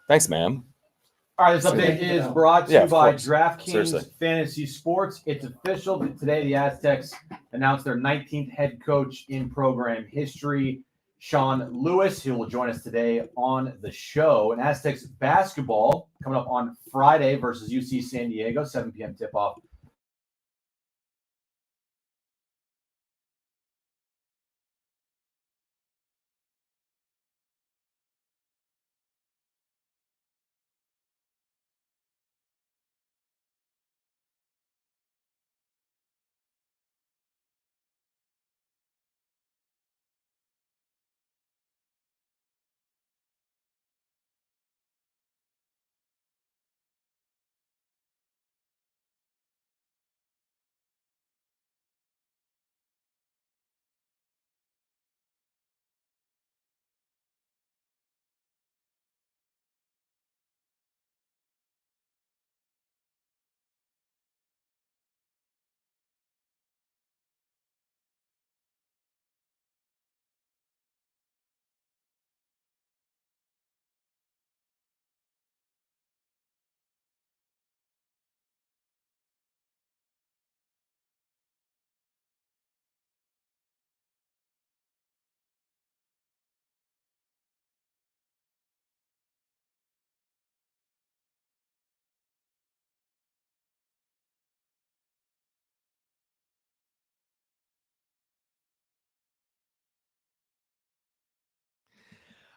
Thanks, ma'am. All right, this update is brought to you by DraftKings Seriously. Fantasy Sports. It's official. Today, the Aztecs announced their 19th head coach in program history, Sean Lewis, who will join us today on the show. And Aztecs basketball coming up on Friday versus UC San Diego, 7 p.m. tip-off.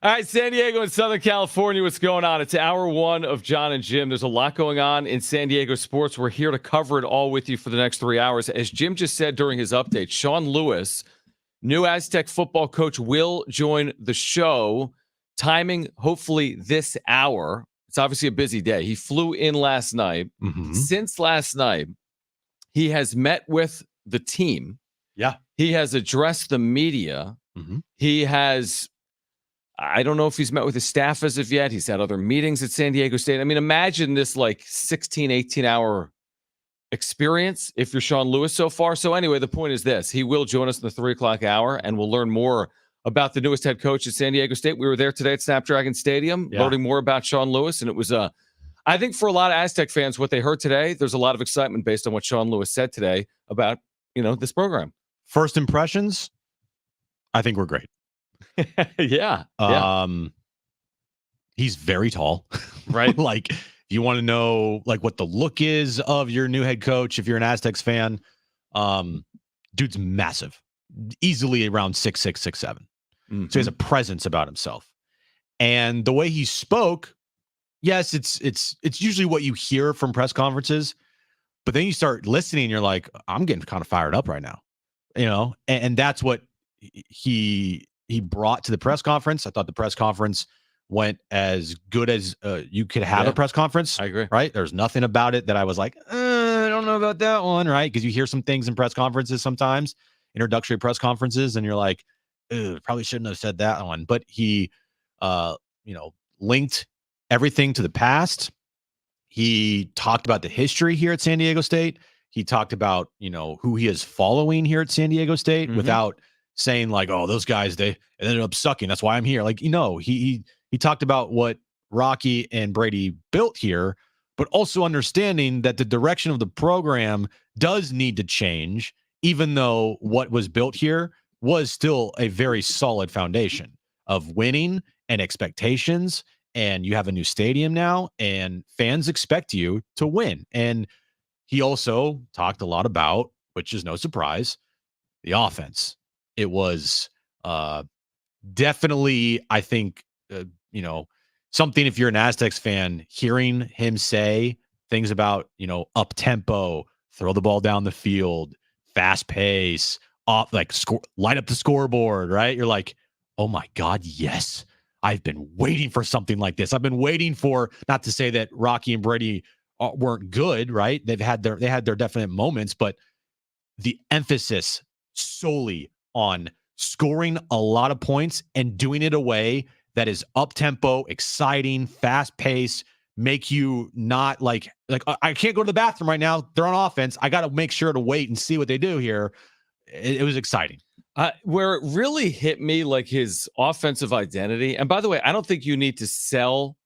All right, San Diego and Southern California, what's going on? It's hour one of Jon and Jim. There's a lot going on in San Diego sports. We're here to cover it all with you for the next 3 hours. As Jim just said during his update, Sean Lewis, new Aztec football coach, will join the show. Timing, hopefully this hour. It's obviously a busy day. He flew in last night. Mm-hmm. Since last night, he has met with the team. Yeah. He has addressed the media. Mm-hmm. He has... I don't know if he's met with his staff as of yet. He's had other meetings at San Diego State. I mean, imagine this like 16, 18-hour experience if you're Sean Lewis so far. So anyway, the point is this. He will join us in the 3 o'clock hour, and we'll learn more about the newest head coach at San Diego State. We were there today at Snapdragon Stadium, learning more about Sean Lewis, and it was, I think for a lot of Aztec fans, what they heard today, there's a lot of excitement based on what Sean Lewis said today about, this program. First impressions, I think we're great. Yeah. He's very tall, right? Like, if you want to know like what the look is of your new head coach, if you're an Aztecs fan, dude's massive, easily around 6'6", 6'7". Mm-hmm. So he has a presence about himself, and the way he spoke, yes, it's usually what you hear from press conferences, but then you start listening, and you're like, I'm getting kind of fired up right now, and that's what he brought to the press conference. I thought the press conference went as good as you could have a press conference. I agree. Right? There's nothing about it that I was like, I don't know about that one, right? Because you hear some things in press conferences sometimes, introductory press conferences, and you're like, probably shouldn't have said that one. But he, linked everything to the past. He talked about the history here at San Diego State. He talked about, who he is following here at San Diego State without saying like, oh, those guys, they ended up sucking. That's why I'm here. Like, he talked about what Rocky and Brady built here, but also understanding that the direction of the program does need to change, even though what was built here was still a very solid foundation of winning and expectations. And you have a new stadium now, and fans expect you to win. And he also talked a lot about, which is no surprise, the offense. It was definitely, I think, something if you're an Aztecs fan, hearing him say things about, up tempo, throw the ball down the field, fast pace, off like light up the scoreboard, right? You're like, oh my God, yes. I've been waiting for something like this. I've been waiting for, not to say that Rocky and Brady weren't good, right? They had their definite moments, but the emphasis solely on scoring a lot of points and doing it a way that is up-tempo, exciting, fast-paced, make you not like I can't go to the bathroom right now. They're on offense. I got to make sure to wait and see what they do here. It was exciting. Where it really hit me, like his offensive identity. And by the way, I don't think you need to sell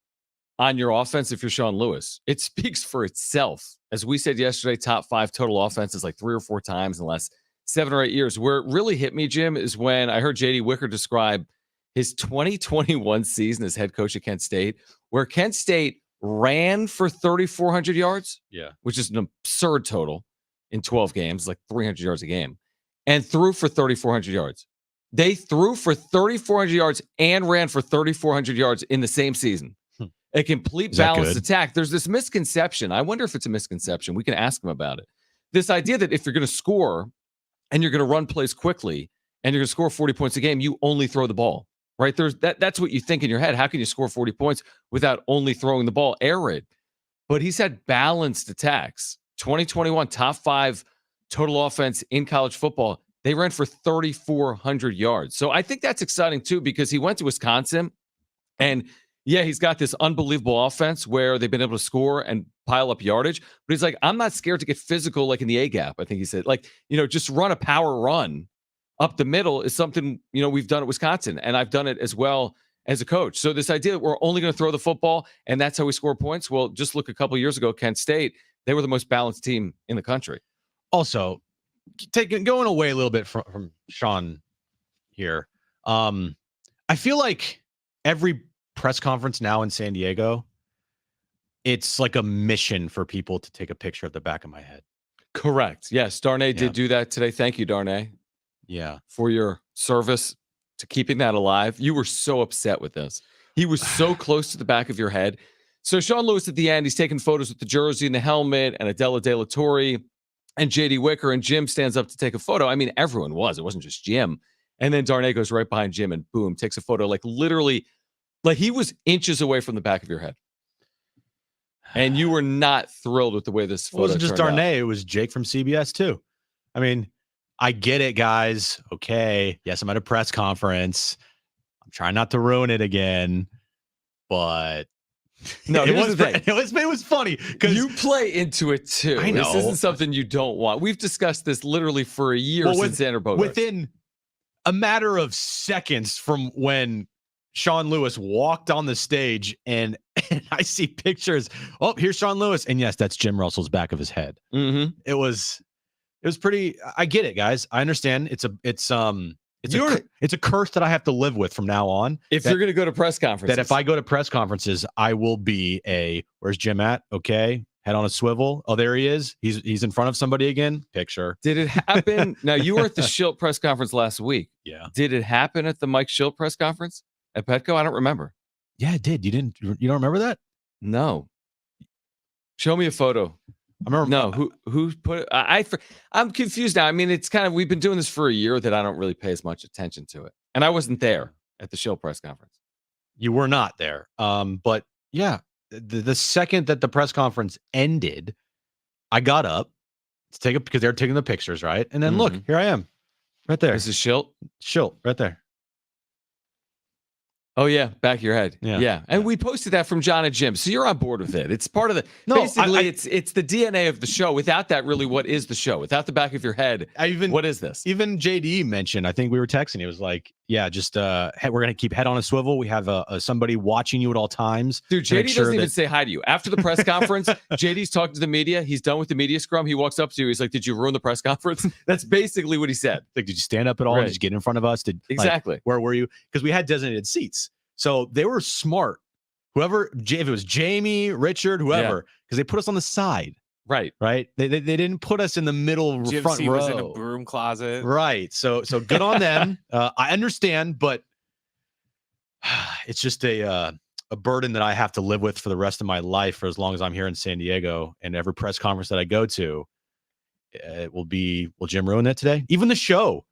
on your offense if you're Sean Lewis. It speaks for itself. As we said yesterday, top 5 total offenses like 3 or 4 times in the last 7 or 8 years. Where it really hit me, Jim, is when I heard J.D. Wicker describe his 2021 season as head coach at Kent State, where Kent State ran for 3,400 yards, which is an absurd total in 12 games, like 300 yards a game, and threw for 3,400 yards. They threw for 3,400 yards and ran for 3,400 yards in the same season. A complete balanced attack. There's this misconception. I wonder if it's a misconception. We can ask them about it. This idea that if you're going to score and you're going to run plays quickly and you're going to score 40 points a game, you only throw the ball, right? That's what you think in your head. How can you score 40 points without only throwing the ball? Air raid. But he's had balanced attacks. 2021, top 5 total offense in college football. They ran for 3,400 yards. So I think that's exciting too, because he went to Wisconsin and he's got this unbelievable offense where they've been able to score and pile up yardage. But he's like, I'm not scared to get physical like in the A-gap. I think he said, just run a power run up the middle is something, we've done at Wisconsin. And I've done it as well as a coach. So this idea that we're only going to throw the football and that's how we score points. Well, just look a couple of years ago, Kent State, they were the most balanced team in the country. Also, going away a little bit from Sean here. I feel like every press conference now in San Diego, it's like a mission for people to take a picture of the back of my head. Correct. Yes, Darnay did do that today. Thank you, Darnay. Yeah. For your service to keeping that alive. You were so upset with this. He was so close to the back of your head. So Sean Lewis at the end, he's taking photos with the jersey and the helmet and Adela De La Torre and J.D. Wicker, and Jim stands up to take a photo. I mean, everyone was. It wasn't just Jim. And then Darnay goes right behind Jim and boom, takes a photo, like literally, like he was inches away from the back of your head. And you were not thrilled with the way this photo wasn't just turned Darnay, out. it was Jake from CBS too. I mean, I get it, guys. Okay. Yes, I'm at a press conference. I'm trying not to ruin it again, but no, it was funny because you play into it too. I know. This isn't something you don't want. We've discussed this literally for a year since Xander Bogaerts. Within a matter of seconds from when Sean Lewis walked on the stage and I see pictures. Oh, here's Sean Lewis. And yes, that's Jim Russell's back of his head. Mm-hmm. It was pretty. I get it, guys. I understand. It's a curse that I have to live with from now on. If you're going to go to press conferences, that if I go to press conferences, I will be where's Jim at? Okay. Head on a swivel. Oh, there he is. He's in front of somebody again. Picture. Did it happen? Now you were at the Schilt press conference last week. Yeah. Did it happen at the Mike Schilt press conference at Petco? I don't remember. Yeah, it did. You don't remember that? No. Show me a photo. I remember. No, who put it? I'm confused now. I mean, it's kind of, we've been doing this for a year that I don't really pay as much attention to it. And I wasn't there at the Schilt press conference. You were not there. But yeah, the second that the press conference ended, I got up to take it because they're taking the pictures, right? And then look, here I am, right there. This is Schilt? Schilt, right there. Oh, yeah, back of your head. Yeah. And we posted that from Jon and Jim. So you're on board with it. It's part of the basically it's the DNA of the show. Without that, really, what is the show? Without the back of your head, what is this? Even JD mentioned, I think we were texting, he was like, yeah, just we're gonna keep head on a swivel. We have somebody watching you at all times. Dude, JD doesn't even say hi to you. After the press conference, JD's talking to the media. He's done with the media scrum. He walks up to you. He's like, did you ruin the press conference? That's basically what he said. Like, did you stand up at all? Right. Did you get in front of us? Exactly. Like, where were you? Because we had designated seats. So they were smart. Whoever, if it was Jamie, Richard, whoever, because they put us on the side. Right. They didn't put us in the middle front row. Was in a broom closet. Right. So good on them. I understand, but it's just a burden that I have to live with for the rest of my life for as long as I'm here in San Diego. And every press conference that I go to, will Jim ruin it today? Even the show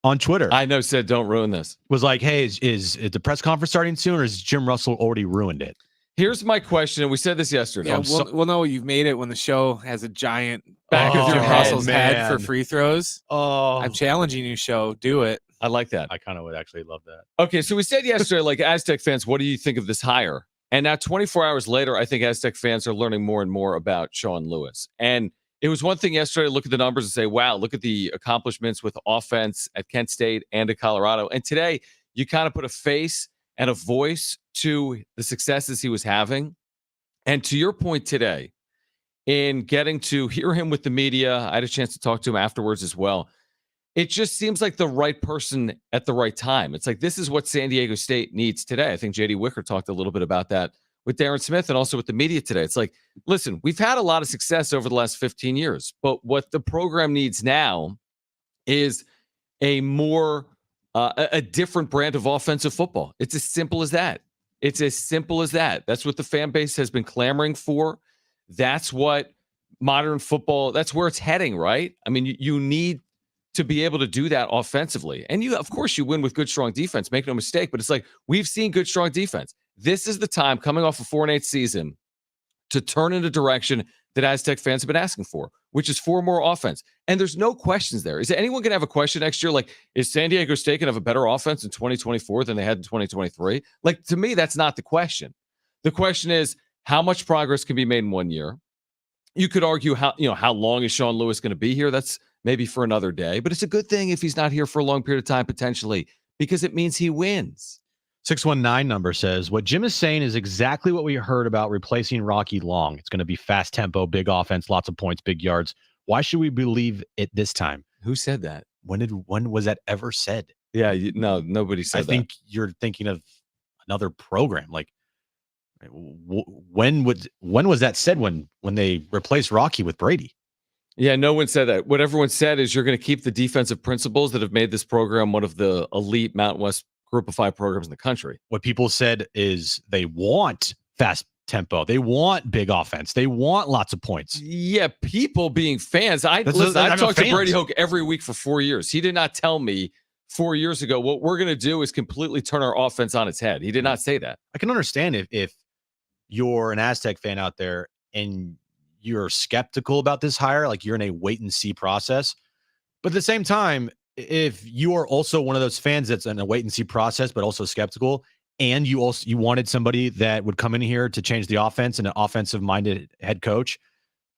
on Twitter, I know, said don't ruin this. Was like, hey, is the press conference starting soon, or has Jim Russell already ruined it? Here's my question, and we said this yesterday. Yeah, we'll know you've made it when the show has a giant back of Jim Russell's head for free throws. Oh, I'm challenging you, show. Do it. I like that. I kind of would actually love that. Okay, so we said yesterday, like, Aztec fans, what do you think of this hire? And now 24 hours later, I think Aztec fans are learning more and more about Sean Lewis. And it was one thing yesterday to look at the numbers and say, wow, look at the accomplishments with offense at Kent State and at Colorado. And today, you kind of put a face and a voice to the successes he was having And to your point today, in getting to hear him with the media, I had a chance to talk to him afterwards as well. It just seems like the right person at the right time. It's like, this is what San Diego State needs today. I think JD Wicker talked a little bit about that with Darren Smith and also with the media today. It's like, listen, we've had a lot of success over the last 15 years, but what the program needs now is a more, a different brand of offensive football. It's as simple as that. It's as simple as that. That's what the fan base has been clamoring for. That's what modern football, that's where it's heading, right? I mean, you need to be able to do that offensively. And you, of course, you win with good, strong defense. Make no mistake. But it's like, we've seen good, strong defense. This is the time, coming off a 4-8 season, to turn in a direction that Aztec fans have been asking for, which is for more offense. And there's no questions there. Is anyone going to have a question next year? Like, is San Diego State going to have a better offense in 2024 than they had in 2023? Like, to me, that's not the question. The question is, how much progress can be made in 1 year? You could argue how long is Sean Lewis going to be here? That's maybe for another day, but it's a good thing if he's not here for a long period of time, potentially, because it means he wins. 619 number says, what Jim is saying is exactly what we heard about replacing Rocky Long. It's going to be fast tempo, big offense, lots of points, big yards. Why should we believe it this time? Who said that? When was that ever said? Yeah, no, nobody said that. I think you're thinking of another program. Like, when was that said when they replaced Rocky with Brady? Yeah, no one said that. What everyone said is you're going to keep the defensive principles that have made this program one of the elite Mountain West Group of 5 programs in the country. What people said is they want fast tempo. They want big offense. They want lots of points. Yeah, people being fans. I've talked to Brady Hoke every week for 4 years. He did not tell me 4 years ago, what we're going to do is completely turn our offense on its head. He did not say that. I can understand if you're an Aztec fan out there and you're skeptical about this hire, like you're in a wait and see process. But at the same time, if you are also one of those fans that's in a wait and see process, but also skeptical, and you wanted somebody that would come in here to change the offense and an offensive minded head coach,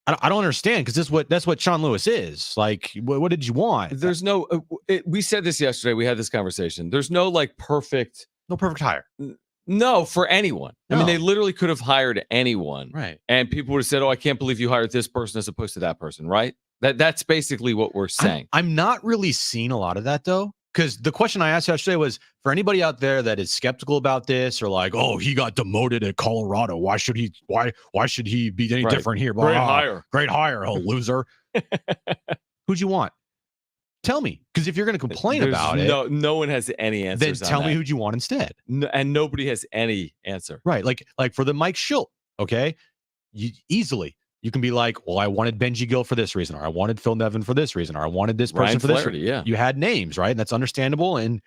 I don't understand, because that's what Sean Lewis is. Like, what did you want? There's no. We said this yesterday. We had this conversation. There's no perfect hire. No, for anyone. No. I mean, they literally could have hired anyone, right? And people would have said, "Oh, I can't believe you hired this person as opposed to that person," right? That's basically what we're saying. I'm not really seeing a lot of that, though, because the question I asked yesterday was, for anybody out there that is skeptical about this, or like, oh, he got demoted at Colorado, why should he be any different here? Great hire, oh loser. Who'd you want? Tell me, because if you're going to complain about it, no one has any answers. Then tell me who'd you want instead. No, and nobody has any answer. Right, like for the Mike Schilt, okay, you can be like, well, I wanted Benji Gill for this reason, or I wanted Phil Nevin for this reason, or I wanted this person for Flaherty, this reason. Yeah. You had names, right? And that's understandable. And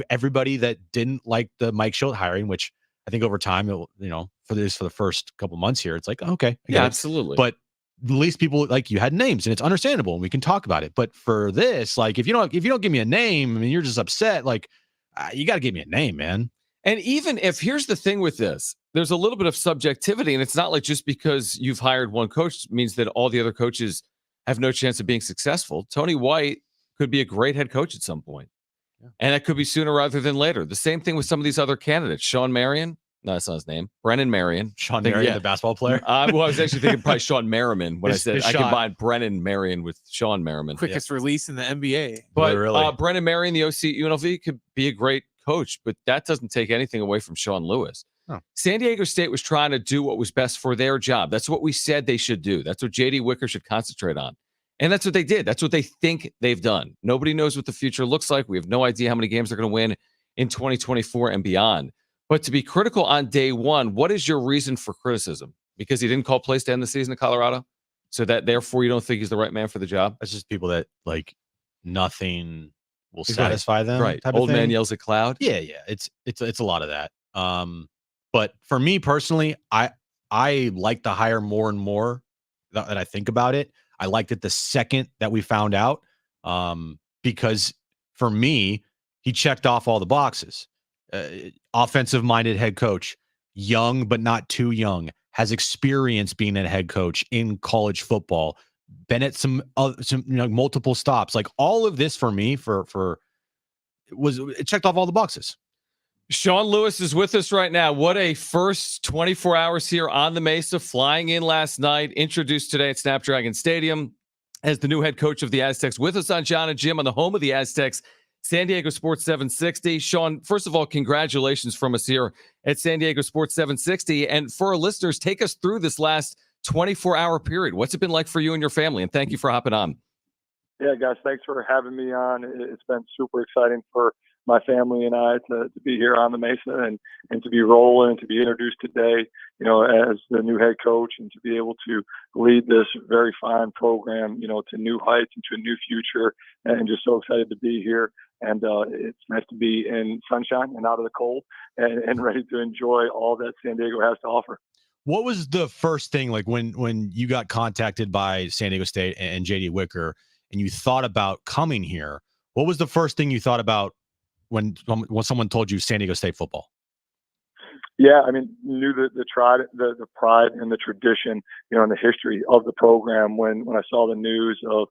everybody that didn't like the Mike Schilt hiring, which I think over time, for the first couple months here, it's like, okay. Yeah, absolutely. But at least people, like, you had names, and it's understandable, and we can talk about it. But for this, like, if you don't give me a name, I mean, you're just upset. Like, you got to give me a name, man. And even if, here's the thing with this, there's a little bit of subjectivity, and it's not like just because you've hired one coach means that all the other coaches have no chance of being successful. Tony White could be a great head coach at some point. Yeah. And that could be sooner rather than later. The same thing with some of these other candidates. Sean Marion. No, that's not his name. Brennan Marion. Sean Marion, the basketball player? I was actually thinking probably Sean Merriman when I said I combined Brennan Marion with Sean Merriman. Quickest release in the NBA. But Brennan Marion, the OC at UNLV, could be a great coach, but that doesn't take anything away from Sean Lewis. Oh. San Diego State was trying to do what was best for their job. That's what we said they should do. That's what JD Wicker should concentrate on. And that's what they did. That's what they think they've done. Nobody knows what the future looks like. We have no idea how many games they're going to win in 2024 and beyond. But to be critical on day one, what is your reason for criticism? Because he didn't call plays to end the season in Colorado? So that therefore you don't think he's the right man for the job? That's just people that, like, nothing will satisfy them. Right. Old man yells at cloud. Yeah. It's a lot of that. But for me personally, I like the hire more and more that I think about it. I liked it the second that we found out, because for me, he checked off all the boxes. Offensive-minded head coach, young but not too young, has experience being a head coach in college football, been at some multiple stops. Like, all of this for me, it checked off all the boxes. Sean Lewis is with us right now. What a first 24 hours here on the Mesa, flying in last night, introduced today at Snapdragon Stadium as the new head coach of the Aztecs. With us on Jon and Jim on the home of the Aztecs, San Diego Sports 760. Sean, first of all, congratulations from us here at San Diego Sports 760. And for our listeners, take us through this last 24-hour period. What's it been like for you and your family? And thank you for hopping on. Yeah, guys, thanks for having me on. It's been super exciting for my family and I to be here on the Mesa and to be rolling, to be introduced today, as the new head coach, and to be able to lead this very fine program, to new heights and to a new future. And just so excited to be here. And it's nice to be in sunshine and out of the cold and ready to enjoy all that San Diego has to offer. What was the first thing, like when you got contacted by San Diego State and JD Wicker and you thought about coming here? What was the first thing you thought about when someone told you San Diego State football? Yeah, I mean, knew the pride and the tradition, and the history of the program. When I saw the news of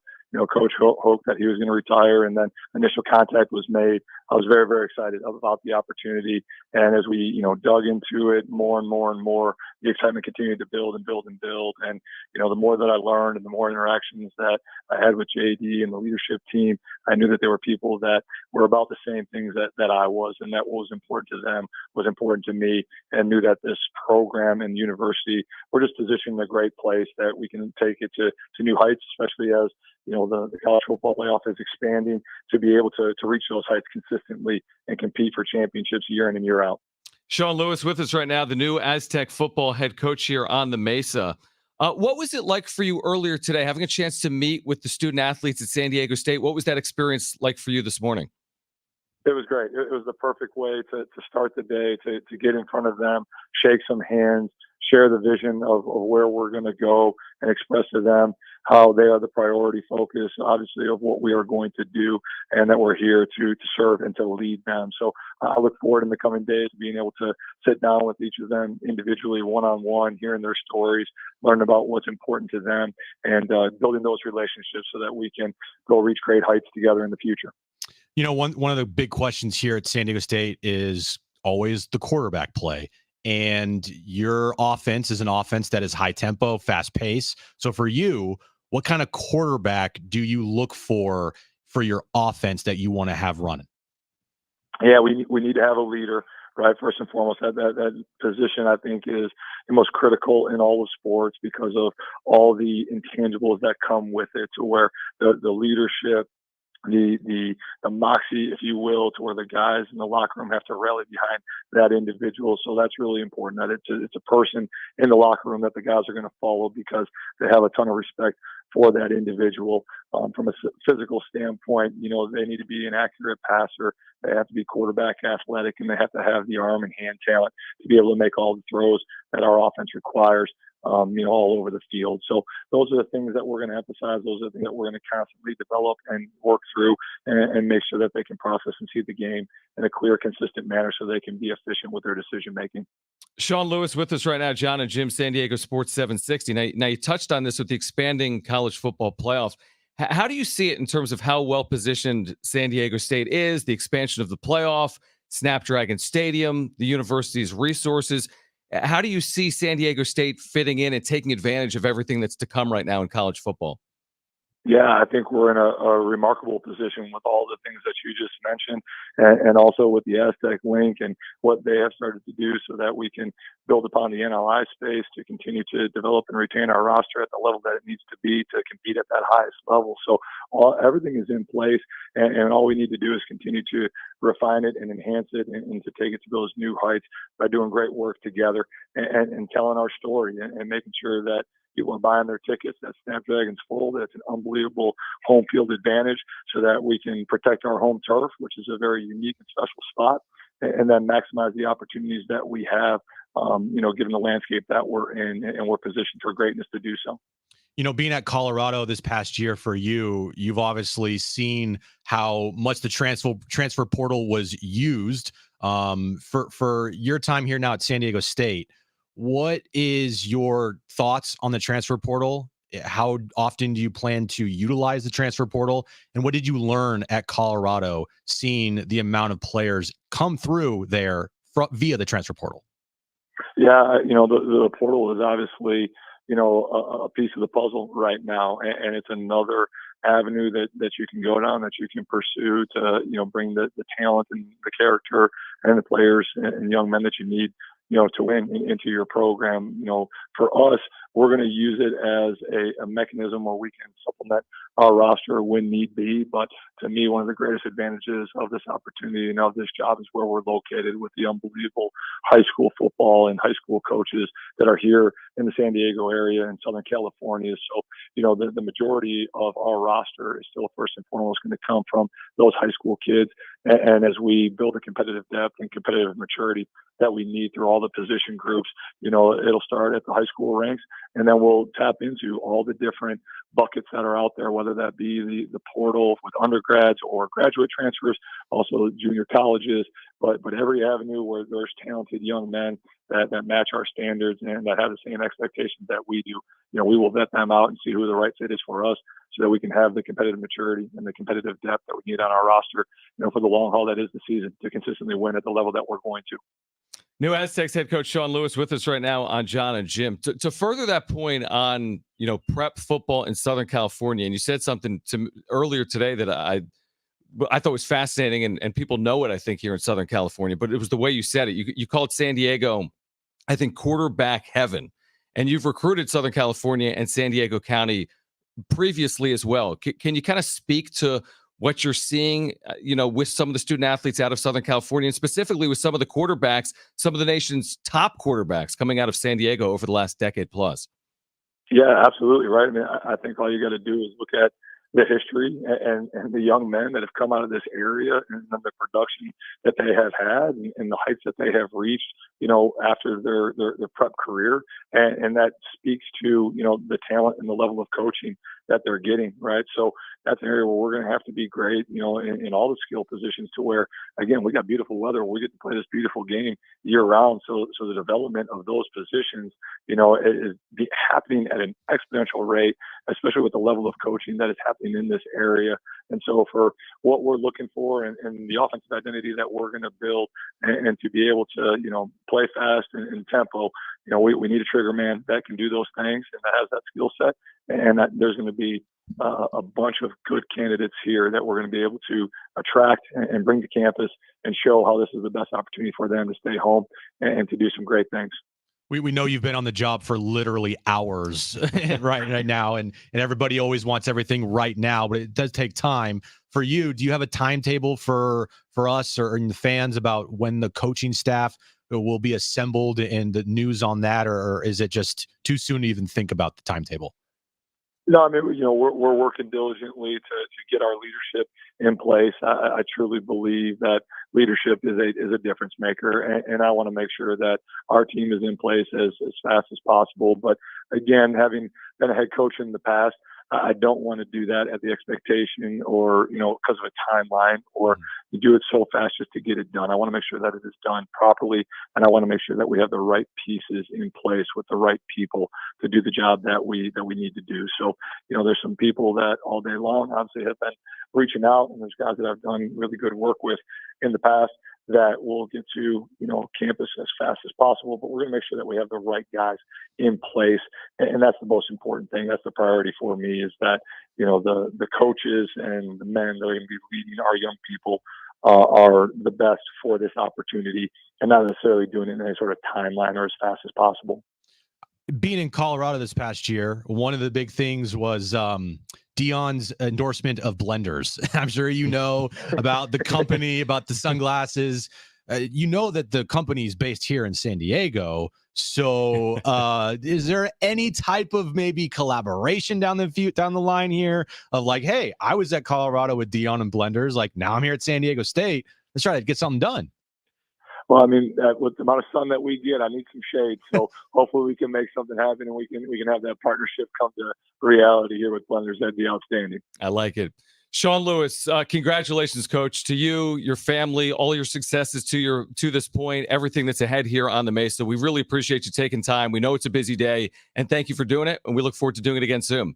Coach Hoke that he was going to retire, and then initial contact was made, I was very, very excited about the opportunity. And as we dug into it more and more and more, the excitement continued to build and build and build. And the more that I learned and the more interactions that I had with JD and the leadership team, I knew that there were people that were about the same things that I was, and that what was important to them was important to me, and knew that this program and university were just positioned in a great place that we can take it to new heights, especially as the college football playoff is expanding, to be able to reach those heights consistently and compete for championships year in and year out. Sean Lewis with us right now, the new Aztec football head coach here on the Mesa. What was it like for you earlier today, having a chance to meet with the student athletes at San Diego State? What was that experience like for you this morning? It was great. It was the perfect way to start the day, to get in front of them, shake some hands, share the vision of where we're going to go, and express to them how they are the priority focus, obviously, of what we are going to do, and that we're here to serve and to lead them. So I look forward in the coming days to being able to sit down with each of them individually, one-on-one, hearing their stories, learn about what's important to them, and building those relationships so that we can go reach great heights together in the future. One of the big questions here at San Diego State is always the quarterback play. And your offense is an offense that is high tempo, fast pace. So for you, what kind of quarterback do you look for your offense that you want to have running? Yeah, we need to have a leader, right? First and foremost, that position I think is the most critical in all of sports because of all the intangibles that come with it, to where the leadership, the moxie, if you will, to where the guys in the locker room have to rally behind that individual. So that's really important, that it's a person in the locker room that the guys are going to follow because they have a ton of respect for that individual. From a physical standpoint, they need to be an accurate passer. They have to be quarterback athletic, and they have to have the arm and hand talent to be able to make all the throws that our offense requires. All over the field. So those are the things that we're going to emphasize. Those are the things that we're going to constantly develop and work through and make sure that they can process and see the game in a clear, consistent manner so they can be efficient with their decision making. Sean Lewis with us right now, Jon and Jim, San Diego Sports 760. Now you touched on this with the expanding college football playoffs. How do you see it in terms of how well positioned San Diego State is, the expansion of the playoff, Snapdragon Stadium, the university's resources? How do you see San Diego State fitting in and taking advantage of everything that's to come right now in college football? Yeah, I think we're in a remarkable position with all the things that you just mentioned, and also with the Aztec link and what they have started to do so that we can build upon the NLI space to continue to develop and retain our roster at the level that it needs to be to compete at that highest level. So everything is in place, and all we need to do is continue to refine it and enhance it and to take it to those new heights by doing great work together and telling our story and making sure that people are buying their tickets, that Snapdragon's full. That's an unbelievable home field advantage so that we can protect our home turf, which is a very unique and special spot, and then maximize the opportunities that we have, given the landscape that we're in, and we're positioned for greatness to do so. Being at Colorado this past year for you, you've obviously seen how much the transfer portal was used. For your time here now at San Diego State, what is your thoughts on the transfer portal how often do you plan to utilize the transfer portal? And what did you learn at Colorado seeing the amount of players come through there via the transfer portal? Yeah, the portal is obviously, a piece of the puzzle right now, and it's another avenue that you can go down, that you can pursue to, bring the talent and the character and the players and young men that you need, to win into your program. For us, we're going to use it as a mechanism where we can supplement our roster when need be. But to me, one of the greatest advantages of this opportunity and of this job is where we're located, with the unbelievable high school football and high school coaches that are here in the San Diego area and Southern California. So, the majority of our roster is still first and foremost going to come from those high school kids. And as we build a competitive depth and competitive maturity that we need through all the position groups, it'll start at the high school ranks, and then we'll tap into all the different buckets that are out there, whether that be the portal with undergrads or graduate transfers, also junior colleges, but every avenue where there's talented young men that match our standards and that have the same expectations that we do. We will vet them out and see who the right fit is for us, so that we can have the competitive maturity and the competitive depth that we need on our roster, for the long haul that is the season, to consistently win at the level that we're going to. New Aztecs head coach Sean Lewis with us right now on Jon and Jim. To further that point on, prep football in Southern California, and you said something to earlier today that I thought was fascinating, and people know it, I think, here in Southern California, but it was the way you said it. You called San Diego, I think, quarterback heaven, and you've recruited Southern California and San Diego County previously as well. Can you kind of speak to what you're seeing, with some of the student athletes out of Southern California, and specifically with some of the quarterbacks, some of the nation's top quarterbacks coming out of San Diego over the last decade plus? Yeah, absolutely right. I mean, I think all you got to do is look at the history and the young men that have come out of this area, and the production that they have had, and the heights that they have reached, after their prep career. And that speaks to, the talent and the level of coaching that they're getting, right? So that's an area where we're going to have to be great, in all the skill positions, to where, again, we got beautiful weather. We get to play this beautiful game year round. So the development of those positions, is happening at an exponential rate, especially with the level of coaching that is happening in this area. And so for what we're looking for, and the offensive identity that we're going to build, and to be able to, play fast and tempo, we need a trigger man that can do those things and that has that skill set. And that there's going to be a bunch of good candidates here that we're going to be able to attract and bring to campus and show how this is the best opportunity for them to stay home and to do some great things. We know you've been on the job for literally hours right now, and everybody always wants everything right now, but it does take time. For you, do you have a timetable for us or the fans about when the coaching staff will be assembled and the news on that, or is it just too soon to even think about the timetable? No, I mean, we're working diligently to get our leadership in place. I truly believe that leadership is a difference maker, and I want to make sure that our team is in place as fast as possible. But again, having been a head coach in the past, I don't want to do that at the expectation or, because of a timeline, or you do it so fast just to get it done. I want to make sure that it is done properly, and I want to make sure that we have the right pieces in place with the right people to do the job that we need to do. So, there's some people that all day long obviously have been reaching out, and there's guys that I've done really good work with in the past that will get to, campus as fast as possible, but we're going to make sure that we have the right guys in place. And that's the most important thing. That's the priority for me, is that, the coaches and the men that are going to be leading our young people are the best for this opportunity, and not necessarily doing it in any sort of timeline or as fast as possible. Being in Colorado this past year, one of the big things was Dion's endorsement of blenders. I'm sure you know about the company, about the sunglasses. You know that the company is based here in San Diego. So is there any type of maybe collaboration down the line here of like, hey, I was at Colorado with Dion and blenders. Like, now I'm here at San Diego State. Let's try to get something done. Well, I mean, with the amount of sun that we get, I need some shade. So hopefully we can make something happen, and we can have that partnership come to reality here with blenders. That'd be outstanding. I like it. Sean Lewis, congratulations, Coach, to you, your family, all your successes to this point, everything that's ahead here on the Mesa. We really appreciate you taking time. We know it's a busy day, and thank you for doing it, and we look forward to doing it again soon.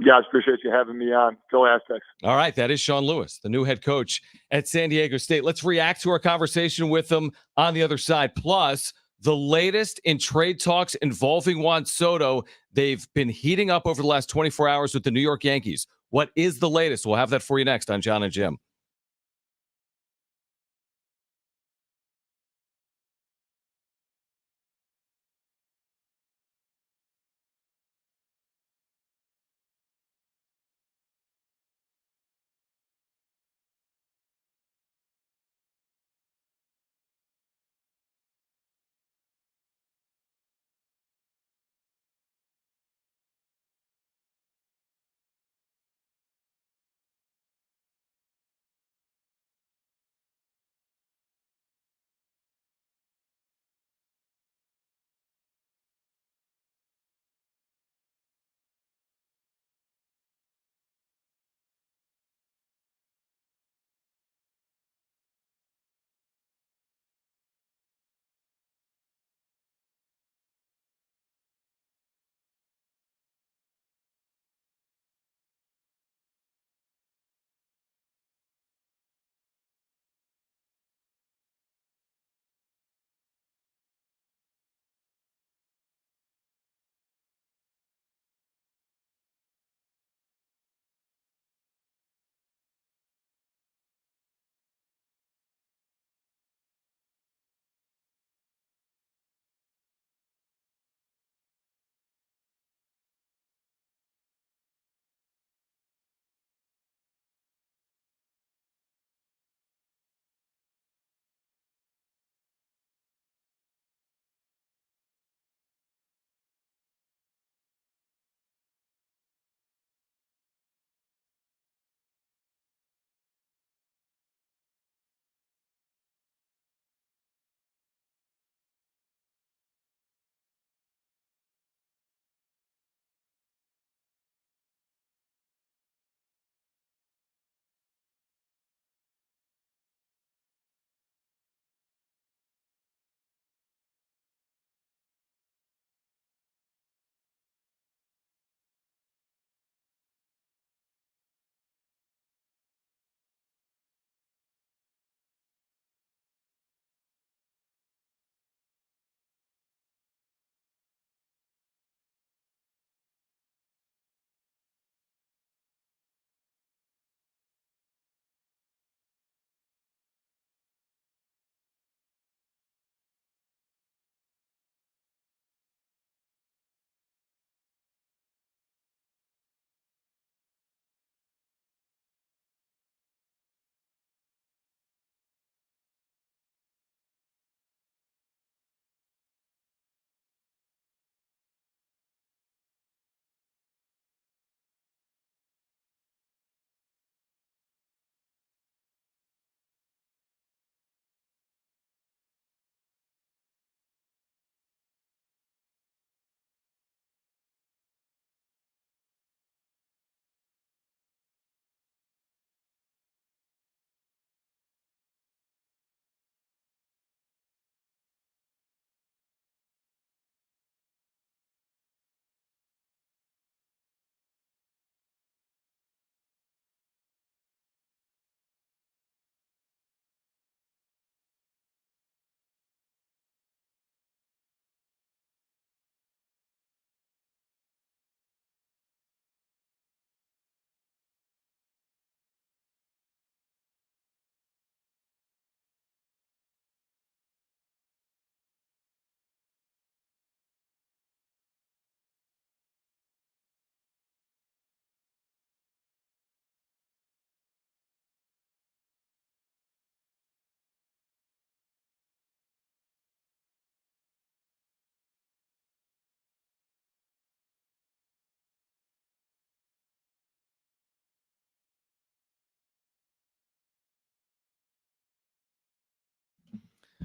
Guys, appreciate you having me on. Go Aztecs. All right, that is Sean Lewis, the new head coach at San Diego State. Let's react to our conversation with him on the other side. Plus, the latest in trade talks involving Juan Soto. They've been heating up over the last 24 hours with the New York Yankees. What is the latest? We'll have that for you next on Jon and Jim.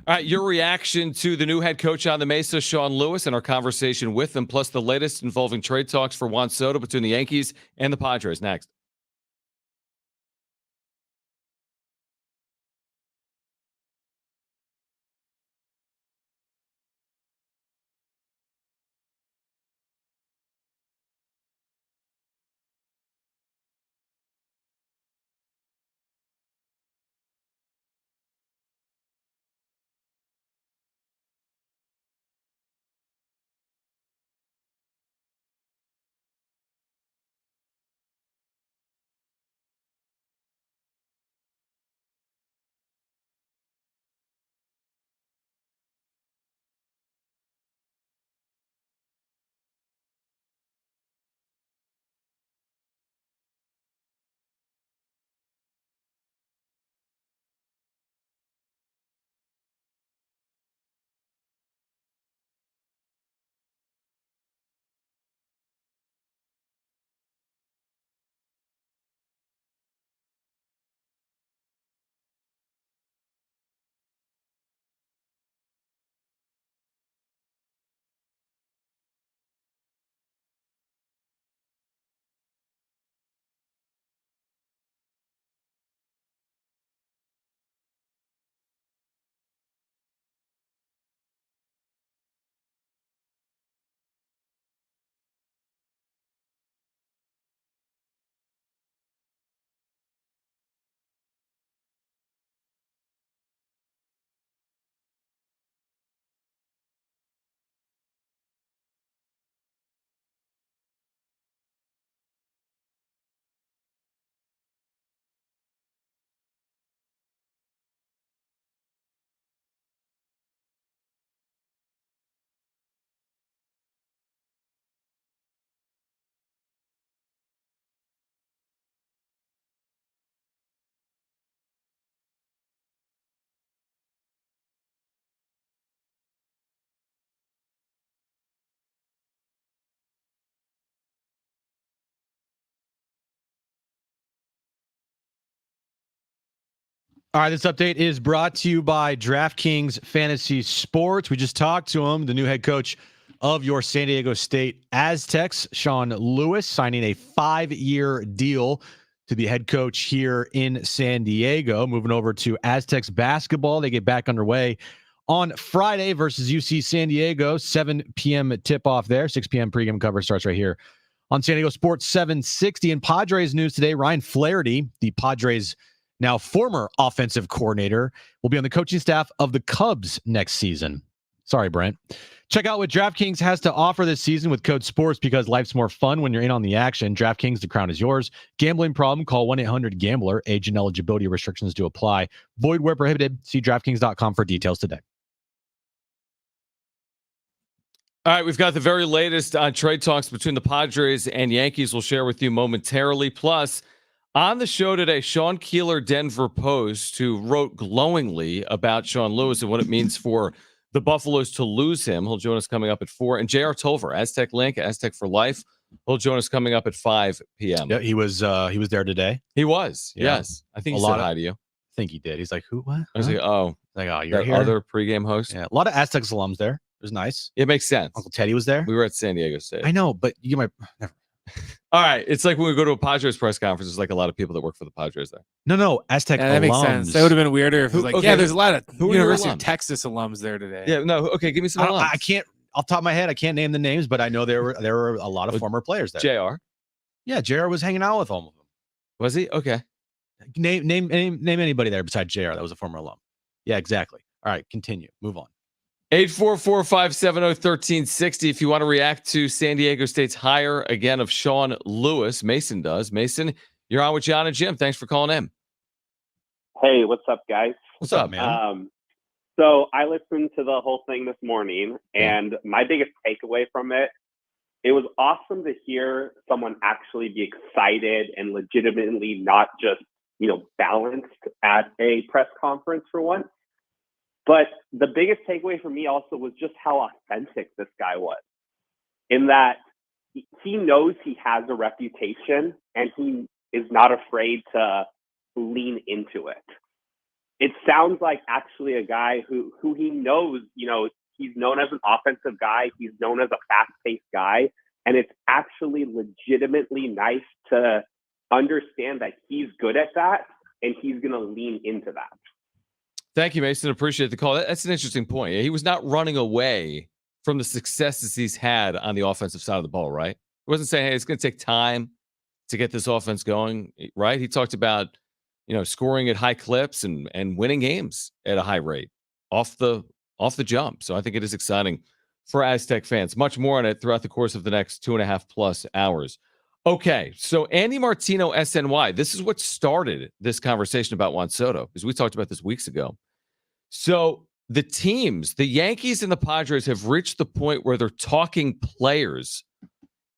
All right, your reaction to the new head coach on the Mesa, Sean Lewis, and our conversation with him, plus the latest involving trade talks for Juan Soto between the Yankees and the Padres. Next. All right, this update is brought to you by DraftKings Fantasy Sports. We just talked to him, the new head coach of your San Diego State Aztecs, Sean Lewis, signing a 5-year deal to be head coach here in San Diego. Moving over to Aztecs basketball, they get back underway on Friday versus UC San Diego, 7 p.m. tip-off there. 6 p.m. pregame coverage starts right here on San Diego Sports 760. And Padres news today, Ryan Flaherty, the Padres' now former offensive coordinator, will be on the coaching staff of the Cubs next season. Sorry, Brent. Check out what DraftKings has to offer this season with code SPORTS, because life's more fun when you're in on the action. DraftKings, the crown is yours. Gambling problem? Call 1-800-GAMBLER. Age and eligibility restrictions do apply. Void where prohibited. See DraftKings.com for details today. All right, we've got the very latest on trade talks between the Padres and Yankees. We'll share with you momentarily. Plus, on the show today, Sean Keeler, Denver Post, who wrote glowingly about Sean Lewis and what it means for the Buffaloes to lose him. He'll join us coming up at 4. And J.R. Tolver, Aztec Link, Aztec for Life. He'll join us coming up at 5 p.m. Yeah, he was there today. He was, Yeah. yes. I think he said hi to you. I think he did. He's like, who? What? I was like, oh, you're that here. other pregame host. Yeah, a lot of Aztecs alums there. It was nice. It makes sense. Uncle Teddy was there. We were at San Diego State. I know, but you get my. All right. It's like when we go to a Padres press conference, there's like a lot of people that work for the Padres there. No, Aztec Yeah, that makes sense. That would have been weirder if it was like, Okay. yeah, there's a lot of Who are your University of alums? Texas alums there today. Yeah, no, okay, give me some alums. I can't, off the top of my head, I can't name the names, but I know there were a lot of former players there. JR. Yeah, JR was hanging out with all of them. Was he? Okay. Name anybody there besides JR that was a former alum. Yeah, exactly. All right, continue. Move on. 844-570-1360 if you want to react to San Diego State's hire again of Sean Lewis. Mason does. Mason, you're on with Jon and Jim. Thanks for calling in. Hey, what's up, guys? What's up, man? So I listened to the whole thing this morning, and my biggest takeaway from it was awesome to hear someone actually be excited and legitimately not just, balanced at a press conference for once. But the biggest takeaway for me also was just how authentic this guy was, in that he knows he has a reputation and he is not afraid to lean into it. It sounds like actually a guy who he knows, he's known as an offensive guy. He's known as a fast-paced guy. And it's actually legitimately nice to understand that he's good at that and he's going to lean into that. Thank you, Mason. Appreciate the call. That's an interesting point. He was not running away from the successes he's had on the offensive side of the ball, right? He wasn't saying, hey, it's going to take time to get this offense going, right? He talked about, scoring at high clips and winning games at a high rate off the jump. So I think it is exciting for Aztec fans. Much more on it throughout the course of the next 2.5+ hours. Okay, so Andy Martino, SNY, this is what started this conversation about Juan Soto, because we talked about this weeks ago. So the teams, the Yankees and the Padres, have reached the point where they're talking players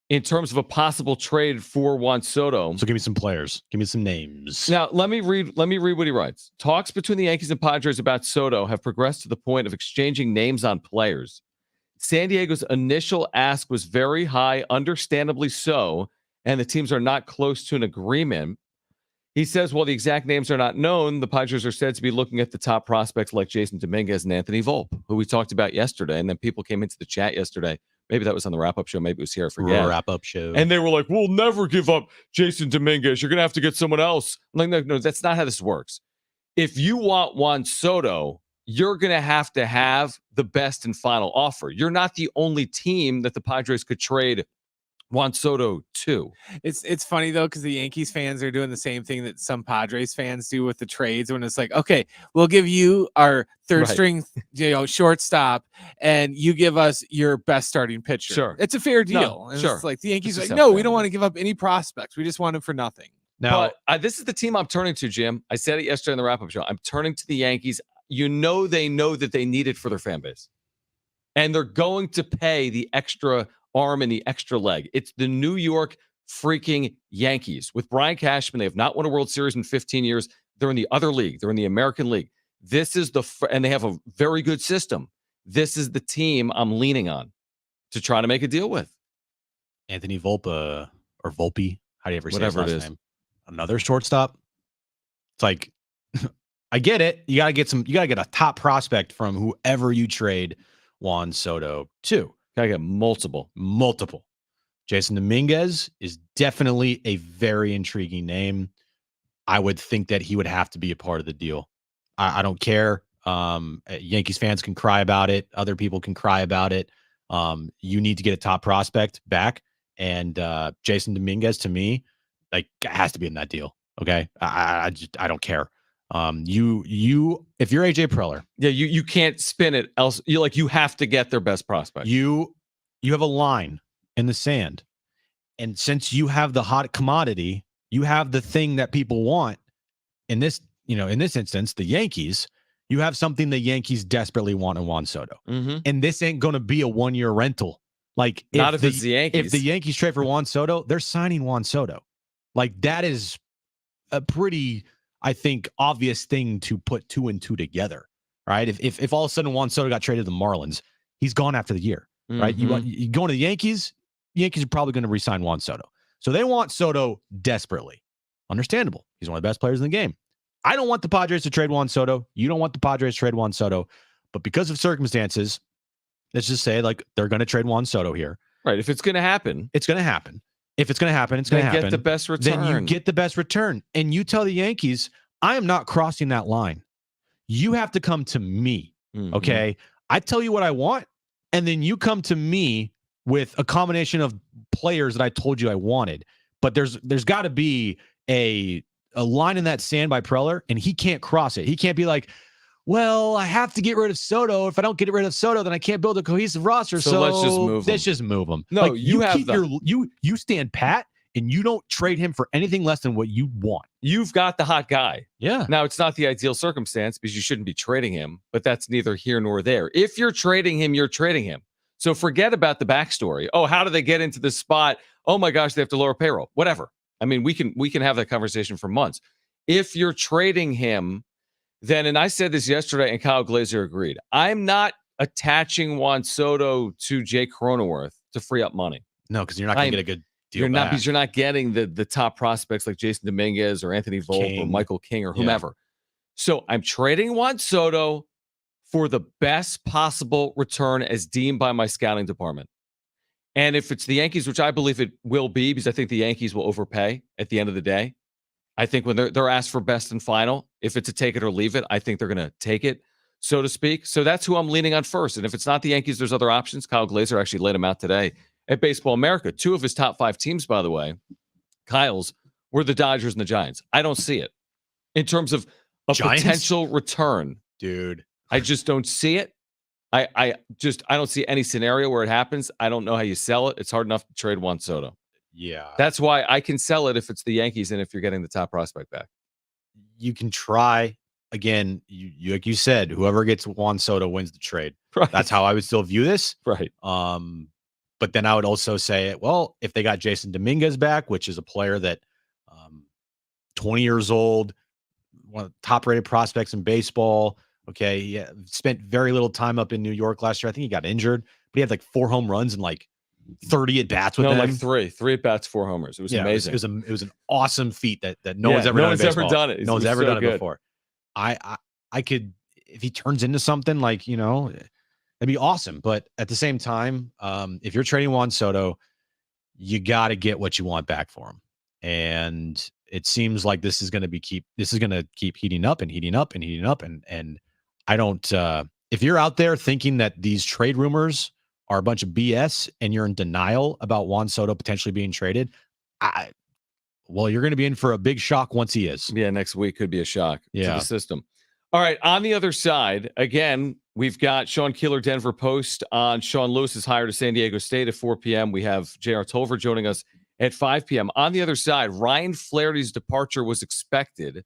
in terms of a possible trade for Juan Soto. So give me some players. Give me some names. Now, let me read what he writes. Talks between the Yankees and Padres about Soto have progressed to the point of exchanging names on players. San Diego's initial ask was very high, understandably so, and the teams are not close to an agreement. He says, while the exact names are not known, the Padres are said to be looking at the top prospects like Jason Dominguez and Anthony Volpe, who we talked about yesterday. And then people came into the chat yesterday. Maybe that was on the wrap-up show. Maybe it was here. I forget. Wrap-up show. And they were like, we'll never give up Jason Dominguez. You're going to have to get someone else. I'm like, no, that's not how this works. If you want Juan Soto, you're going to have the best and final offer. You're not the only team that the Padres could trade Juan Soto too. It's funny though, because the Yankees fans are doing the same thing that some Padres fans do with the trades, when it's like, okay, we'll give you our third string, shortstop, and you give us your best starting pitcher. Sure, it's a fair deal. No, and sure. It's like the Yankees It's like, no, we don't want to give up any prospects. We just want them for nothing. Now, but this is the team I'm turning to, Jim. I said it yesterday in the wrap-up show. I'm turning to the Yankees. They know that they need it for their fan base, and they're going to pay the extra arm and the extra leg. It's the New York freaking Yankees. With Brian Cashman, they have not won a World Series in 15 years. They're in the other league. They're in the American League. This is and they have a very good system. This is the team I'm leaning on to try to make a deal with. Anthony Volpe or Volpe, how do you ever say Whatever his it last is. name? Another shortstop. It's like I get it. You got to get a top prospect from whoever you trade Juan Soto to. Gotta get multiple. Jason Dominguez is definitely a very intriguing name. I would think that he would have to be a part of the deal. I don't care. Yankees fans can cry about it. Other people can cry about it. You need to get a top prospect back. And Jason Dominguez, to me, like, has to be in that deal. Okay. I don't care. If you're AJ Preller, Yeah, you can't spin it else. You have to get their best prospect. you have a line in the sand. And since you have the hot commodity, you have the thing that people want in this instance, the Yankees, you have something the Yankees desperately want in Juan Soto. Mm-hmm. And this ain't going to be a 1-year rental. Like, Not if it's the Yankees. If the Yankees trade for Juan Soto, they're signing Juan Soto. Like, that is a pretty, I think, obvious thing to put 2 and 2 together, right? If all of a sudden Juan Soto got traded to the Marlins, he's gone after the year, right? Mm-hmm. You going to the Yankees are probably going to re-sign Juan Soto. So they want Soto desperately. Understandable. He's one of the best players in the game. I don't want the Padres to trade Juan Soto. You don't want the Padres to trade Juan Soto. But because of circumstances, let's just say, like, they're going to trade Juan Soto here. Right. If it's going to happen, it's going to happen. If it's going to happen, it's going to happen. Get the best return. Then you get the best return. And you tell the Yankees, I am not crossing that line. You have to come to me. Mm-hmm. Okay. I tell you what I want. And then you come to me with a combination of players that I told you I wanted. But there's got to be a line in that sand by Preller, and he can't cross it. He can't be like, well, I have to get rid of Soto. If I don't get rid of Soto, then I can't build a cohesive roster. So let's just move him. No, like, you have you stand pat, and you don't trade him for anything less than what you want. You've got the hot guy. Yeah. Now, it's not the ideal circumstance because you shouldn't be trading him, but that's neither here nor there. If you're trading him, you're trading him. So forget about the backstory. Oh, how do they get into this spot? Oh my gosh, they have to lower payroll. Whatever. I mean, we can have that conversation for months. If you're trading him, then, and I said this yesterday, and Kyle Glazer agreed, I'm not attaching Juan Soto to Jake Cronenworth to free up money. No, because you're not going to get a good deal. You're not getting the top prospects like Jason Dominguez or Anthony Volpe or Michael King or whomever. Yeah. So I'm trading Juan Soto for the best possible return as deemed by my scouting department. And if it's the Yankees, which I believe it will be, because I think the Yankees will overpay at the end of the day. I think when they're asked for best and final, if it's a take it or leave it, I think they're going to take it, so to speak. So that's who I'm leaning on first. And if it's not the Yankees, there's other options. Kyle Glazer actually laid them out today at Baseball America. 2 of his top 5 teams, by the way, Kyle's, were the Dodgers and the Giants. I don't see it in terms of a potential return. Dude, I just don't see it. I don't see any scenario where it happens. I don't know how you sell it. It's hard enough to trade Juan Soto. Yeah. That's why I can sell it if it's the Yankees and if you're getting the top prospect back. You can try. Again, you like you said, whoever gets Juan Soto wins the trade. Right. That's how I would still view this. Right. But then I would also say, well, if they got Jason Dominguez back, which is a player that 20 years old, one of the top-rated prospects in baseball. Okay, yeah, spent very little time up in New York last year. I think he got injured, but he had like 4 home runs and like 30 at bats with them. Like three at bats, 4 homers. It was amazing. It was an awesome feat that no one's ever done. Ever done it. No one's ever done it before. I could, if he turns into something like, that'd be awesome. But at the same time, if you're trading Juan Soto, you got to get what you want back for him. And it seems like this is going to keep heating up and heating up and heating up. And I don't, if you're out there thinking that these trade rumors are a bunch of BS and you're in denial about Juan Soto potentially being traded, you're going to be in for a big shock once he is. Yeah, next week could be a shock to the system. All right, on the other side, again, we've got Sean Keeler, Denver Post, on Sean Lewis's hire to San Diego State at 4 p.m. We have J.R. Tolver joining us at 5 p.m. On the other side, Ryan Flaherty's departure was expected.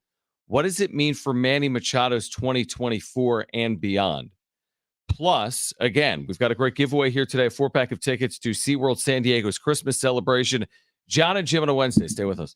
What does it mean for Manny Machado's 2024 and beyond? Plus, again, we've got a great giveaway here today, a 4-pack of tickets to SeaWorld San Diego's Christmas celebration. Jon and Jim on a Wednesday. Stay with us.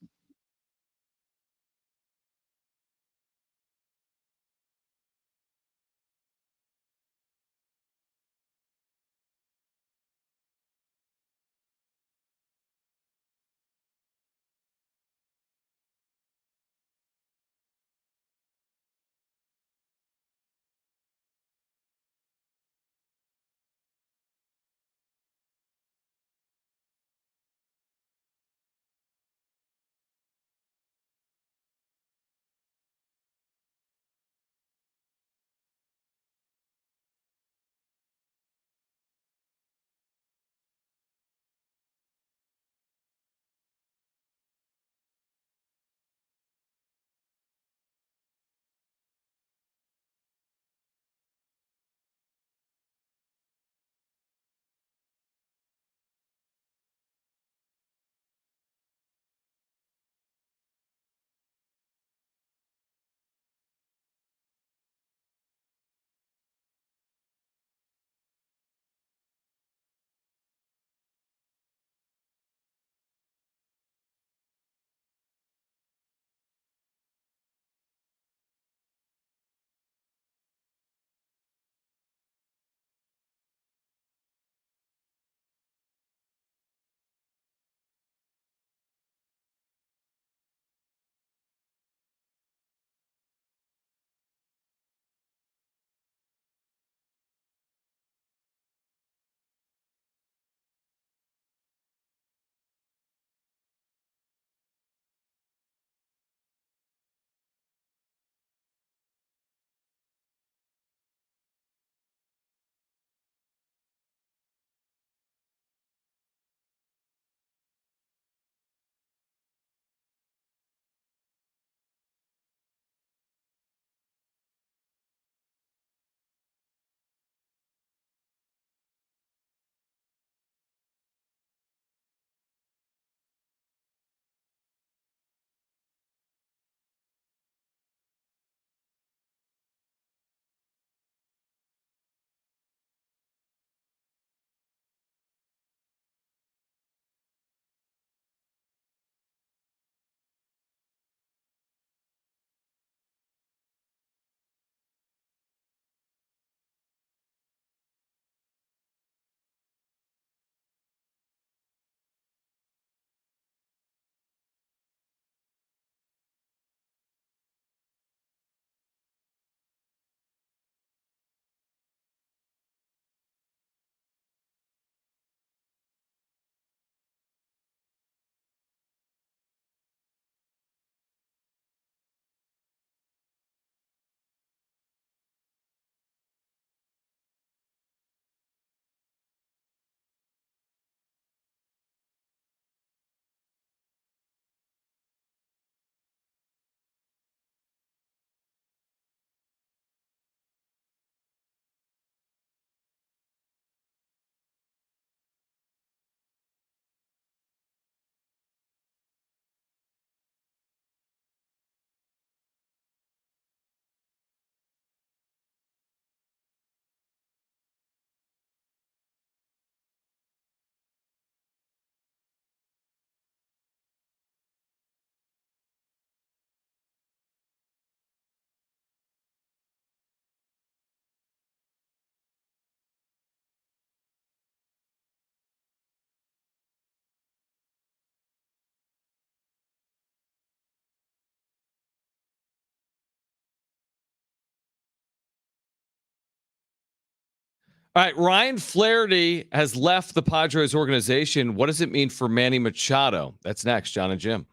All right, Ryan Flaherty has left the Padres organization. What does it mean for Manny Machado? That's next, Jon and Jim.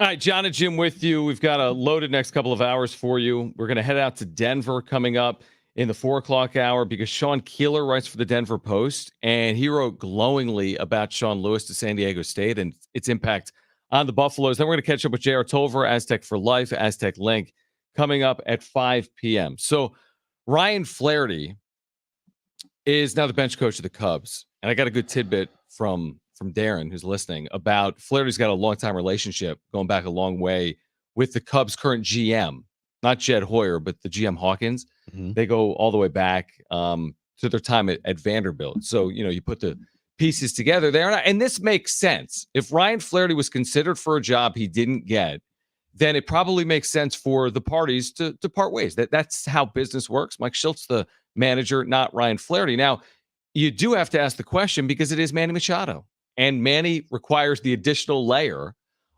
All right, Jon and Jim with you. We've got a loaded next couple of hours for you. We're going to head out to Denver coming up in the 4 o'clock hour because Sean Keeler writes for the Denver Post, and he wrote glowingly about Sean Lewis to San Diego State and its impact on the Buffaloes. Then we're going to catch up with J.R. Tolver, Aztec for Life, Aztec Link, coming up at 5 p.m. So Ryan Flaherty is now the bench coach of the Cubs, and I got a good tidbit from Darren, who's listening, about Flaherty's got a long-time relationship going back a long way with the Cubs' current GM, not Jed Hoyer, but the GM Hawkins. Mm-hmm. They go all the way back to their time at Vanderbilt. So, you put the pieces together there. And this makes sense. If Ryan Flaherty was considered for a job he didn't get, then it probably makes sense for the parties to part ways. That's how business works. Mike Schultz, the manager, not Ryan Flaherty. Now, you do have to ask the question because it is Manny Machado. And Manny requires the additional layer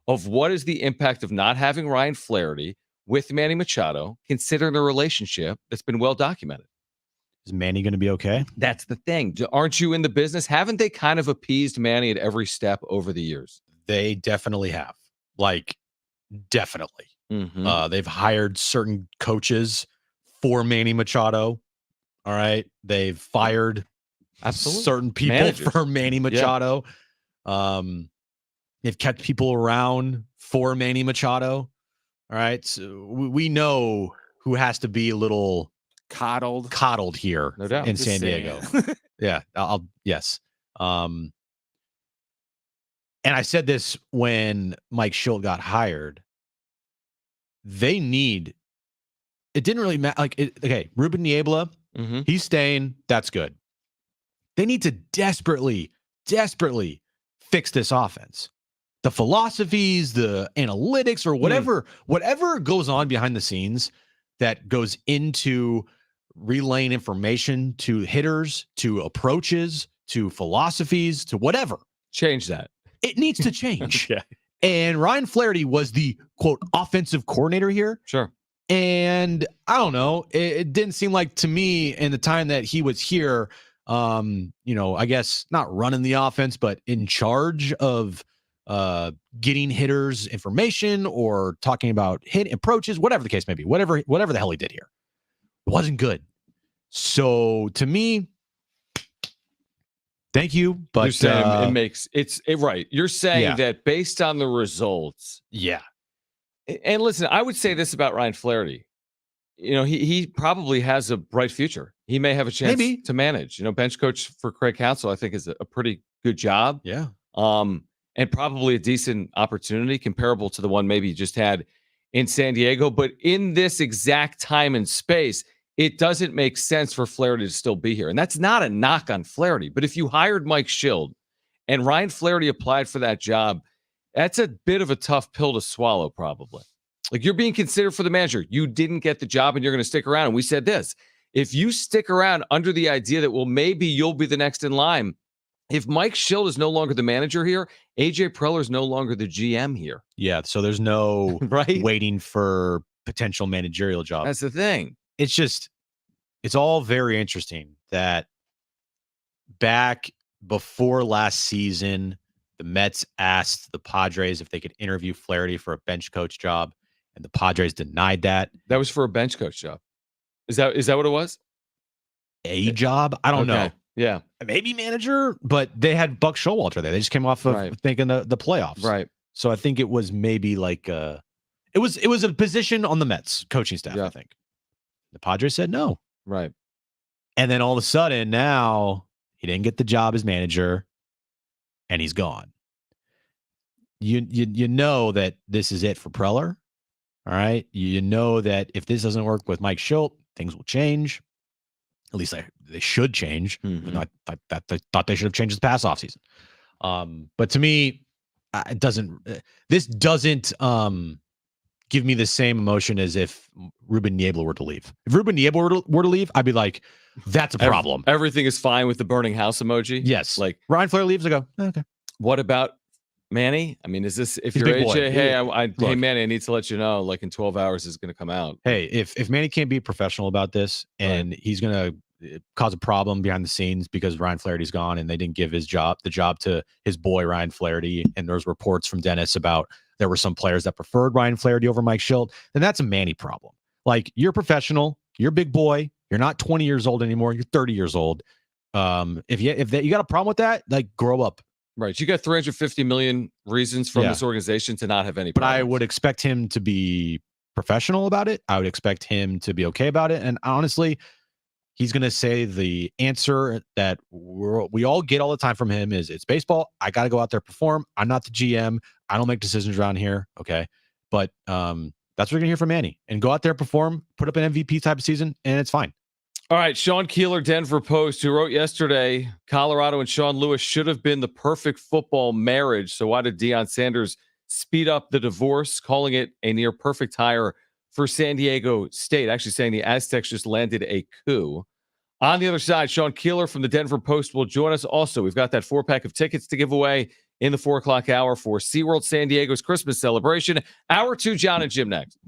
of what is the impact of not having Ryan Flaherty with Manny Machado, considering the relationship that's been well documented. Is Manny going to be okay? That's the thing. Aren't you in the business? Haven't they kind of appeased Manny at every step over the years? They definitely have. Definitely. Mm-hmm. They've hired certain coaches for Manny Machado. All right. They've fired certain people Managers for Manny Machado. Yeah. They've kept people around for Manny Machado. All right. So we know who has to be a little coddled here, no doubt, in San Diego. Yeah. Yes. And I said this when Mike Schultz got hired. They need, it didn't really matter. Okay, Ruben Niebla, he's staying. That's good. They need to desperately fix this offense. the philosophies, the analytics, or whatever goes on behind the scenes that goes into relaying information to hitters, to approaches, to philosophies, to whatever. Change that. It needs to change. Okay. And Ryan Flaherty was the quote offensive coordinator here. Sure. And I don't know, it didn't seem like to me in the time that he was here, I guess not running the offense, but in charge of getting hitters information or talking about hit approaches, whatever the case may be, whatever the hell he did here. It wasn't good. So to me, thank you, but you're saying it makes right. You're saying that based on the results. Yeah. And listen, I would say this about Ryan Flaherty. He probably has a bright future. He may have a chance to manage. Bench coach for Craig Counsell, I think, is a pretty good job. Yeah. And probably a decent opportunity comparable to the one maybe you just had in San Diego. But in this exact time and space, it doesn't make sense for Flaherty to still be here. And that's not a knock on Flaherty. But if you hired Mike Schild and Ryan Flaherty applied for that job, that's a bit of a tough pill to swallow, probably. Like, you're being considered for the manager. You didn't get the job and you're going to stick around. And we said this. If you stick around under the idea that, well, maybe you'll be the next in line, if Mike Schild is no longer the manager here, AJ Preller is no longer the GM here. Yeah, so there's no waiting for potential managerial job. That's the thing. It's all very interesting that back before last season, the Mets asked the Padres if they could interview Flaherty for a bench coach job, and the Padres denied that. That was for a bench coach job. Is that what it was? A job? I don't know. Yeah. Maybe manager, but they had Buck Showalter there. They just came off of thinking the playoffs. Right. So I think it was maybe like it was a position on the Mets coaching staff, I think. The Padres said no. Right. And then all of a sudden now he didn't get the job as manager and he's gone. You know that this is it for Preller. All right. You know that if this doesn't work with Mike Schilt, things will change. At least they should change. Mm-hmm. I thought they should have changed this past offseason. But to me, this doesn't give me the same emotion as if Ruben Niebla were to leave. If Ruben Niebla were to leave, I'd be like, that's a problem. Everything is fine with the burning house emoji. Yes. Like Ryan Flaherty leaves, I go, okay. What about Manny? I mean, is this, if He's you're a big AJ, boy. hey, Manny, I need to let you know, like in 12 hours is going to come out. Hey, if Manny can't be professional about this and he's going to cause a problem behind the scenes because Ryan Flaherty's gone and they didn't give the job to his boy, Ryan Flaherty, and there's reports from Dennis about there were some players that preferred Ryan Flaherty over Mike Schilt, then that's a Manny problem. Like, you're professional, you're a big boy, you're not 20 years old anymore, you're 30 years old. If you got a problem with that, like, grow up. Right. You got 350 million reasons from this organization to not have any problems. But I would expect him to be professional about it. I would expect him to be okay about it. And honestly, he's going to say the answer that we all get all the time from him is, it's baseball. I got to go out there, perform. I'm not the GM. I don't make decisions around here. Okay. But that's what you're going to hear from Manny. And go out there, perform, put up an MVP type of season, and it's fine. All right, Sean Keeler, Denver Post, who wrote yesterday, Colorado and Sean Lewis should have been the perfect football marriage. So why did Deion Sanders speed up the divorce, calling it a near perfect hire for San Diego State, actually saying the Aztecs just landed a coup. On the other side, Sean Keeler from the Denver Post will join us also. We've got that 4-pack of tickets to give away in the 4 o'clock hour for SeaWorld San Diego's Christmas celebration. Hour 2, Jon and Jim next.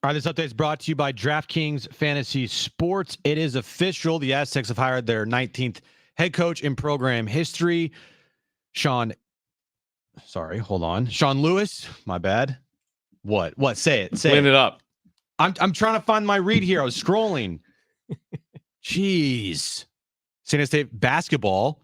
All right, this update is brought to you by DraftKings Fantasy Sports. It is official. The Aztecs have hired their 19th head coach in program history. Sean Lewis. My bad. What? Say it. Clean it up. I'm trying to find my read here. I was scrolling. Jeez. San Diego State basketball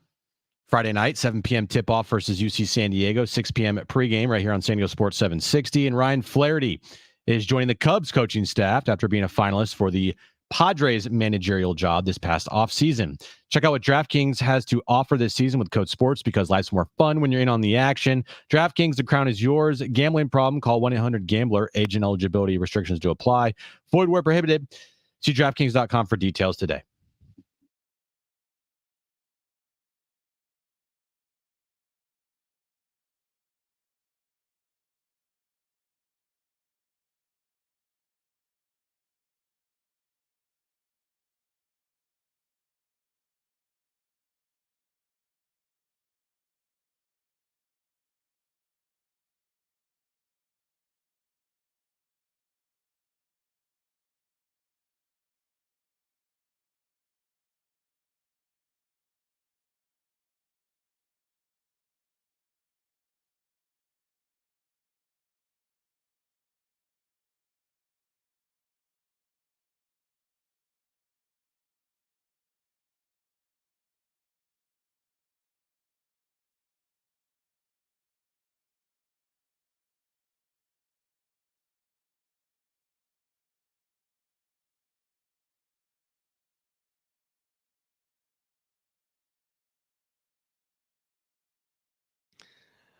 Friday night, 7 p.m. tip-off versus UC San Diego, 6 p.m. at pregame right here on San Diego Sports 760. And Ryan Flaherty is joining the Cubs coaching staff after being a finalist for the Padres managerial job this past offseason. Check out what DraftKings has to offer this season with Code Sports, because life's more fun when you're in on the action. DraftKings, the crown is yours. Gambling problem? Call 1-800-GAMBLER. Age and eligibility restrictions to apply. Void where prohibited. See DraftKings.com for details today.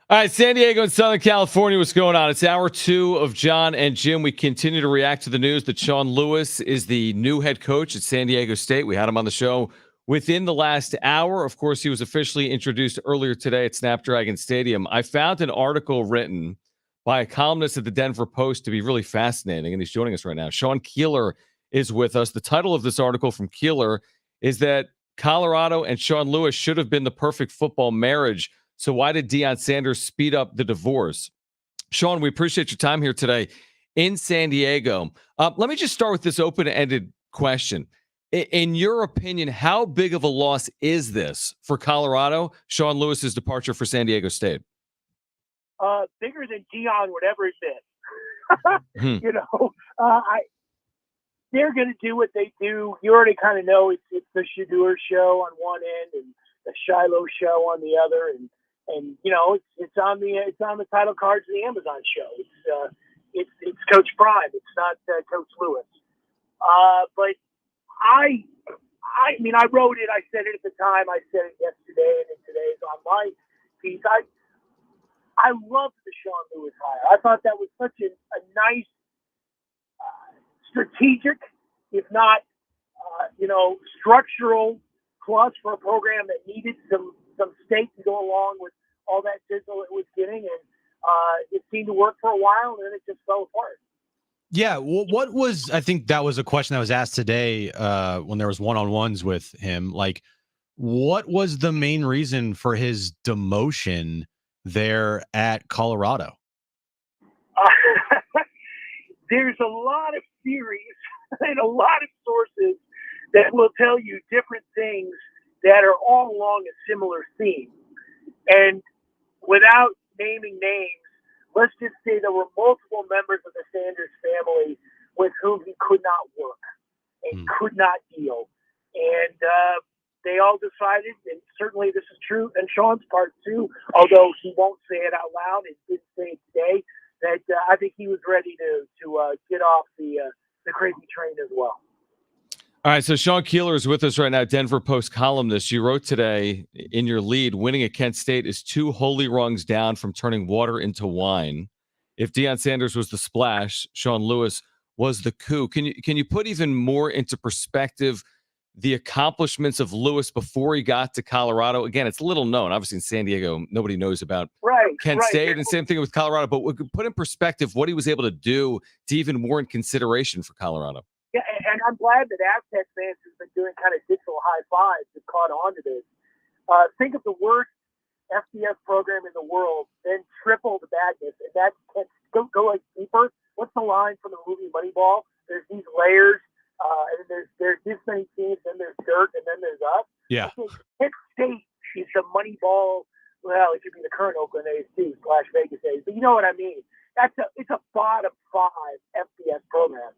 All right, San Diego and Southern California, what's going on? It's hour 2 of Jon and Jim. We continue to react to the news that Sean Lewis is the new head coach at San Diego State. We had him on the show within the last hour. Of course, he was officially introduced earlier today at Snapdragon Stadium. I found an article written by a columnist at the Denver Post to be really fascinating, and he's joining us right now. Sean Keeler is with us. The title of this article from Keeler is that Colorado and Sean Lewis should have been the perfect football marriage. So why did Deion Sanders speed up the divorce? Sean, we appreciate your time here today in San Diego. Let me just start with this open-ended question. In your opinion, how big of a loss is this for Colorado, Sean Lewis's departure for San Diego State? Bigger than Deion would ever admit. They're going to do what they do. You already kind of know it's the Shador show on one end and the Shiloh show on the other, and it's on the title cards of the Amazon show. It's Coach Prime. It's not Coach Lewis. But I mean, I wrote it. I said it at the time. I said it yesterday, and today's on my piece. I loved the Sean Lewis hire. I thought that was such a nice, strategic, if not, structural plus for a program that needed some state to go along with all that sizzle it was getting, and it seemed to work for a while, and then it just fell apart. Yeah, what was, I think that was a question that was asked today when there was one-on-ones with him. Like, what was the main reason for his demotion there at Colorado? There's a lot of theories and a lot of sources that will tell you different things that are all along a similar theme. And without naming names, let's just say there were multiple members of the Sanders family with whom he could not work and could not deal. And they all decided, and certainly this is true on Sean's part too, although he won't say it out loud and didn't say it today, that I think he was ready to get off the crazy train as well. All right, so Sean Keeler is with us right now, Denver Post columnist. You wrote today in your lead, winning at Kent State is 2 holy rungs down from turning water into wine. If Deion Sanders was the splash, Sean Lewis was the coup. Can you put even more into perspective the accomplishments of Lewis before he got to Colorado? Again, it's little known. Obviously, in San Diego, nobody knows about Kent State, and same thing with Colorado. But we could put in perspective what he was able to do to even warrant consideration for Colorado. Yeah, and I'm glad that Aztec fans have been doing kind of digital high fives and caught on to this. Think of the worst FBS program in the world, then triple the badness, and that can go like deeper. What's the line from the movie Moneyball? There's these layers, and there's this many teams, then there's dirt, and then there's us. Yeah. I think Penn State is the Moneyball. Well, it should be the current Oakland A's too, / Vegas A's, but you know what I mean. It's a bottom 5 FBS program.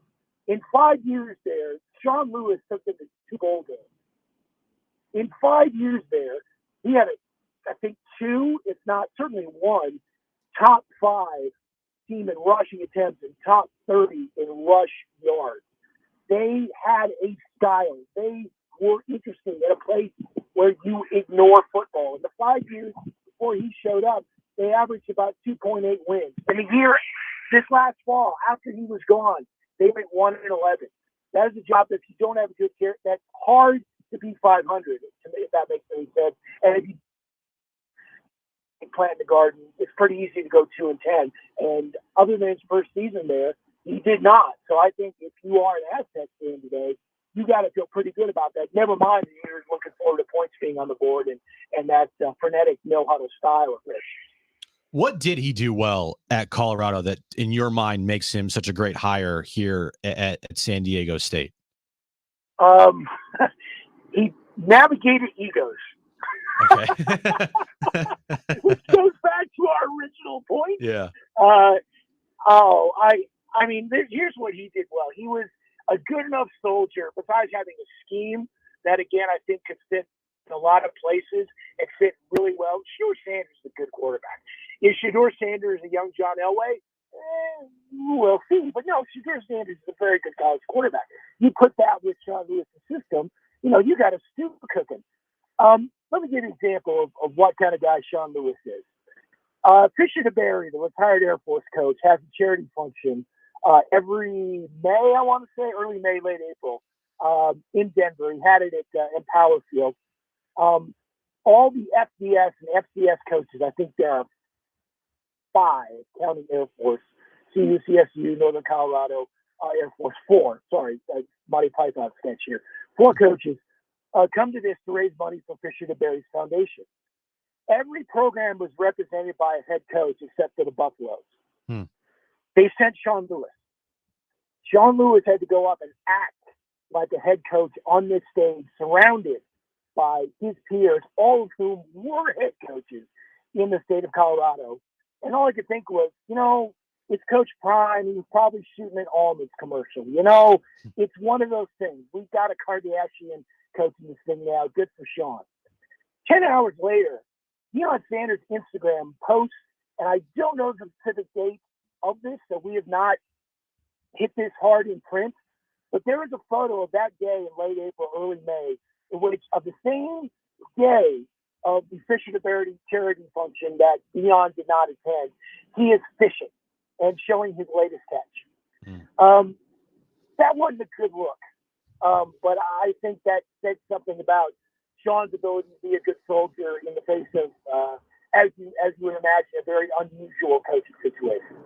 In 5 years there, Sean Lewis took them to 2 bowl games. In 5 years there, he had, I think, 2, if not certainly 1, top 5 team in rushing attempts and top 30 in rush yards. They had a style. They were interesting at a place where you ignore football. In the 5 years before he showed up, they averaged about 2.8 wins. In a year, this last fall, after he was gone, they went 1-11. That is a job that if you don't have a good care, that's hard to be 500, if that makes any sense. And if you plant in the garden, it's pretty easy to go 2-10. And other than his first season there, he did not. So I think if you are an Aztec fan today, you got to feel pretty good about that. Never mind that you're looking forward to points being on the board and that frenetic no-huddle style of this. What did he do well at Colorado that, in your mind, makes him such a great hire here at San Diego State? He navigated egos. Okay. Which goes back to our original point. Yeah. I mean, here's what he did well. He was a good enough soldier, besides having a scheme that, again, I think could fit in a lot of places and fit really well. Shedeur Sanders is a good quarterback. Is Shedeur Sanders a young John Elway? We'll see. But no, Shedeur Sanders is a very good college quarterback. You put that with Sean Lewis' system, you got a stew cooking. Let me give you an example of what kind of guy Sean Lewis is. Fisher DeBerry, the retired Air Force coach, has a charity function every May, I want to say, early May, late April, in Denver. He had it at Empower Field. All the FBS and FCS coaches, I think there are 5, counting Air Force, CU, CSU, Northern Colorado, Air Force, 4. Sorry, Monty Python sketch here. 4 coaches come to this to raise money for Fisher DeBerry's foundation. Every program was represented by a head coach except for the Buffaloes. They sent Sean Lewis. Sean Lewis had to go up and act like a head coach on this stage, surrounded by his peers, all of whom were head coaches in the state of Colorado. And all I could think was, it's Coach Prime. He was probably shooting an almonds commercial. It's one of those things. We've got a Kardashian coaching this thing now. Good for Sean. 10 hours later, Deion Sanders' Instagram posts, and I don't know the specific date of this, so we have not hit this hard in print, but there is a photo of that day in late April, early May, in which of the same day of the Fisher DeBerry charity function that Deion did not attend, he is fishing and showing his latest catch. That wasn't a good look, but I think that said something about Sean's ability to be a good soldier in the face of, as you would imagine, a very unusual coaching situation.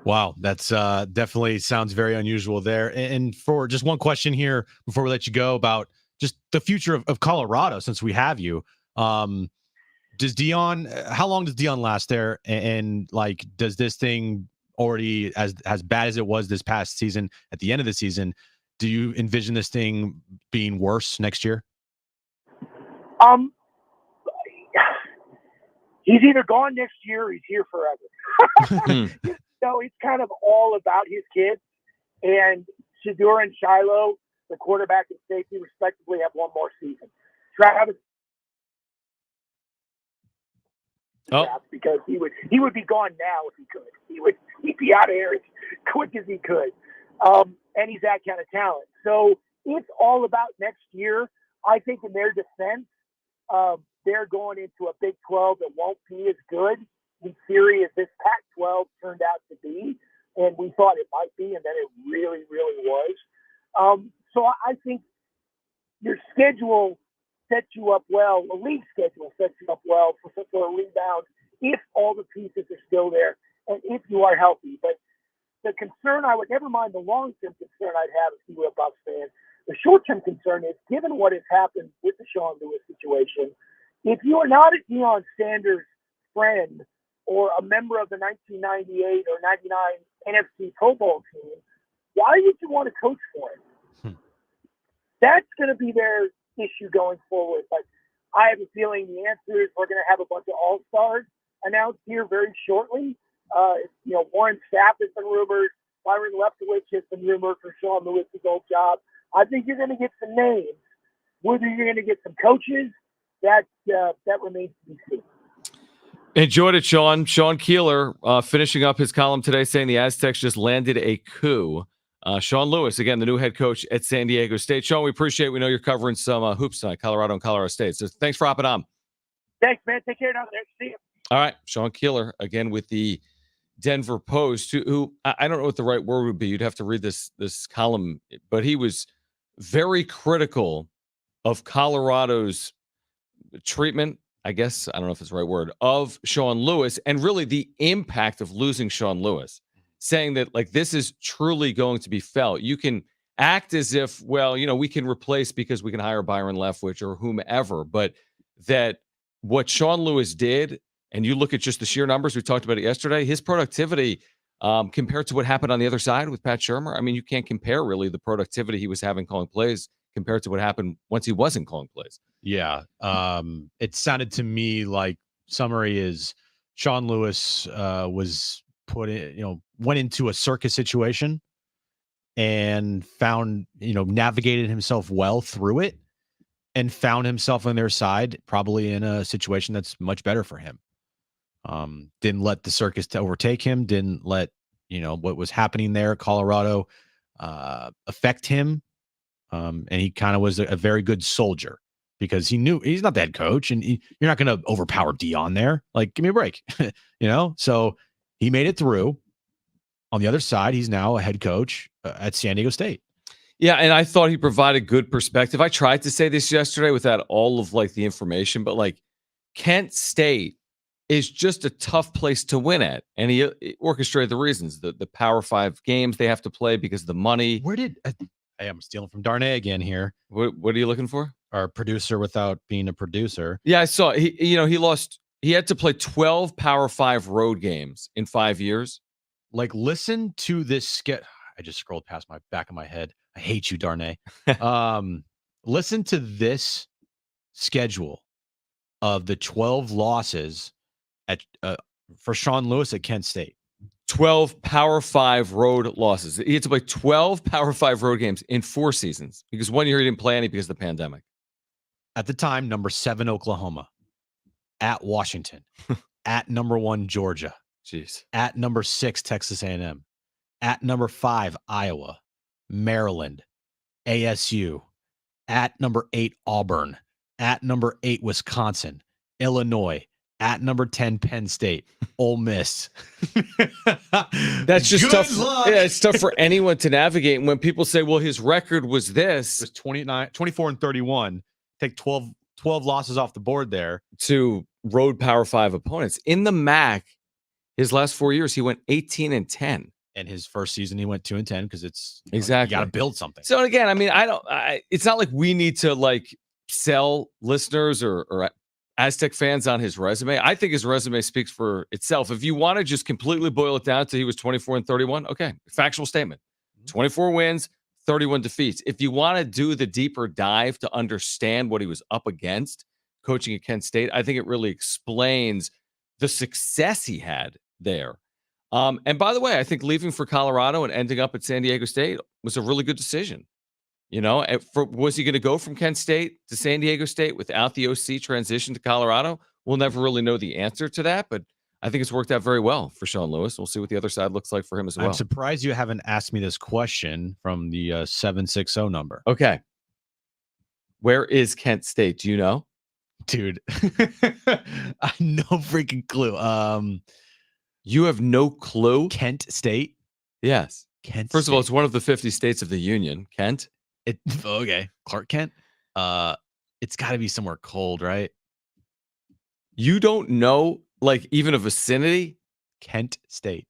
Wow, that's definitely sounds very unusual there. And for just one question here before we let you go about just the future of Colorado, since we have you, does Deion? How long does Deion last there? And like, does this thing already as bad as it was this past season? At the end of the season, do you envision this thing being worse next year? He's either gone next year or he's here forever. So it's kind of all about his kids. And Shedeur and Shiloh, the quarterback and safety, respectively, have one more season. Travis, because he would be gone now if he could. He'd be out of here as quick as he could. And he's that kind of talent. So it's all about next year. I think in their defense, they're going into a Big 12 that won't be as good in theory as this Pac-12 turned out to be, and we thought it might be, and then it really, really was. So I think your schedule sets you up well. The league schedule sets you up well for a rebound if all the pieces are still there and if you are healthy. But the concern never mind the long-term concern I'd have if you were a Bucs fan. The short-term concern is, given what has happened with the Sean Lewis situation, if you are not a Deion Sanders friend or a member of the 1998 or 99 NFC Pro Bowl team, why would you want to coach for it? That's going to be their issue going forward. But I have a feeling the answer is we're going to have a bunch of all-stars announced here very shortly. Warren Sapp has been rumored. Byron Leftwich has been rumored for Sean Lewis' old job. I think you're going to get some names. Whether you're going to get some coaches, that remains to be seen. Enjoyed it, Sean. Sean Keeler finishing up his column today saying the Aztecs just landed a coup. Sean Lewis, again, the new head coach at San Diego State. Sean, we appreciate it. We know you're covering some hoops tonight, Colorado and Colorado State. So thanks for hopping on. Thanks, man. Take care down there. See you. All right. Sean Keeler, again, with the Denver Post, who I don't know what the right word would be. You'd have to read this column, but he was very critical of Colorado's treatment, I guess, I don't know if it's the right word, of Sean Lewis and really the impact of losing Sean Lewis, saying that like this is truly going to be felt. You can act as if, well, we can replace because we can hire Byron Leftwich or whomever, but that what Sean Lewis did, and you look at just the sheer numbers, we talked about it yesterday, his productivity compared to what happened on the other side with Pat Shurmur, I mean, you can't compare really the productivity he was having calling plays compared to what happened once he wasn't calling plays. Yeah. It sounded to me like summary is Sean Lewis was put in, went into a circus situation and found, navigated himself well through it and found himself on their side, probably in a situation that's much better for him. Didn't let the circus overtake him, didn't let, what was happening there at Colorado affect him. And he kind of was a very good soldier because he knew he's not the head coach and you're not going to overpower Dion there. Like, give me a break, So he made it through. On the other side, he's now a head coach at San Diego State. Yeah, and I thought he provided good perspective. I tried to say this yesterday without all of like the information, but like Kent State is just a tough place to win at. And he orchestrated the reasons, the Power 5 games they have to play because of the money. Where did hey, I'm stealing from Darnay again here. What are you looking for? Our producer without being a producer. Yeah, I saw he lost. He had to play 12 Power 5 road games in 5 years. Like, listen to this I just scrolled past my back of my head. I hate you, Darnay. Listen to this schedule of the 12 losses at for Sean Lewis at Kent State. 12 Power 5 road losses. He had to play 12 Power 5 road games in 4 seasons because 1 year he didn't play any because of the pandemic. At the time, number 7 Oklahoma, at Washington, at number 1 Georgia, at number 6 Texas A&M, at number 5 Iowa, Maryland, ASU, at number 8 Auburn, at number 8 Wisconsin, Illinois, at number 10 Penn State, Ole Miss. That's just Good tough. luck. Yeah, it's tough for anyone to navigate. And when people say, well, his record was this, It was 24 and 31. Take 12 losses off the board there to road Power 5 opponents. In the MAC, his last 4 years, he went 18 and 10. And his first season, he went 2 and 10 because it's exactly you got to build something. So again, I mean, it's not like we need to like sell listeners or Aztec fans on his resume. I think his resume speaks for itself. If you want to just completely boil it down to he was 24 and 31, okay, factual statement. 24 wins, 31 defeats. If you want to do the deeper dive to understand what he was up against coaching at Kent State, I think it really explains the success he had there. And by the way, I think leaving for Colorado and ending up at San Diego State was a really good decision. Was he going to go from Kent State to San Diego State without the OC transition to Colorado? We'll never really know the answer to that, but I think it's worked out very well for Sean Lewis. We'll see what the other side looks like for him as well. I'm surprised you haven't asked me this question from the 760 number. Okay. Where is Kent State? Do you know? Dude, I no freaking clue. You have no clue? Kent State? Yes. Kent First State. of all, it's one of the 50 states of the Union. Kent? Okay. Clark Kent? It's got to be somewhere cold, right? You don't know, like, even a vicinity? Kent State.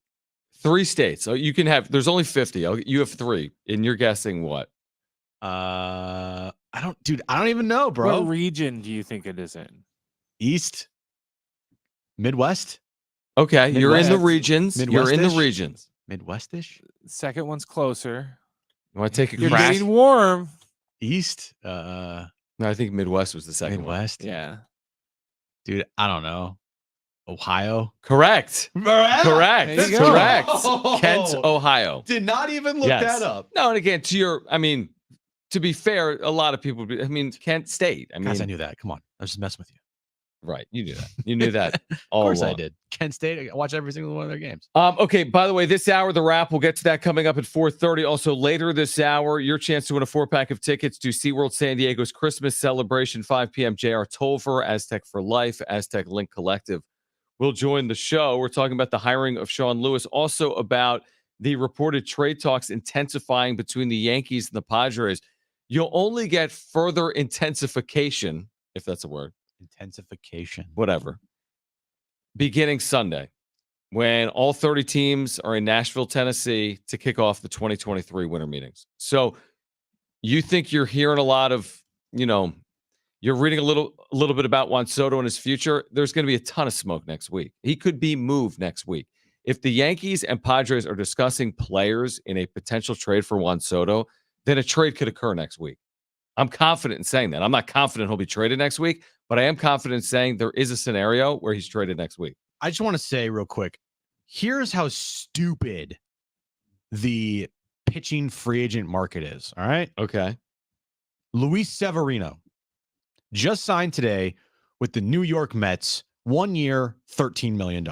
3 states. So you can have, there's only 50. You have 3. And you're guessing what? I don't even know, bro. What region do you think it is in? East? Midwest? Okay, you're in the Midwest. regions. You're in the Midwest-ish? regions. Midwestish? Second one's closer. You want to take a You're crack? getting warm. East? No, I think Midwest was the second one. Midwest? Yeah. Dude, I don't know. Ohio? Correct. Correct. There you go. Correct. Kent, Ohio. Did not even look Yes. that up. No, and again, to be fair, a lot of people, Kent State. Guys, I knew that. Come on. I was just messing with you. Right. You knew that. You knew that all Of course I along. did. Kent State, I watch every single one of their games. Okay, by the way, this hour, the wrap, we'll get to that coming up at 4:30. Also, later this hour, your chance to win a 4-pack of tickets to SeaWorld San Diego's Christmas celebration, 5 p.m. JR Tolver, Aztec for Life, Aztec Link Collective will join the show. We're talking about the hiring of Sean Lewis, also about the reported trade talks intensifying between the Yankees and the Padres. You'll only get further intensification, if that's a word. Intensification. Whatever. Beginning Sunday, when all 30 teams are in Nashville, Tennessee to kick off the 2023 winter meetings. So you think you're hearing a lot of, you're reading a little bit about Juan Soto and his future. There's going to be a ton of smoke next week. He could be moved next week. If the Yankees and Padres are discussing players in a potential trade for Juan Soto, then a trade could occur next week. I'm confident in saying that. I'm not confident he'll be traded next week, but I am confident in saying there is a scenario where he's traded next week. I just want to say real quick, here's how stupid the pitching free agent market is. All right. Okay. Luis Severino just signed today with the New York Mets, 1 year, $13 million.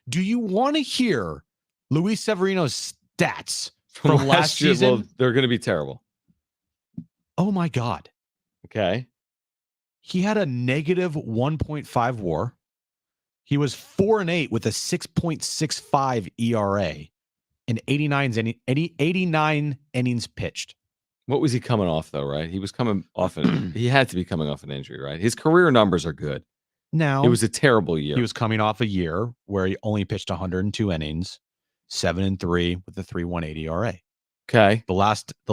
Do you want to hear Luis Severino's stats from last year? season? Well, they're going to be terrible. Oh my God. Okay. He had a negative 1.5 WAR. He was 4-8 with a 6.65 ERA and 89 innings pitched. What was he coming off though, right? He was coming off he had to be coming off an injury, right? His career numbers are good. Now, it was a terrible year. He was coming off a year where he only pitched 102 innings, 7-3 with a 3.18 ERA. Okay. The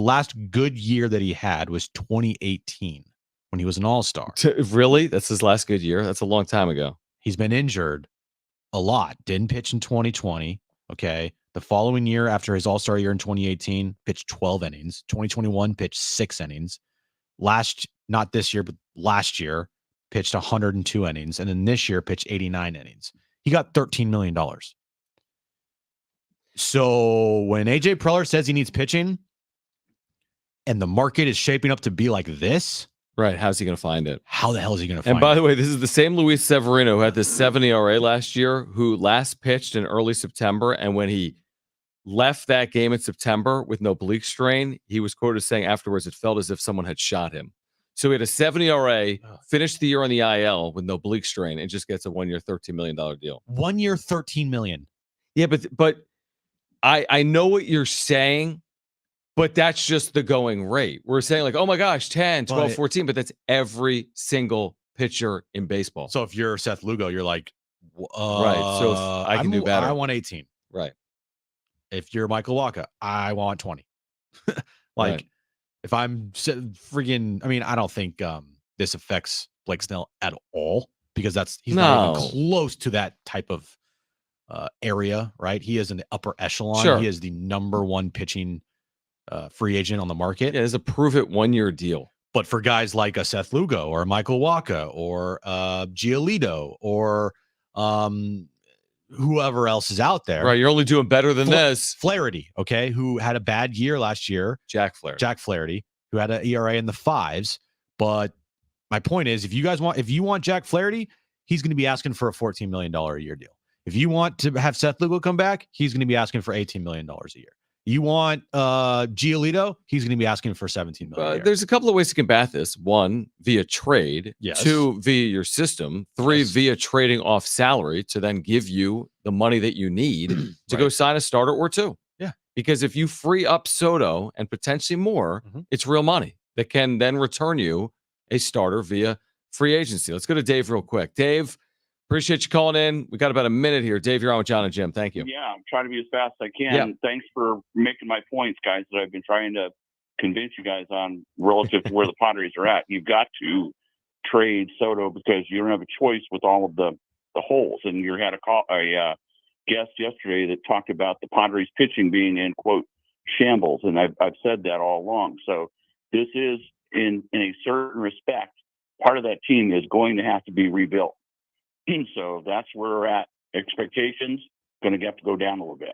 last good year that he had was 2018 when he was an all-star. Really? That's his last good year? That's a long time ago. He's been injured a lot. Didn't pitch in 2020. Okay. The following year after his all-star year in 2018, pitched 12 innings. 2021 pitched 6 innings. Not this year, but last year pitched 102 innings. And then this year pitched 89 innings. He got $13 million. So when AJ Preller says he needs pitching and the market is shaping up to be like this, right? How's he going to find it? How the hell is he going to find it? And by the way, this is the same Luis Severino who had this 7 ERA last year, who last pitched in early September. And when he left that game in September with no oblique strain, he was quoted as saying afterwards, it felt as if someone had shot him. So he had a 7 ERA, finished the year on the IL with no oblique strain, and just gets a 1 year, $13 million deal. 1 year, $13 million. Yeah, but I know what you're saying, but that's just the going rate. We're saying like, oh my gosh, 10, 12, 14, but that's every single pitcher in baseball. So if you're Seth Lugo, you're like, right. So if I can do better. I want 18. Right. If you're Michael Wacha, I want 20. Right. If I'm freaking, I don't think this affects Blake Snell at all because he's not even close to that type of area, right? He is in the upper echelon. Sure. He is the number one pitching free agent on the market. Yeah, it's a prove it 1 year deal. But for guys like a Seth Lugo or Michael Wacha or Giolito or whoever else is out there. Right. You're only doing better than this. Flaherty, okay, who had a bad year last year. Jack Flaherty, who had an ERA in the 5s. But my point is, if you want Jack Flaherty, he's going to be asking for a $14 million a year deal. If you want to have Seth Lugo come back, he's going to be asking for $18 million a year. You want Giolito, he's going to be asking for $17 million a year. There's a couple of ways to combat this. 1, via trade. Yes. 2, via your system. 3, via trading off salary to then give you the money that you need to go sign a starter or 2. Yeah. Because if you free up Soto and potentially more, it's real money that can then return you a starter via free agency. Let's go to Dave real quick. Dave, appreciate you calling in. We got about a minute here. Dave, you're on with Jon and Jim. Thank you. Yeah, I'm trying to be as fast as I can. Yeah. Thanks for making my points, guys, that I've been trying to convince you guys on relative to where the Padres are at. You've got to trade Soto because you don't have a choice with all of the the holes. And you had a guest yesterday that talked about the Padres pitching being in quote shambles, and I've said that all along. So this is in a certain respect, part of that team is going to have to be rebuilt. So that's where we're at. Expectations going to have to go down a little bit.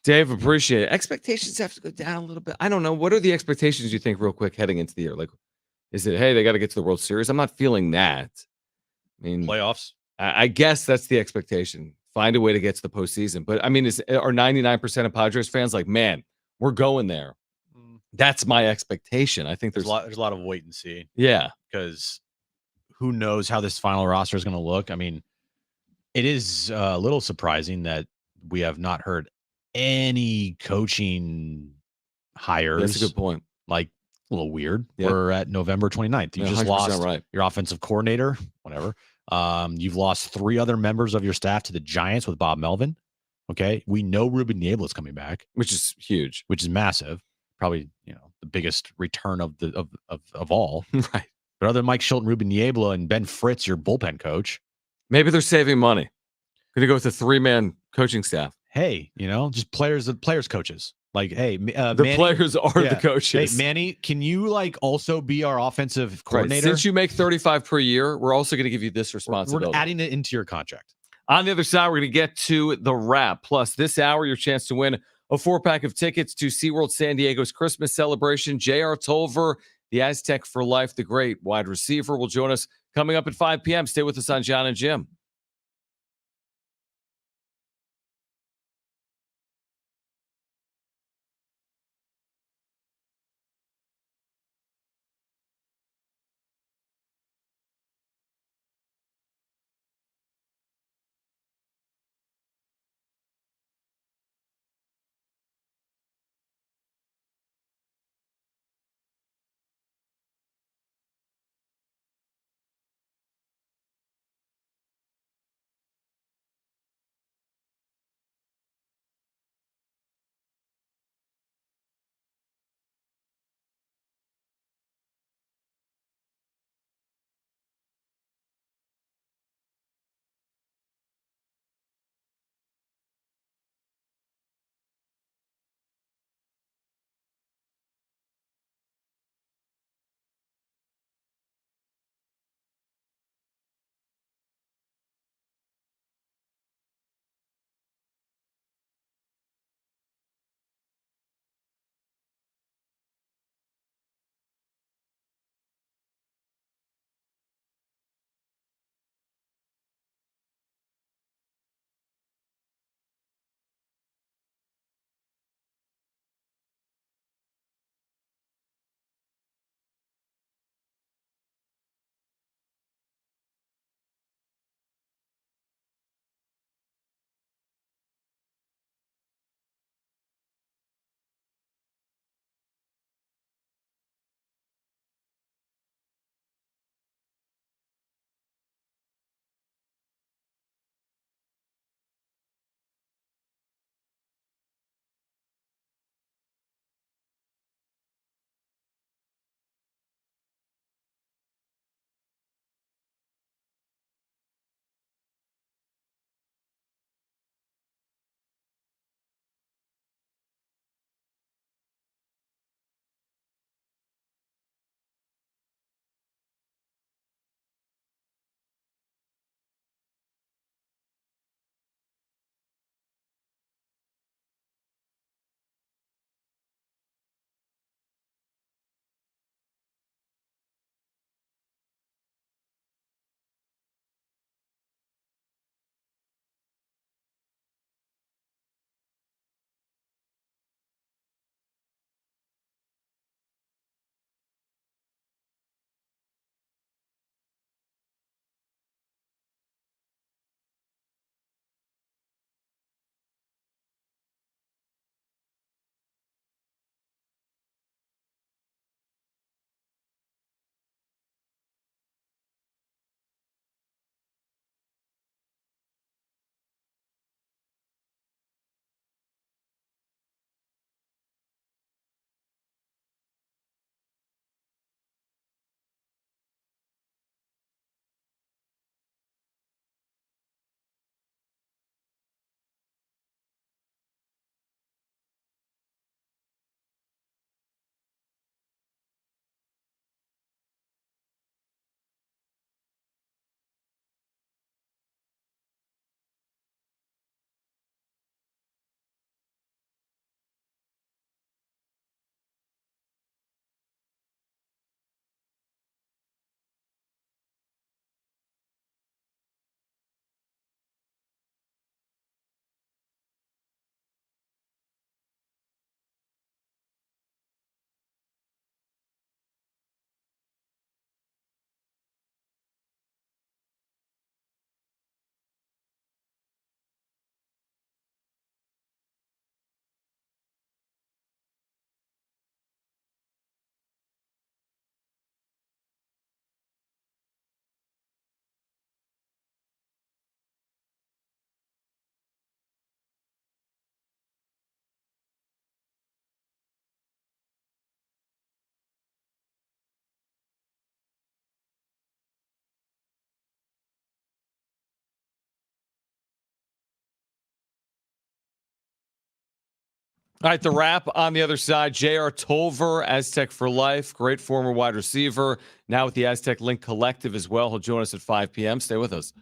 Dave, appreciate it. Expectations have to go down a little bit. I don't know. What are the expectations you think, real quick, heading into the year? Like, is it, hey, they got to get to the World Series? I'm not feeling that. I mean, Playoffs. I guess that's the expectation. Find a way to get to the postseason. But I mean, are 99% of Padres fans like, man, we're going there? That's my expectation. I think There's a lot of wait and see. Yeah, because who knows how this final roster is going to look. I mean, it is a little surprising that we have not heard any coaching hires. that's a good point. Like, a little weird. Yep. We're at November 29th. You Yeah, just 100% lost right. your offensive coordinator, whatever. You've lost 3 other members of your staff to the Giants with Bob Melvin. Okay. We know Ruben Niebla is coming back, Which is huge. which is massive. Probably, the biggest return of all. Right. But other than Mike Schultz, Ruben Niebla, and Ben Fritz, your bullpen coach. Maybe they're saving money. Going to go with a 3-man coaching staff. Hey, just players coaches. Like, hey, The Manny, players are yeah. the coaches. Hey, Manny, can you also be our offensive Right. coordinator? Since you make $35 per year, we're also going to give you this responsibility. We're adding it into your contract. On the other side, we're going to get to the wrap. Plus, this hour, your chance to win a 4-pack of tickets to SeaWorld San Diego's Christmas celebration. J.R. Tolver, the Aztec for life, the great wide receiver, will join us coming up at 5 p.m. Stay with us on Jon and Jim. All right, the wrap on the other side. J.R. Tolver, Aztec for life. Great former wide receiver. Now with the Aztec Link Collective as well. He'll join us at 5 p.m. Stay with us.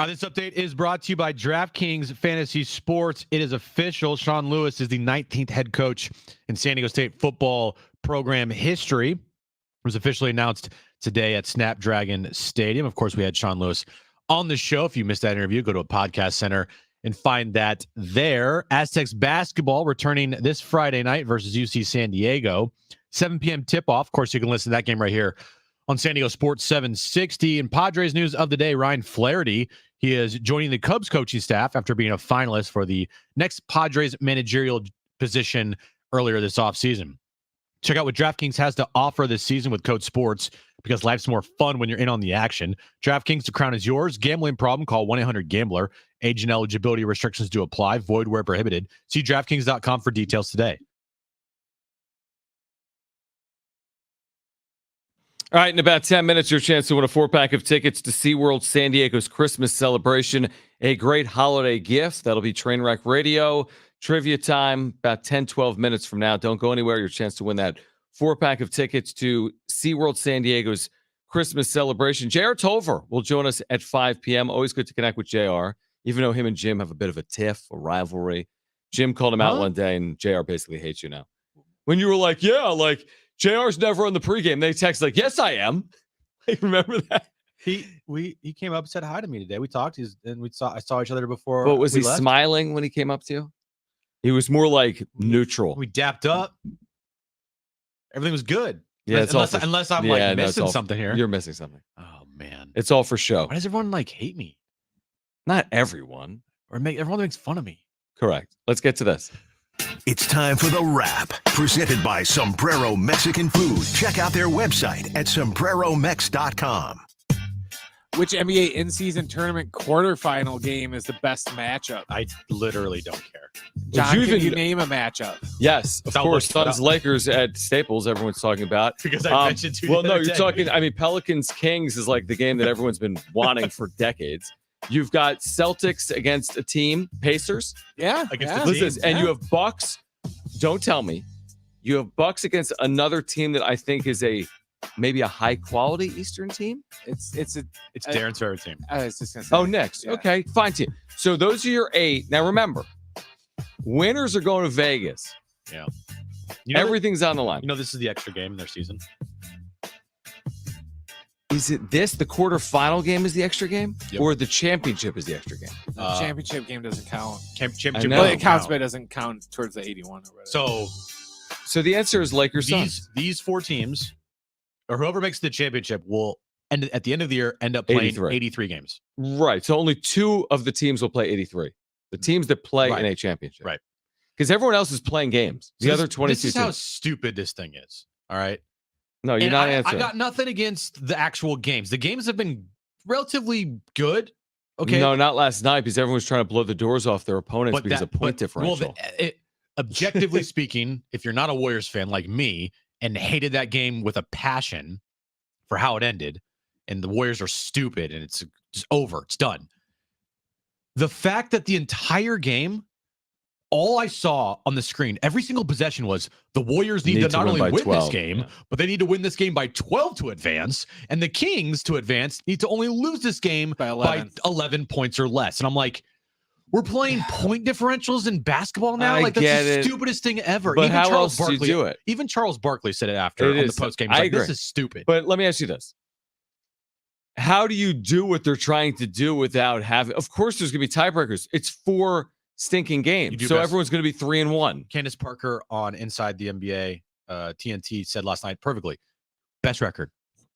This update is brought to you by DraftKings Fantasy Sports. It is official. Sean Lewis is the 19th head coach in San Diego State football program history. It was officially announced today at Snapdragon Stadium. Of course, we had Sean Lewis on the show. If you missed that interview, go to a podcast center and find that there. Aztecs basketball returning this Friday night versus UC San Diego. 7 p.m. tip-off. Of course, you can listen to that game right here on San Diego Sports 760. And Padres news of the day, Ryan Flaherty. He is joining the Cubs coaching staff after being a finalist for the next Padres managerial position earlier this offseason. Check out what DraftKings has to offer this season with Code Sports, because life's more fun when you're in on the action. DraftKings, the crown is yours. Gambling problem? Call 1-800-GAMBLER. Age and eligibility restrictions do apply. Void where prohibited. See DraftKings.com for details today. All right, in about 10 minutes, your chance to win a 4-pack of tickets to SeaWorld San Diego's Christmas celebration. A great holiday gift. That'll be Trainwreck Radio. Trivia time about 10, 12 minutes from now. Don't go anywhere. Your chance to win that 4-pack of tickets to SeaWorld San Diego's Christmas celebration. J.R. Tolver will join us at 5 p.m. Always good to connect with J.R., even though him and Jim have a bit of a tiff, a rivalry. Jim called him out one day, and J.R. basically hates you now. When you were like, yeah, like, JR's never on the pregame. They text like, yes, I am. I remember that. He came up and said hi to me today. We talked, and I saw each other before. But was he left. smiling when he came up to you? He was more like neutral. We dapped up. Everything was good. Yeah, unless I'm missing something here. You're missing something. Oh man, it's all for show. Why does everyone hate me? Not everyone. Or everyone makes fun of me. Correct. Let's get to this. It's time for The Wrap, presented by Sombrero Mexican Food. Check out their website at sombreromex.com. Which NBA in-season tournament quarterfinal game is the best matchup? I literally don't care. John, can you name a matchup? Yes, of course. Suns Lakers at Staples, everyone's talking about. Because I mentioned two. Well, no, you're talking. I mean, Pelicans Kings is like the game that everyone's been wanting for decades. You've got Celtics against a team, Pacers. Yeah. And you have Bucks. Don't tell me. You have Bucks against another team that I think is maybe a high quality Eastern team. It's Darren's favorite team. I was just gonna say. Knicks. Yeah. Okay, fine team. So those are your 8. Now remember, winners are going to Vegas. Yeah. Everything's on the line. This is the extra game in their season. Is it the quarterfinal game is the extra game, Yep. or the championship is the extra game? The championship game doesn't count. Championship know. Well, doesn't it counts, count. but it doesn't count towards the 81 or whatever. So the answer is Lakers Suns. These 4 teams, or whoever makes the championship, will end at the end of the year end up playing 83 games. Right. So only 2 of the teams will play 83. The teams that play in a championship. Right. Because everyone else is playing games. The other 22 This is how teams. stupid this thing is. All right. No, you're And not I answering. got nothing against the actual games. The games have been relatively good. Okay. No, not last night because everyone's trying to blow the doors off their opponents because of point differential. Objectively speaking, if you're not a Warriors fan like me and hated that game with a passion for how it ended, and the Warriors are stupid and it's just over, it's done. The fact that the entire game, all I saw on the screen, every single possession was the Warriors need to not only win this game, but they need to win this game by 12 to advance. And the Kings, to advance, need to only lose this game by 11 points or less. And I'm like, we're playing point differentials in basketball now? Like, that's the stupidest thing ever. But Even how Charles else do you Barkley, do it? Even Charles Barkley said it after on the post game. I Like, agree. this is stupid. But let me ask you this. How do you do what they're trying to do without having? Of course, there's going to be tiebreakers. It's 4 stinking games, so everyone's going to be 3-1. Candace Parker on Inside the NBA TNT said last night perfectly. Best record.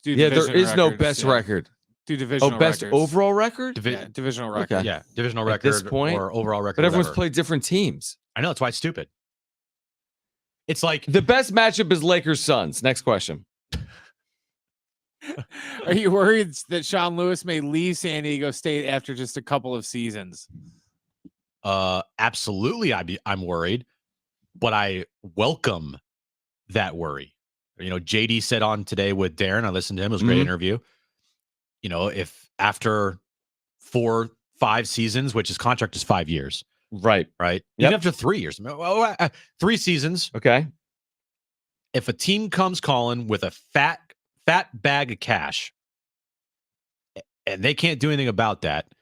Yeah, there is no best record. Do divisional best records. overall record? Divisional record. Okay. Yeah, divisional At record this point, or overall record. But everyone's whatever. played different teams. I know, that's why it's stupid. It's like the best matchup is Lakers Suns. Next question. Are you worried that Sean Lewis may leave San Diego State after just a couple of seasons? Absolutely, I'm worried, but I welcome that worry. You know, JD said on Today with Darren, I listened to him, it was a great interview. You know, if after 4-5 seasons, which his contract is 5 years, right? Even after 3 years, 3 seasons, okay. If a team comes calling with a fat bag of cash and they can't do anything about that,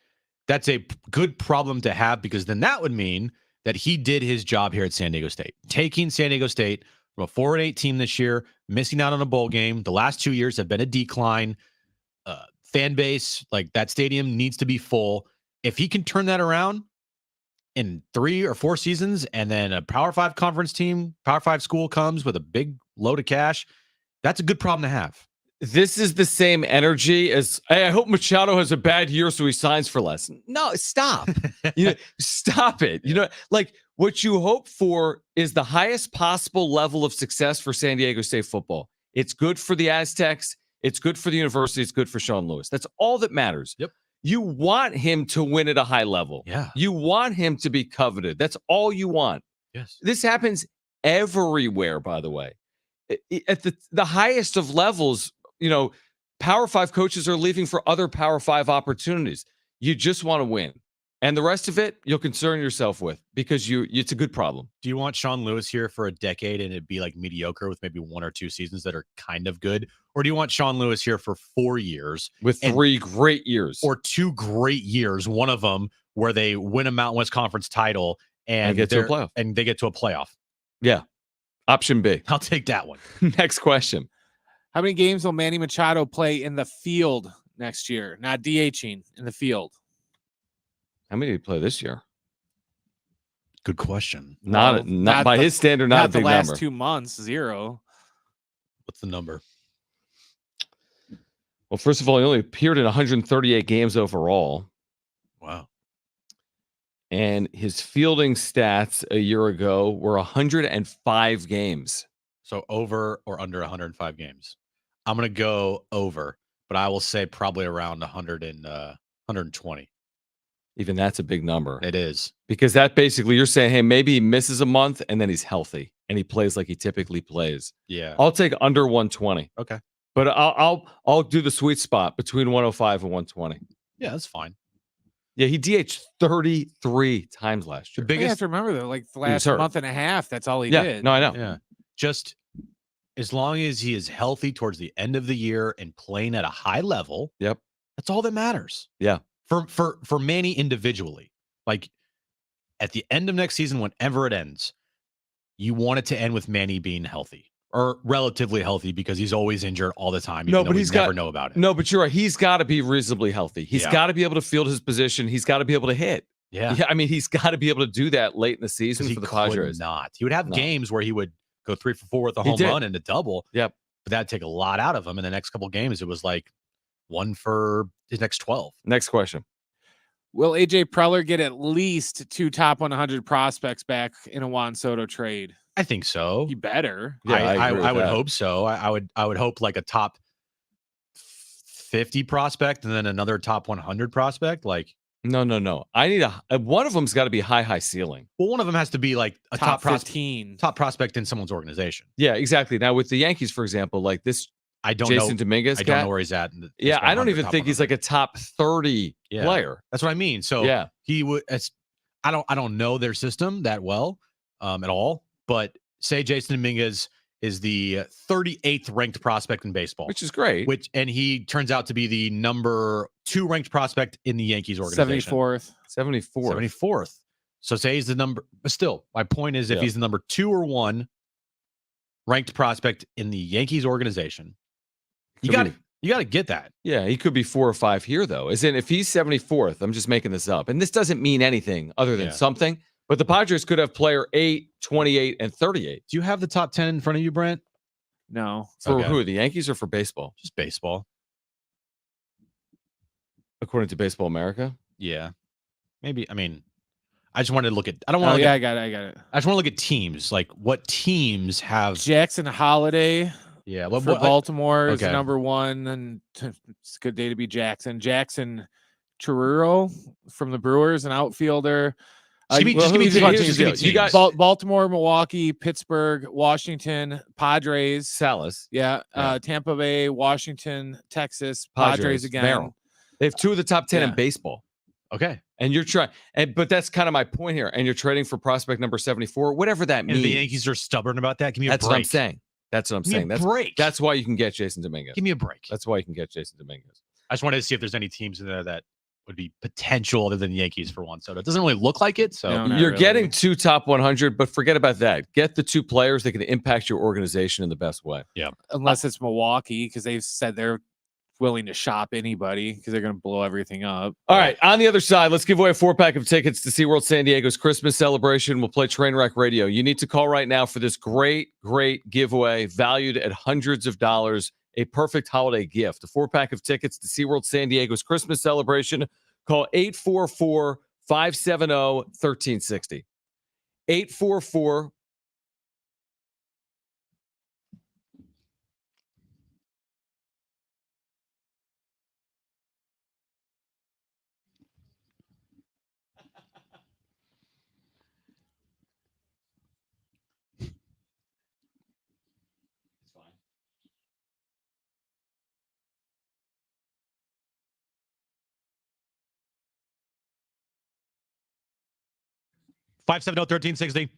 that's a good problem to have, because then that would mean that he did his job here at San Diego State, taking San Diego State from a 4-8 team this year, missing out on a bowl game. The last 2 years have been a decline. Fan base, like, that stadium needs to be full. If he can turn that around in 3 or 4 seasons, and then a Power 5 conference team, Power 5 school comes with a big load of cash, that's a good problem to have. This is the same energy as, hey, I hope Machado has a bad year so he signs for less. No, stop. Stop it. You know, like, what you hope for is the highest possible level of success for San Diego State football. It's good for the Aztecs. It's good for the university. It's good for Sean Lewis. That's all that matters. Yep. You want him to win at a high level. Yeah. You want him to be coveted. That's all you want. Yes. This happens everywhere, by the way. At the highest of levels, you know, Power 5 coaches are leaving for other Power 5 opportunities. You just want to win. And the rest of it, you'll concern yourself with, because it's a good problem. Do you want Sean Lewis here for a decade and it'd be like mediocre with maybe 1 or 2 seasons that are kind of good? Or do you want Sean Lewis here for 4 years with 3 great years, or 2 great years, one of them where they win a Mountain West Conference title and get to a playoff? And they get to a playoff. Yeah. Option B. I'll take that one. Next question. How many games will Manny Machado play in the field next year? Not DHing, in the field. How many did he play this year? Good question. Not by his standard, not a big the last number. 2 months, 0. What's the number? Well, first of all, he only appeared in 138 games overall. Wow. And his fielding stats a year ago were 105 games. So over or under 105 games? I'm going to go over, but I will say probably around 120. Even that's a big number. It is. Because that basically, you're saying, hey, maybe he misses a month and then he's healthy and he plays like he typically plays. Yeah. I'll take under 120. Okay. But I'll do the sweet spot between 105 and 120. Yeah, that's fine. Yeah, he DH'd 33 times last year. The biggest, You have to remember, though, like the last month and a half, that's all he did. No, I know. Yeah. Just as long as he is healthy towards the end of the year and playing at a high level, yep, that's all that matters. Yeah. For Manny individually, like at the end of next season, whenever it ends, you want it to end with Manny being healthy. or relatively healthy because he's always injured all the time. No, but he's never got know about it. No, but you're right. He's got to be reasonably healthy. He's Yeah. got to be able to field his position. He's got to be able to hit. Yeah. I mean, he's got to be able to do that late in the season for the Padres. Not. He would have games where he would go 3 for 4 with a He home did. run and a double. Yep. But that'd take a lot out of him. In the next couple of games, it was like 1 for his next 12. Next question. Will AJ Preller get at least 2 top 100 prospects back in a Juan Soto trade? I think so. He better. Yeah, I would hope so. I would hope like a top 50 prospect and then another top 100 prospect. Like, No. I need one of them's got to be high ceiling. well, one of them has to be like a top 15. top prospect in someone's organization. Yeah, exactly. Now with the Yankees, for example, like this I don't Jason know. Dominguez I don't cat, know where he's at. Yeah, I don't even think he's like a top 30 player. That's what I mean. So Yeah. he would. I don't know their system that well at all. But say Jason Dominguez is the 38th ranked prospect in baseball, Which is great. and he turns out to be the number 2 ranked prospect in the Yankees organization. 74th. 74th. So say he's the number, but still, my point is if he's the number 2 or 1 ranked prospect in the Yankees organization, you got to get that. Yeah, he could be 4 or 5 here, though. As in, if he's 74th, I'm just making this up. And this doesn't mean anything other than something. But the Padres could have player 8, 28, and 38. Do you have the top 10 in front of you, Brent? No. For who? The Yankees or for baseball? Just baseball. According to Baseball America? Yeah. Maybe. I mean, I just wanted to look at. I don't want Oh, to. yeah, I got it. I just want to look at teams. Like what teams have. Jackson Holiday. Yeah. For Baltimore is okay. number 1, and it's a good day to be Jackson. Jackson Chiruro from the Brewers, an outfielder. Just give me teams. You got Baltimore, Milwaukee, Pittsburgh, Washington, Padres, Salas. Yeah. Tampa Bay, Washington, Texas, Padres again. Merrill. They have 2 of the top 10 in baseball. Okay. And you're trying, but that's kind of my point here. And you're trading for prospect number 74, whatever that means. And the Yankees are stubborn about that. Give me a break. That's what I'm saying. Break. That's why you can get Jason Dominguez. Give me a break. That's why you can get Jason Dominguez. I just wanted to see if there's any teams in there that would be potential other than the Yankees for Juan Soto. It doesn't really look like it. So you're getting 2 top 100, but forget about that. Get the 2 players that can impact your organization in the best way. Yeah. Unless it's Milwaukee, because they've said they're willing to shop anybody because they're going to blow everything up. All right. On the other side, let's give away a 4-pack of tickets to SeaWorld San Diego's Christmas celebration. We'll play Trainwreck Radio. You need to call right now for this great giveaway valued at hundreds of dollars. A perfect holiday gift. A 4-pack of tickets to SeaWorld San Diego's Christmas celebration. Call 844-570-1360. 844 570-1360.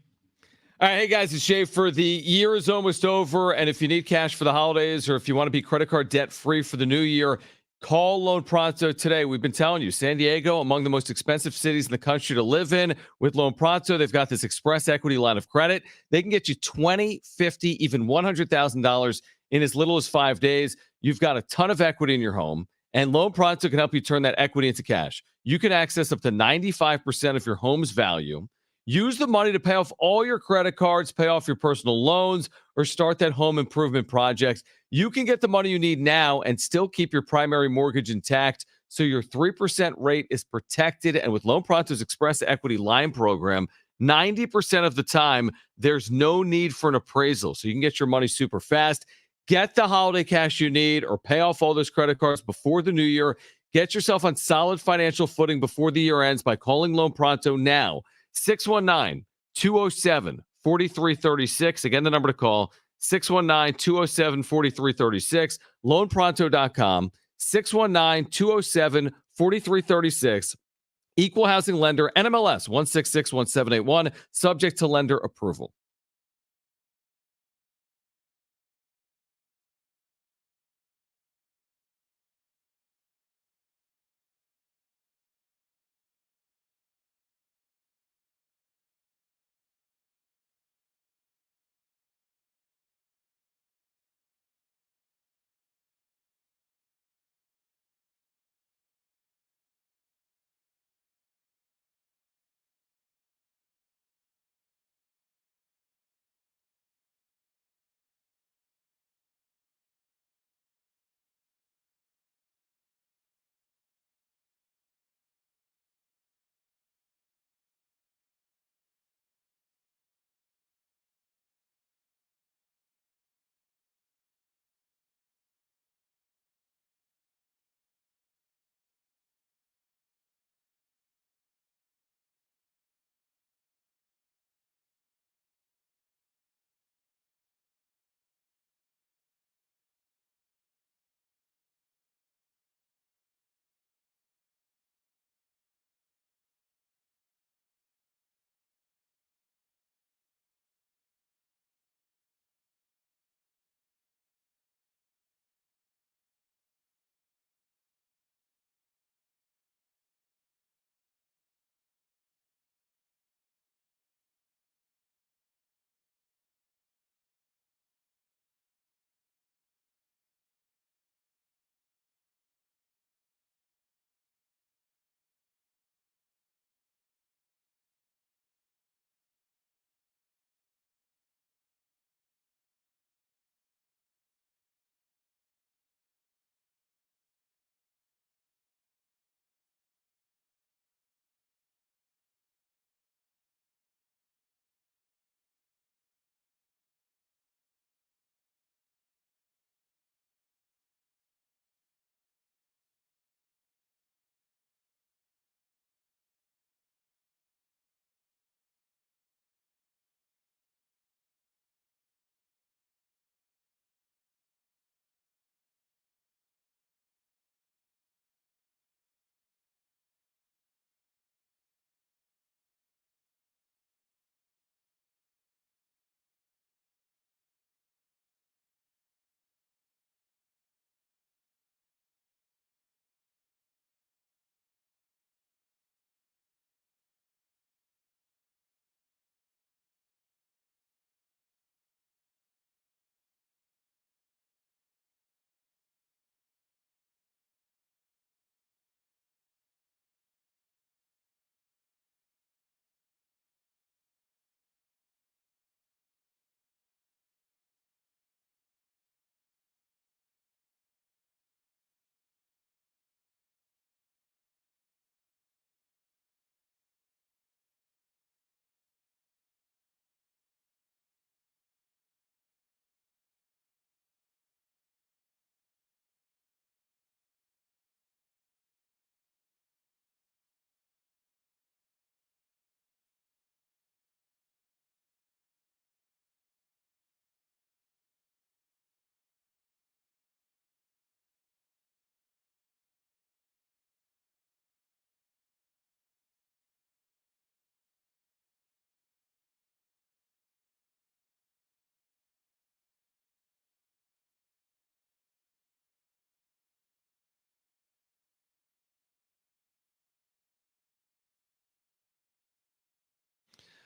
All right, hey guys, it's Schaefer. The year is almost over, and if you need cash for the holidays or if you want to be credit card debt free for the new year, call Loan Pronto today. We've been telling you, San Diego, among the most expensive cities in the country to live in. With Loan Pronto, they've got this express equity line of credit. They can get you $20,000, $50,000, even $100,000 in as little as 5 days. You've got a ton of equity in your home, and Loan Pronto can help you turn that equity into cash. You can access up to 95% of your home's value. Use the money to pay off all your credit cards, pay off your personal loans, or start that home improvement project. You can get the money you need now and still keep your primary mortgage intact, so your 3% rate is protected. And with Loan Pronto's Express Equity Line Program, 90% of the time, there's no need for an appraisal, so you can get your money super fast. Get the holiday cash you need or pay off all those credit cards before the new year. Get yourself on solid financial footing before the year ends by calling Loan Pronto now. 619-207-4336. Again, the number to call, 619-207-4336. LoanPronto.com, 619-207-4336. Equal housing lender, NMLS 1661781, subject to lender approval.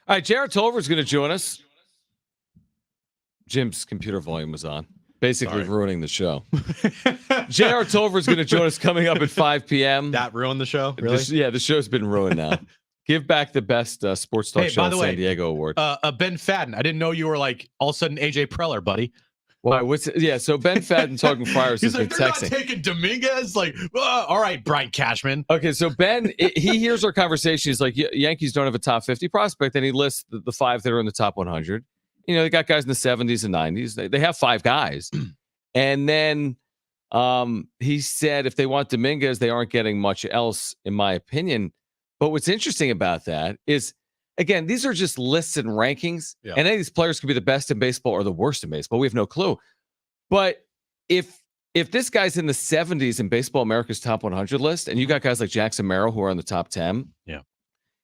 All right, Jared Tolver is going to join us. Jim's computer volume was on, basically ruining the show. J.R. Tolver is going to join us coming up at 5 p.m. That ruined the show? Really? The show's been ruined now. Give back the best sports talk show in San Diego award. Ben Fadden. I didn't know you were like all of a sudden AJ Preller, buddy. Why? So Ben Fadden talking Friars has been they're texting. Not taking Dominguez. Like, all right, Brian Cashman. Okay, so Ben, he hears our conversation. He's like, Yankees don't have a top 50 prospect, and he lists the 5 that are in the top 100. You know, they got guys in the 70s and 90s. They have 5 guys, and then he said if they want Dominguez, they aren't getting much else, in my opinion. But what's interesting about that is, again, these are just lists and rankings, and any of these players could be the best in baseball or the worst in baseball. We have no clue. But if this guy's in the 70s in Baseball America's top 100 list, and you got guys like Jackson Merrill who are in the top 10,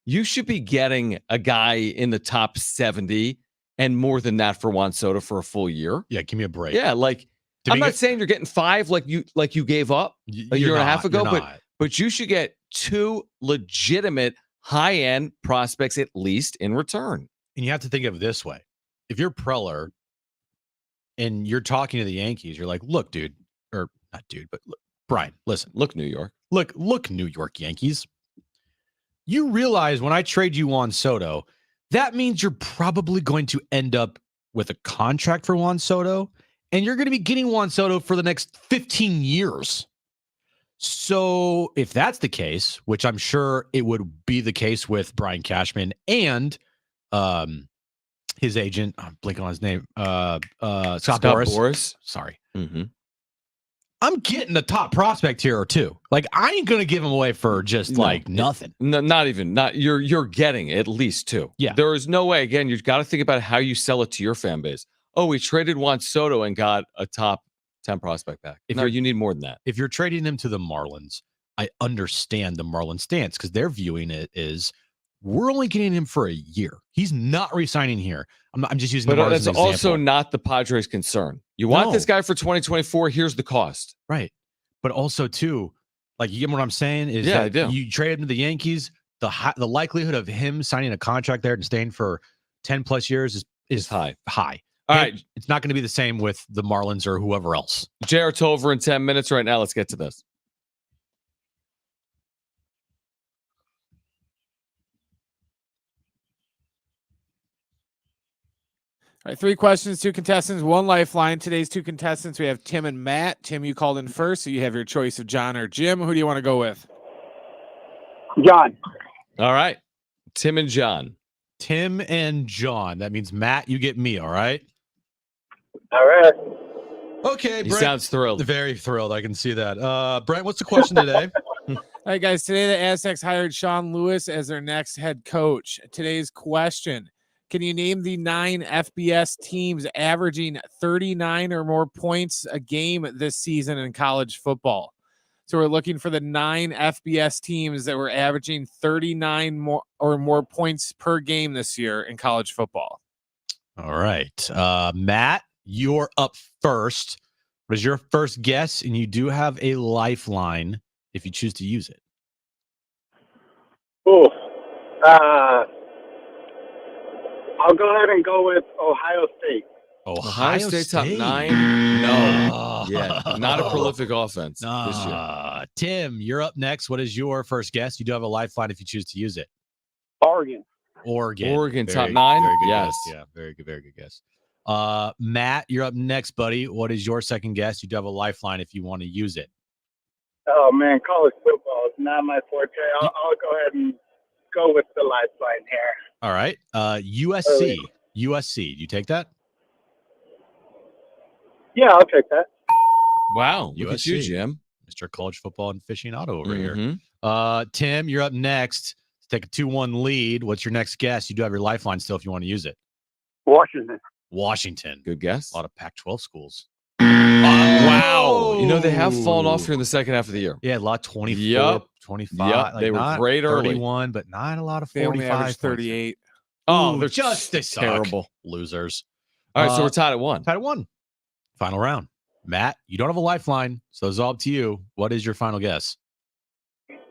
you should be getting a guy in the top 70 and more than that for Juan Soto for a full year. Yeah, give me a break. Yeah, like I'm not saying you're getting 5 like you gave up a year and a half ago, but you should get 2 legitimate high-end prospects at least in return. And you have to think of it this way. If you're Preller and you're talking to the Yankees, you're like, look, dude, or not dude, but look, Brian, listen. Look, New York. Look, New York Yankees. You realize when I trade you Juan Soto, that means you're probably going to end up with a contract for Juan Soto, and you're going to be getting Juan Soto for the next 15 years. So if that's the case, which I'm sure it would be the case with Brian Cashman and his agent, I'm blanking on his name, Scott Boras. Sorry. Mm-hmm. I'm getting the top prospect here or 2. Like, I ain't going to give him away for just nothing. No, not even. You're getting at least 2. Yeah. There is no way. Again, you've got to think about how you sell it to your fan base. Oh, we traded Juan Soto and got a top 10 prospect back. You need more than that. If you're trading him to the Marlins, I understand the Marlins stance because they're viewing it as we're only getting him for a year. He's not re-signing here. I'm just using the Marlins as an example. Also not the Padres' concern. You want this guy for 2024, here's the cost. Right. But also, too, like, you get what I'm saying? Is I do. You trade him to the Yankees, the likelihood of him signing a contract there and staying for 10-plus years is high. All right. It's not going to be the same with the Marlins or whoever else. J.R. Tolver in 10 minutes right now. Let's get to this. All right, 3 questions, 2 contestants, 1 lifeline. Today's 2 contestants, we have Tim and Matt. Tim, you called in first, so you have your choice of John or Jim. Who do you want to go with? John. All right. Tim and John. Tim and John. That means, Matt, you get me, all right? All right. Okay, He Brent. sounds thrilled. Very thrilled. I can see that. Brent, what's the question today? All right, guys. Today, the Aztecs hired Sean Lewis as their next head coach. Today's question: can you name the 9 FBS teams averaging 39 or more points a game this season in college football? So we're looking for the 9 FBS teams that were averaging 39 or more points per game this year in college football. All right. Matt, you're up first. What is your first guess? And you do have a lifeline if you choose to use it. Oh, I'll go ahead and go with Ohio State. Ohio State top 9? No. Yeah, not a prolific offense this year. Tim, you're up next. What is your first guess? You do have a lifeline if you choose to use it. Oregon Top 9? Very good Yes. Guess. Yeah, very good guess. Matt, you're up next, buddy. What is your second guess? You do have a lifeline if you want to use it. Oh, man, college football is not my forte. I'll go ahead and go with the lifeline here. All right. USC. USC. Do you take that? Yeah, I'll take that. Wow. USC. Look at you, Jim. Mr. College Football Aficionado over here. Tim, you're up next. Let's take a 2-1 lead. What's your next guess? You do have your lifeline still if you want to use it. Washington. Good guess. A lot of Pac-12 schools. Wow. You know, they have fallen off here in the second half of the year. Yeah, a lot 24, 25. Yep. They were great early. 31, but not a lot of 45. They only averaged 38. Oh, they're just terrible. Losers. All right, so we're tied at 1. Tied at 1. Final round. Matt, you don't have a lifeline, so it's all up to you. What is your final guess?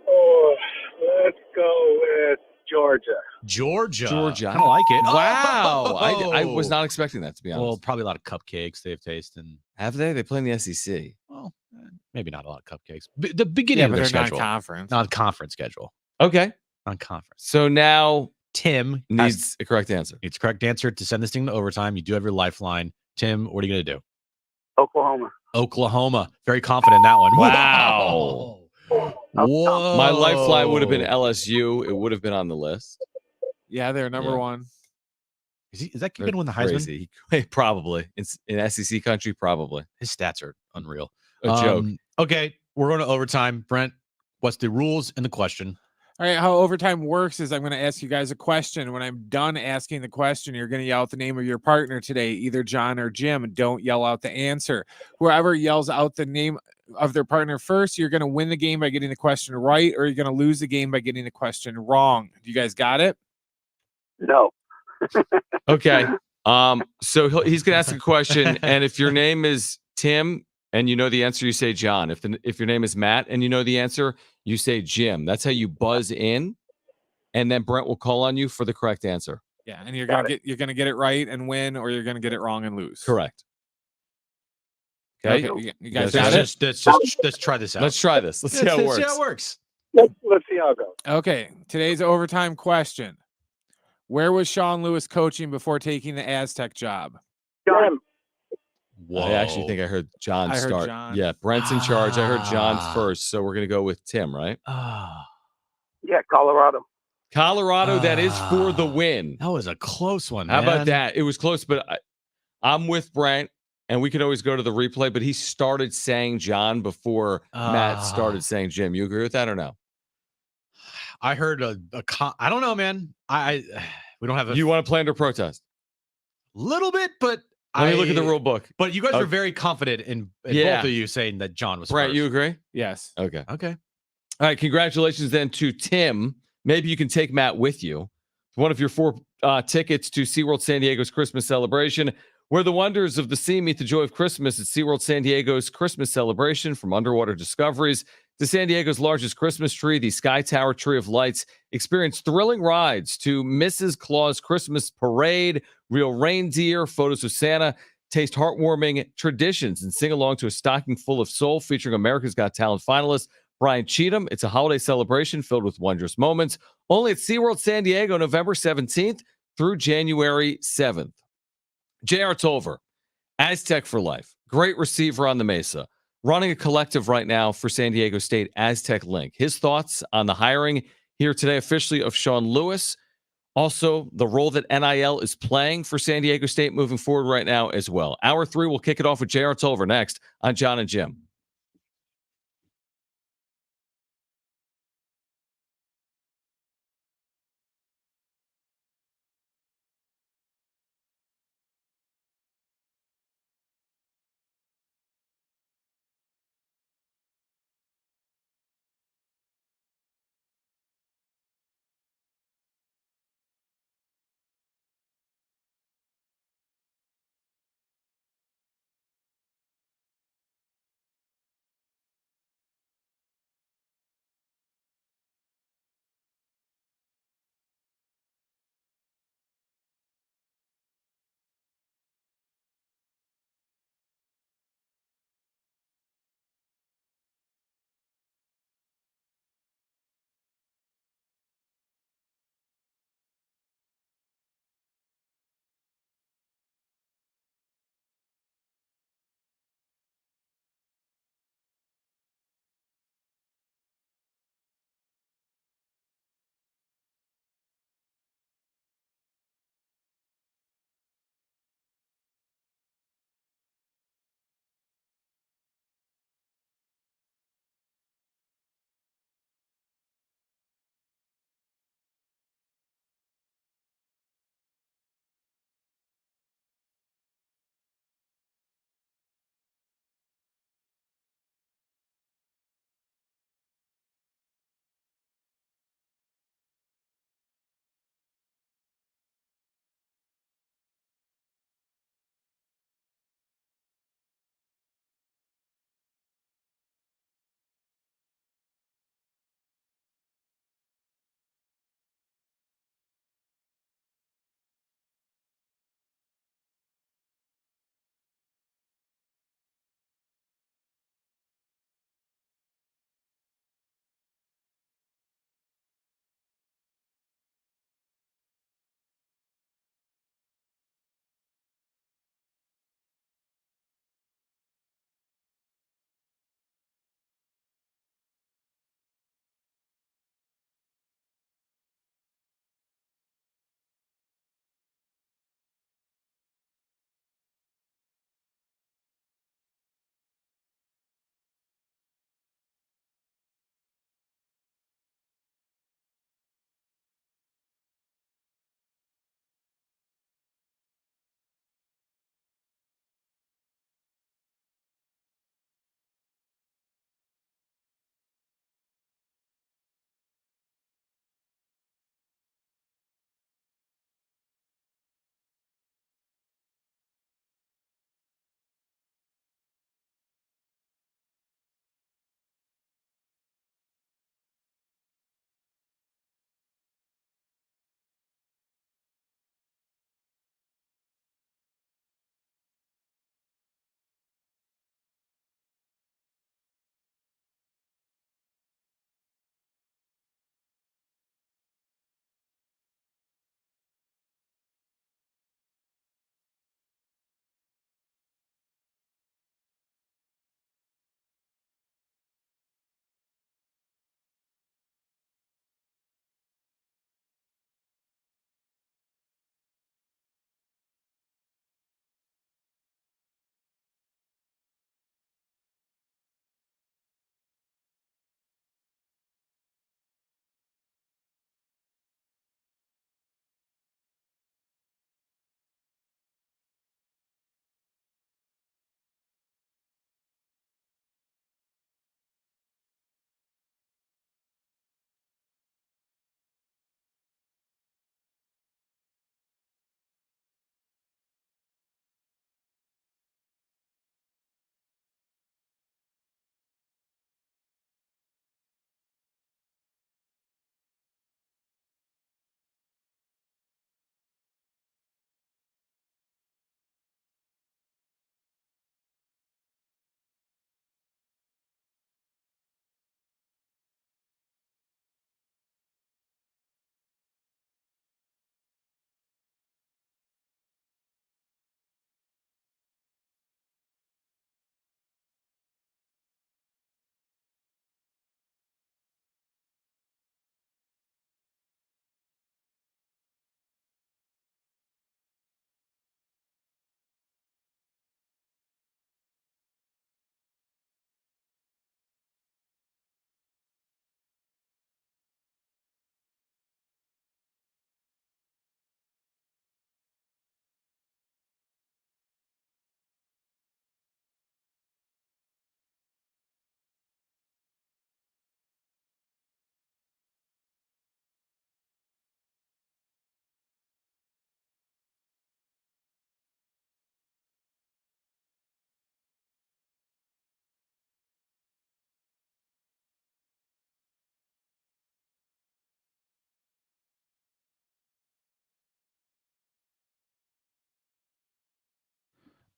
Oh, let's go with Georgia. Georgia. I I like it. Wow. I was Oh. not expecting that, to be honest. Well, probably a lot of cupcakes they've tasted. Have they? They play in the SEC. Well, maybe not a lot of cupcakes. The beginning of but their they're schedule. non-conference. Non-conference schedule. Okay. Non-conference. So now Tim needs a correct answer. Needs a correct answer to send this thing to overtime. You do have your lifeline. Tim, what are you going to do? Oklahoma. Very confident in that one. Wow. Whoa. My lifeline would have been LSU. It would have been on the list. Yeah, they're number Yeah. one. Is that going to win the Heisman? Crazy. Probably. In SEC country, probably. His stats are unreal. A joke. Okay, we're going to overtime. Brent, what's the rules and the question? All right, how overtime works is I'm going to ask you guys a question. When I'm done asking the question, you're going to yell out the name of your partner today, either John or Jim. Don't yell out the answer. Whoever yells out the name of their partner first, you're going to win the game by getting the question right, or you're going to lose the game by getting the question wrong. You guys got it? No. Okay. So he's going to ask a question, and if your name is Tim and you know the answer, you say John. If your name is Matt and you know the answer, you say Jim. That's how you buzz in, and then Brent will call on you for the correct answer. Yeah, and you're gonna get it right and win, or you're gonna get it wrong and lose. Correct. Okay. You guys got it? Let's try this out. Let's try this. Let's see how it works. Let's see how it goes. Okay, today's overtime question. Where was Sean Lewis coaching before taking the Aztec job? John. Whoa. I actually think I heard John I heard start. John. Yeah, Brent's in charge. I heard John first, so we're going to go with Tim, right? Yeah, Colorado. Colorado, that is for the win. That was a close one, How man. about that? It was close, but I'm with Brent, and we could always go to the replay, but he started saying John before Matt started saying Jim. You agree with that or no? I heard I don't know, man. We don't have You want to plan to protest? Little bit, but Let me look at the rule book. But you guys were very confident in both of you saying that John was Brent, first. you agree? Yes. Okay. Okay. All right. Congratulations then to Tim. Maybe you can take Matt with you. One of your 4 tickets to SeaWorld San Diego's Christmas celebration, where the wonders of the sea meet the joy of Christmas at SeaWorld San Diego's Christmas celebration. From underwater discoveries to San Diego's largest Christmas tree, the Sky Tower Tree of Lights. Experience thrilling rides to Mrs. Claus Christmas Parade, real reindeer, photos of Santa, taste heartwarming traditions, and sing along to a stocking full of soul featuring America's Got Talent finalist Brian Cheatham. It's a holiday celebration filled with wondrous moments. Only at SeaWorld San Diego, November 17th through January 7th. J.R. Tolver, Aztec for life, great receiver on the Mesa, running a collective right now for San Diego State Aztec Link. His thoughts on the hiring here today officially of Sean Lewis. Also, the role that NIL is playing for San Diego State moving forward right now as well. Hour 3, we'll kick it off with J.R. Tolver next on Jon and Jim.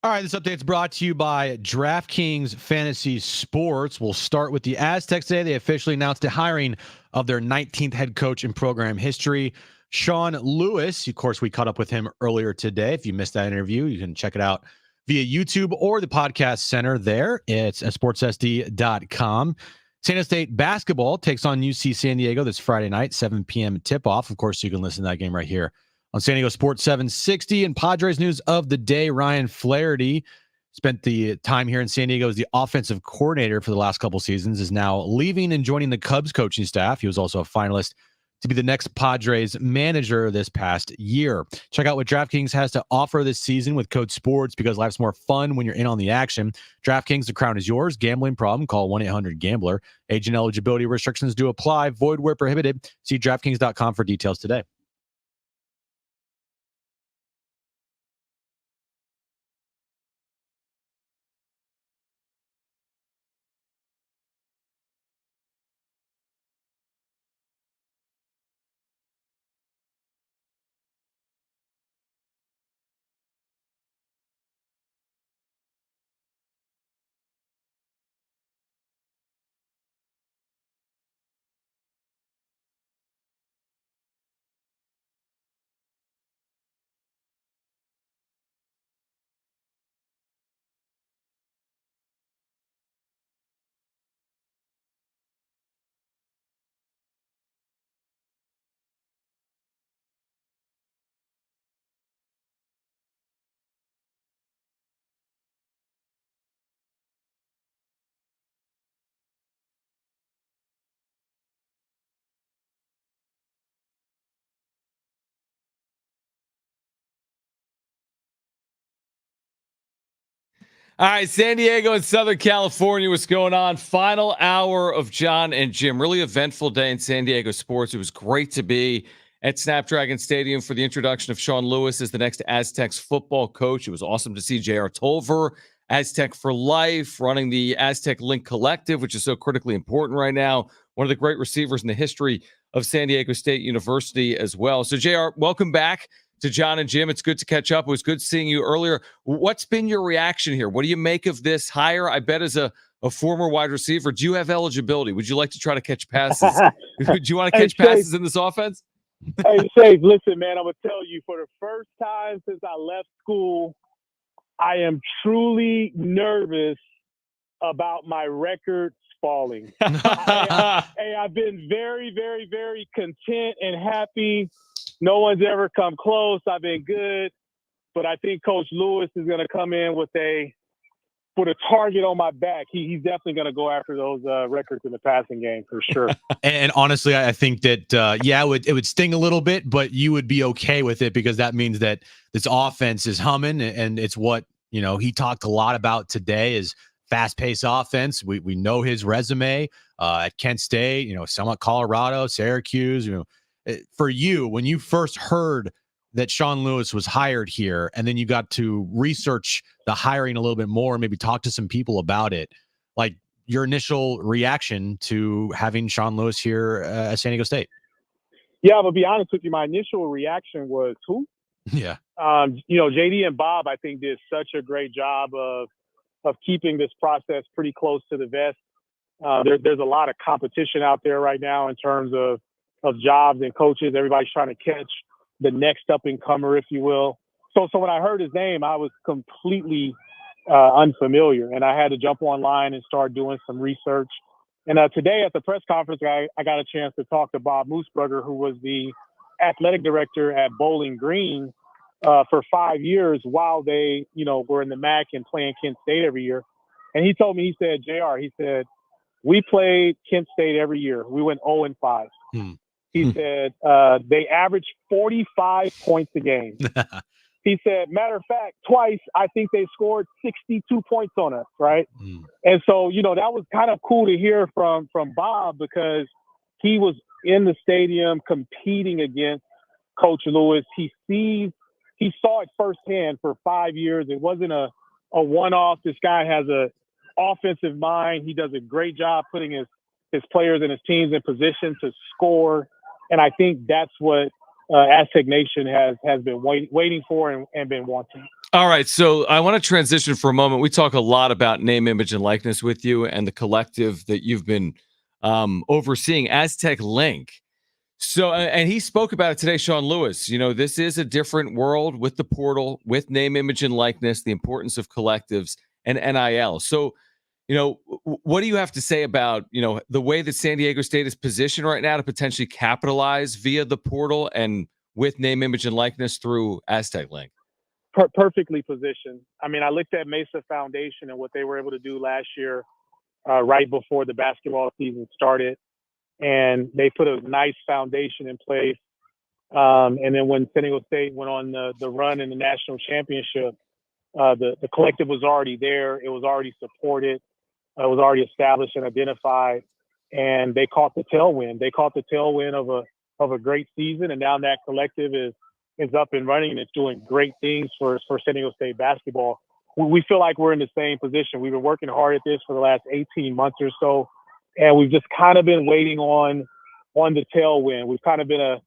All right, this update is brought to you by DraftKings Fantasy Sports. We'll start with the Aztecs today. They officially announced the hiring of their 19th head coach in program history, Sean Lewis. Of course, we caught up with him earlier today. If you missed that interview, you can check it out via YouTube or the podcast center there. It's at sportssd.com. San Diego State basketball takes on UC San Diego this Friday night, 7 p.m. tip-off. Of course, you can listen to that game right here on San Diego Sports 760. And Padres news of the day, Ryan Flaherty spent the time here in San Diego as the offensive coordinator for the last couple seasons, is now leaving and joining the Cubs coaching staff. He was also a finalist to be the next Padres manager this past year. Check out what DraftKings has to offer this season with code SPORTS, because life's more fun when you're in on the action. DraftKings, the crown is yours. Gambling problem? Call 1-800-GAMBLER. Age and eligibility restrictions do apply. Void where prohibited. See DraftKings.com for details today. All right, San Diego and Southern California, what's going on? Final hour of Jon and Jim. Really eventful day in San Diego sports. It was great to be at Snapdragon Stadium for the introduction of Sean Lewis as the next Aztecs football coach. It was awesome to see J.R. Tolver, Aztec for life, running the Aztec Link Collective, which is so critically important right now. One of the great receivers in the history of San Diego State University as well. So, J.R., welcome back to Jon and Jim. It's good to catch up. It was good seeing you earlier. What's been your reaction here? What do you make of this hire? I bet as a former wide receiver, do you have eligibility? Would you like to try to catch passes? Would you want to catch passes in this offense? Hey, Shave, listen, man, I'm going to tell you, for the first time since I left school, I am truly nervous about my records falling. I've been very, very, very content and happy. No one's ever come close. I've been good. But I think Coach Lewis is going to come in with a target on my back. He's definitely going to go after those records in the passing game for sure. And honestly, I think that, it would sting a little bit, but you would be okay with it, because that means that this offense is humming, and it's what, he talked a lot about today is fast-paced offense. We know his resume at Kent State, somewhat Colorado, Syracuse. For you, when you first heard that Sean Lewis was hired here, and then you got to research the hiring a little bit more and maybe talk to some people about it, like your initial reaction to having Sean Lewis here at San Diego State? Yeah, I'm gonna be honest with you. My initial reaction was, who? Yeah. JD and Bob, I think, did such a great job of keeping this process pretty close to the vest. There's a lot of competition out there right now in terms of jobs and coaches. Everybody's trying to catch the next up-and-comer, if you will. So when I heard his name, I was completely unfamiliar, and I had to jump online and start doing some research. And today at the press conference, I got a chance to talk to Bob Moosbrugger, who was the athletic director at Bowling Green for 5 years while they, were in the MAC and playing Kent State every year. And he told me, he said, JR, he said, we played Kent State every year. We went 0-5. He said they averaged 45 points a game. He said, matter of fact, twice I think they scored 62 points on us, right? And so, that was kind of cool to hear from Bob, because he was in the stadium competing against Coach Lewis. He saw it firsthand for 5 years. It wasn't a one-off. This guy has a offensive mind. He does a great job putting his players and his teams in position to score. And I think that's what Aztec Nation has been waiting for and been wanting. All right, so I want to transition for a moment. We talk a lot about name, image, and likeness with you and the collective that you've been overseeing, Aztec Link. So, and he spoke about it today, Sean Lewis. You know, this is a different world with the portal, with name, image, and likeness, the importance of collectives and NIL. So, you know, what do you have to say about, you know, the way that San Diego State is positioned right now to potentially capitalize via the portal and with name, image, and likeness through Aztec Link? Perfectly positioned. I mean, I looked at Mesa Foundation and what they were able to do last year, right before the basketball season started. And they put a nice foundation in place. And then when San Diego State went on the run in the national championship, the collective was already there. It was already supported. It was already established and identified. And they caught the tailwind. They caught the tailwind of a great season. And now that collective is up and running and it's doing great things for San Diego State basketball. We feel like we're in the same position. We've been working hard at this for the last 18 months or so. And we've just kind of been waiting on the tailwind. We've kind of been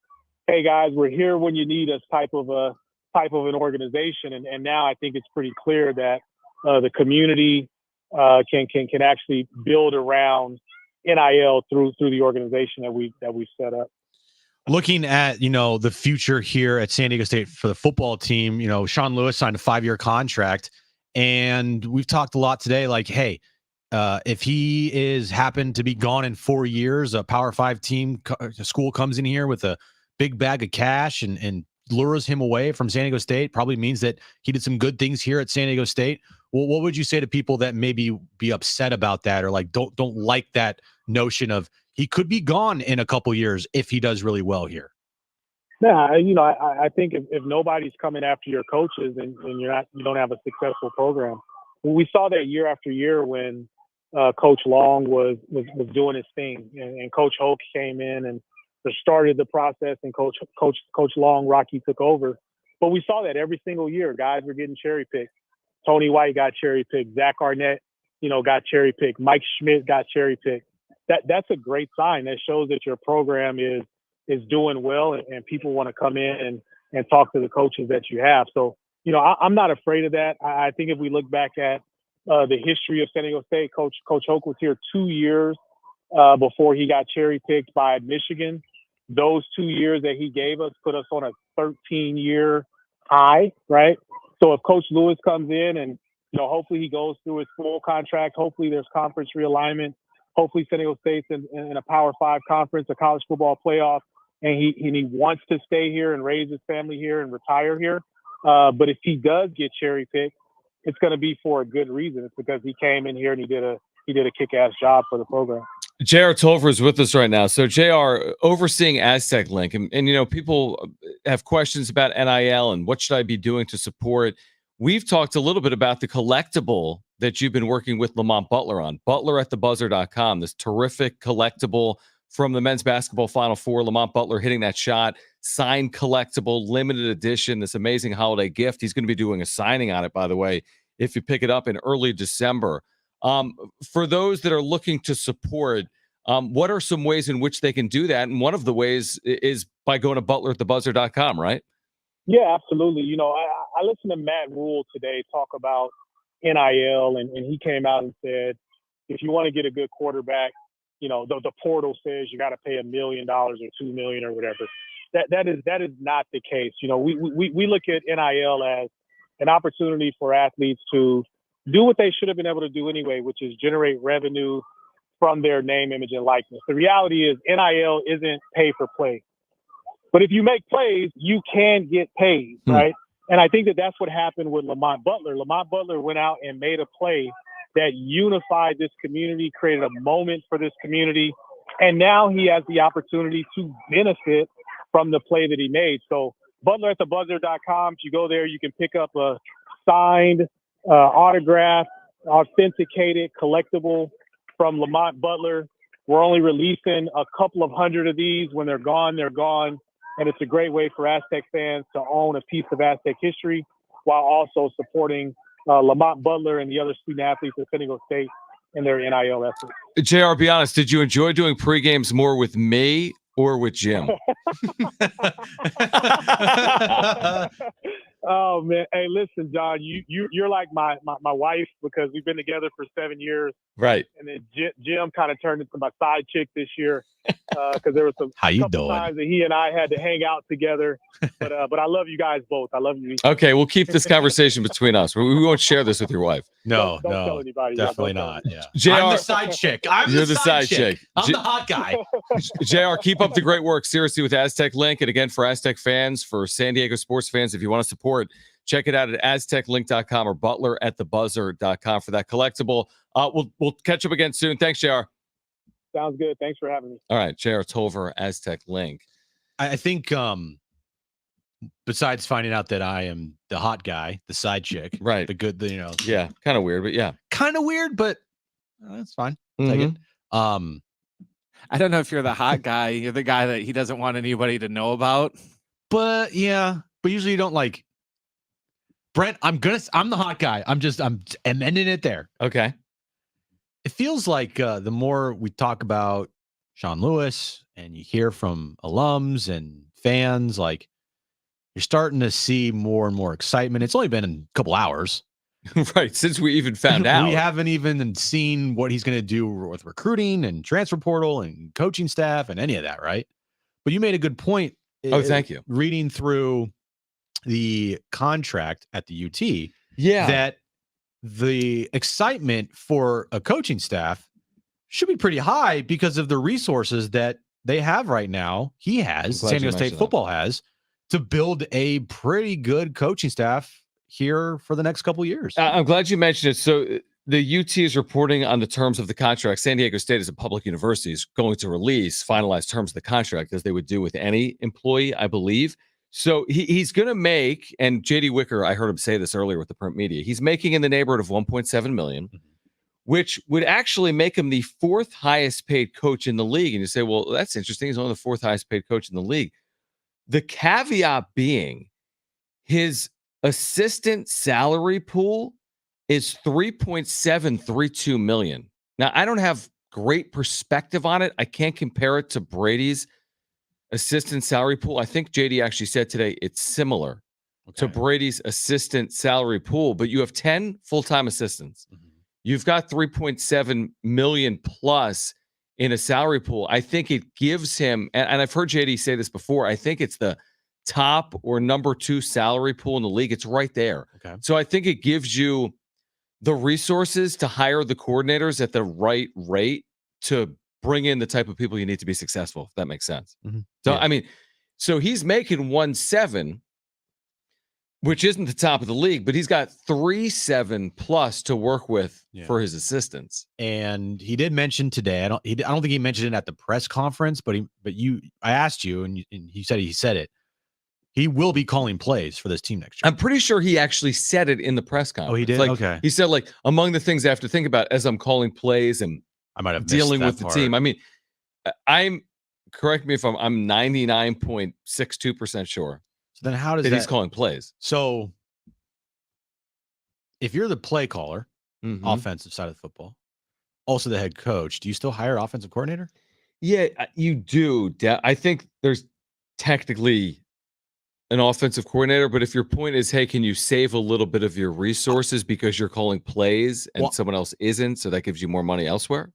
hey guys, we're here when you need us type of an organization. And now I think it's pretty clear that the community can actually build around NIL through the organization that we've set up. Looking at, you know, the future here at San Diego State for the football team, you know, Sean Lewis signed a 5-year contract, and we've talked a lot today, like, hey, if he happened to be gone in 4 years, a Power 5 team school comes in here with a big bag of cash and lures him away from San Diego State, probably means that he did some good things here at San Diego State. Well, what would you say to people that maybe be upset about that, or like don't like that notion of he could be gone in a couple years if he does really well here? Yeah, you know, I think if nobody's coming after your coaches and you don't have a successful program. We saw that year after year when Coach Long was doing his thing, and Coach Hoke came in and started the process, and Coach Long, Rocky, took over. But we saw that every single year, guys were getting cherry picked. Tony White got cherry picked. Zach Arnett, you know, got cherry picked. Mike Schmidt got cherry picked. That's a great sign. That shows that your program is doing well, and people want to come in and talk to the coaches that you have. So, you know, I'm not afraid of that. I think if we look back at the history of San Diego State, Coach Hoke was here 2 years before he got cherry picked by Michigan. Those 2 years that he gave us put us on a 13-year high, right? So if Coach Lewis comes in and, you know, hopefully he goes through his full contract, hopefully there's conference realignment, hopefully San Diego State's in a Power 5 conference, a college football playoff, and he wants to stay here and raise his family here and retire here. But if he does get cherry picked, it's going to be for a good reason. It's because he came in here and he did a kick-ass job for the program. JR Tolver is with us right now. So JR, overseeing Aztec Link, and you know, people have questions about NIL and what should I be doing to support. We've talked a little bit about the collectible that you've been working with Lamont Butler on, butleratthebuzzer.com, this terrific collectible from the men's basketball Final Four, Lamont Butler hitting that shot, signed collectible, limited edition, this amazing holiday gift. He's going to be doing a signing on it, by the way, if you pick it up in early December. For those that are looking to support, what are some ways in which they can do that? And one of the ways is by going to butleratthebuzzer.com, right? Yeah, absolutely. You know, I listened to Matt Rule today talk about NIL, and he came out and said, if you want to get a good quarterback, you know, the portal says you got to pay $1 million or $2 million or whatever. That is not the case. You know, we look at NIL as an opportunity for athletes to do what they should have been able to do anyway, which is generate revenue from their name, image, and likeness. The reality is NIL isn't pay for play. But if you make plays, you can get paid, right? And I think that's what happened with Lamont Butler. Lamont Butler went out and made a play that unified this community, created a moment for this community, and now he has the opportunity to benefit from the play that he made. So butleratthebuzzer.com, if you go there, you can pick up a signed, autographed, authenticated collectible from Lamont Butler. We're only releasing a couple of hundred of these. When they're gone, they're gone. And it's a great way for Aztec fans to own a piece of Aztec history while also supporting Lamont Butler and the other student athletes at San Diego State in their NIL efforts. JR, be honest, did you enjoy doing pre-games more with me or with Jim? Oh man, hey, listen, John, you're like my wife because we've been together for 7 years, Right. and then Jim kind of turned into my side chick this year because there was How you couple doing? times that he and I had to hang out together. But I love you guys both. I love you. Okay, we'll keep this conversation between us. We won't share this with your wife. No, Don't no, tell anybody. definitely Don't tell not. anybody. Yeah, I'm the JR, side chick. I'm you're the side chick. I'm J- the hot guy. JR, keep up the great work. Seriously, with Aztec Link. And again, for Aztec fans, for San Diego sports fans, if you want to support, check it out at azteclink.com or butler@thebuzzer.com for that collectible. We'll catch up again soon. Thanks, JR. Sounds good. Thanks for having me. All right, JR Tolver, Aztec Link. I think besides finding out that I am the hot guy, the side chick, Right. the good, Yeah, kind of weird, but yeah. kind of weird, but that's fine. Take it. I don't know if you're the hot guy. You're the guy that he doesn't want anybody to know about. But usually you don't like Brent. I'm the hot guy. I'm ending it there. Okay. It feels like the more we talk about Sean Lewis and you hear from alums and fans, like you're starting to see more and more excitement. It's only been a couple hours. Right. Since we even found out. We haven't even seen what he's going to do with recruiting and transfer portal and coaching staff and any of that, right? But you made a good point. Oh, thank you. Reading through the contract at the UT, that the excitement for a coaching staff should be pretty high because of the resources that they have right now. He has, San Diego State football has, to build a pretty good coaching staff here for the next couple of years. I'm glad you mentioned it. So the UT is reporting on the terms of the contract. San Diego State, as a public university, is going to release finalized terms of the contract as they would do with any employee, I believe. So he's going to make, and JD Wicker, I heard him say this earlier with the print media, he's making in the neighborhood of $1.7 million, which would actually make him the fourth highest paid coach in the league. And you say, well, that's interesting. He's only the fourth highest paid coach in the league. The caveat being his assistant salary pool is $3.732 million. Now, I don't have great perspective on it. I can't compare it to Brady's assistant salary pool. I think JD actually said today it's similar to Brady's assistant salary pool, but you have 10 full-time assistants. You've got 3.7 million plus in a salary pool. I think it gives him, and I've heard JD say this before, I think it's the top or number 2 salary pool in the league. It's right there. Okay. So I think it gives you the resources to hire the coordinators at the right rate to bring in the type of people you need to be successful, if that makes sense. So, Yeah. I mean, so he's making 1.7, which isn't the top of the league, but he's got 3.7 plus to work with for his assistants. And he did mention today, I don't think he mentioned it at the press conference, but I asked you and he said it. He will be calling plays for this team next year. I'm pretty sure he actually said it in the press conference. Oh, he did? Like, Okay. He said, like, among the things I have to think about as I'm calling plays and I might have dealing missed with that the part. team. I mean, correct me if I'm 99.62% sure. So then how does that that, he's calling plays? So if you're the play caller, offensive side of the football, also the head coach, do you still hire offensive coordinator? Yeah, you do. I think there's technically an offensive coordinator, but if your point is, hey, can you save a little bit of your resources because you're calling plays and someone else isn't, so that gives you more money elsewhere?